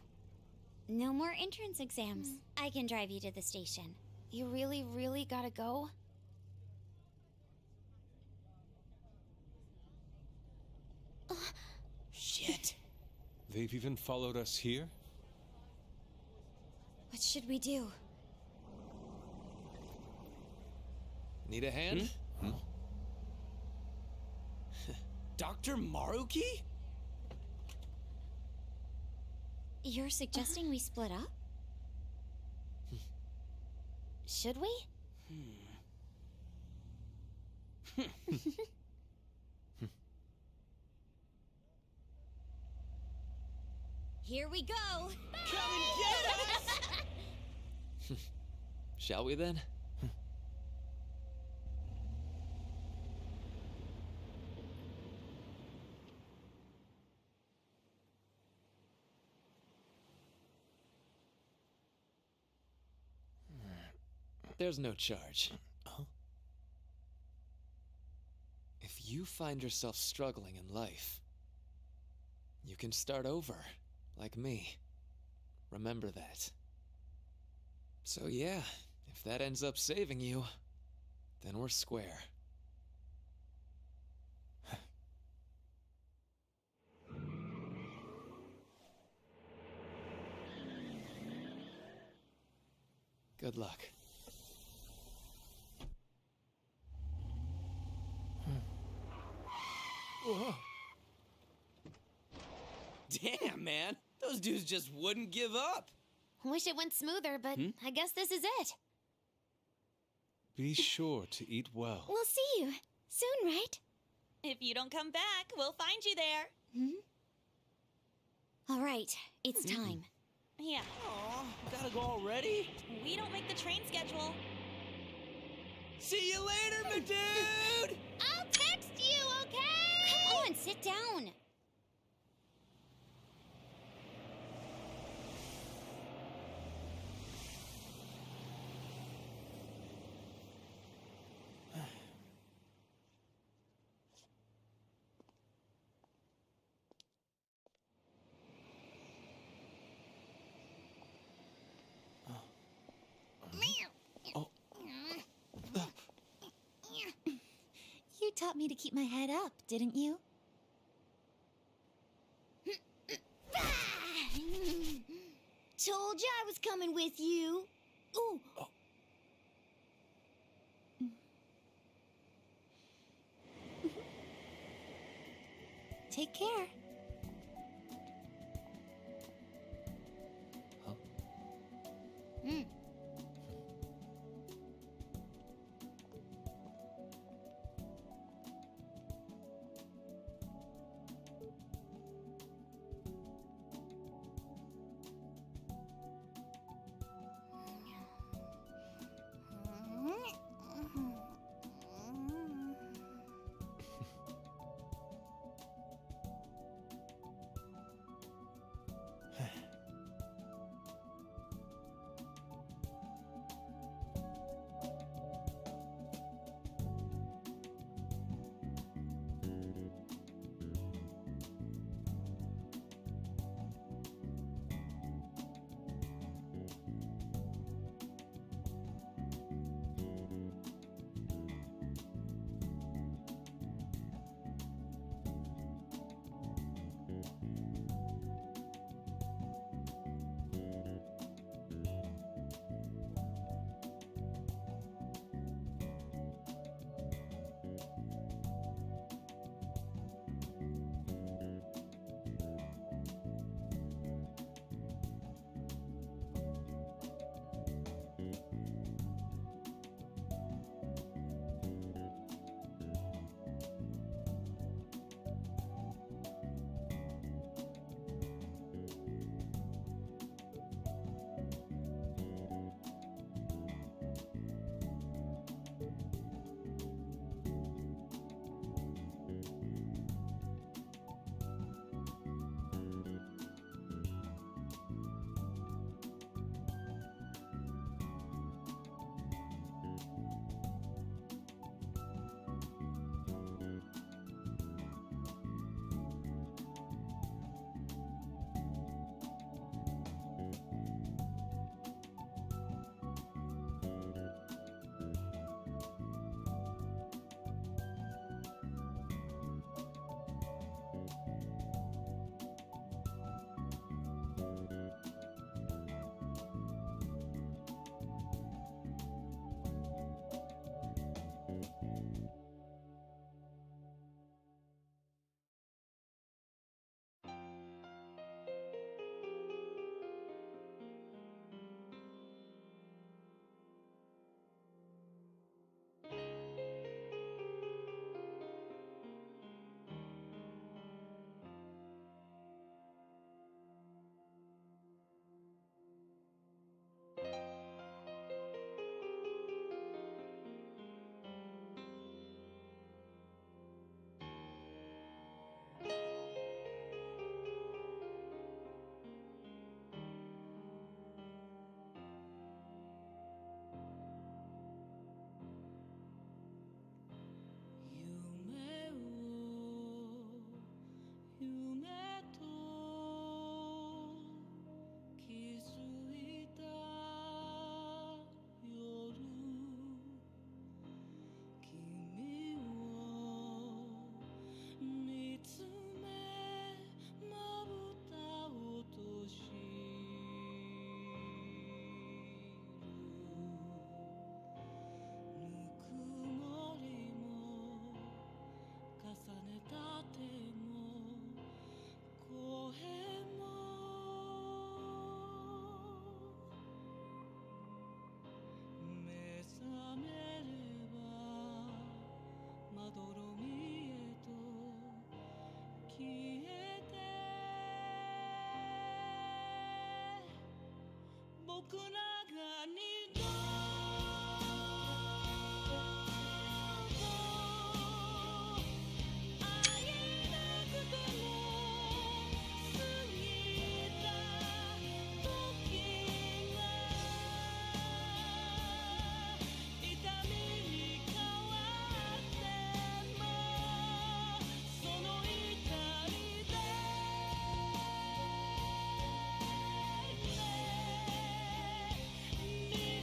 No more entrance exams. I can drive you to the station. You really, really gotta go? Shit. they've even followed us here? What should we do? Need a hand? Dr. Maruki? You're suggesting we split up? Should we? Here we go! Come and get us! Shall we then? There's no charge. If you find yourself struggling in life, you can start over, like me. Remember that. So yeah, if that ends up saving you, then we're square. Good luck. Whoa. Damn, man. Those dudes just wouldn't give up. Wish it went smoother, but I guess this is it. Be sure to eat well. We'll see you soon, right? If you don't come back, we'll find you there. All right, it's time. Yeah. Aw, gotta go already? We don't make the train schedule. See you later, my dude! I'll text you, okay? Come on, sit down. You taught me to keep my head up, didn't you? Told you I was coming with you. Ooh. Take care. えて僕らが二度と会えなくても過ぎた時が痛みに変わってもその怒りで逃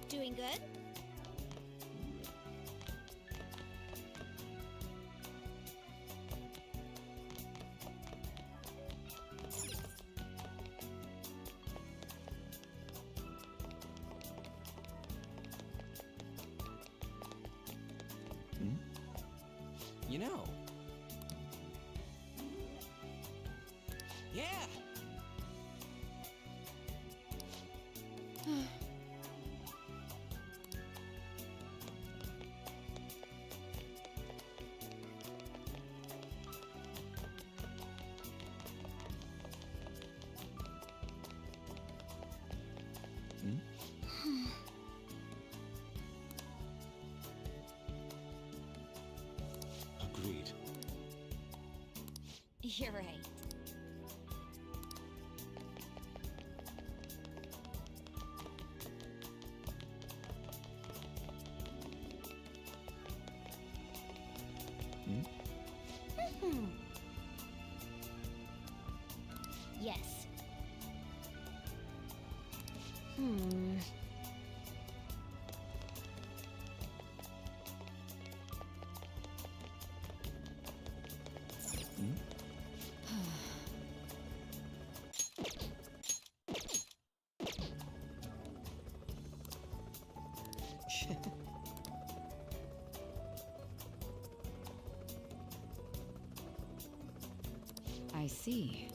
Doing good? You know. Yeah! Agreed. You're right. Yes. I see.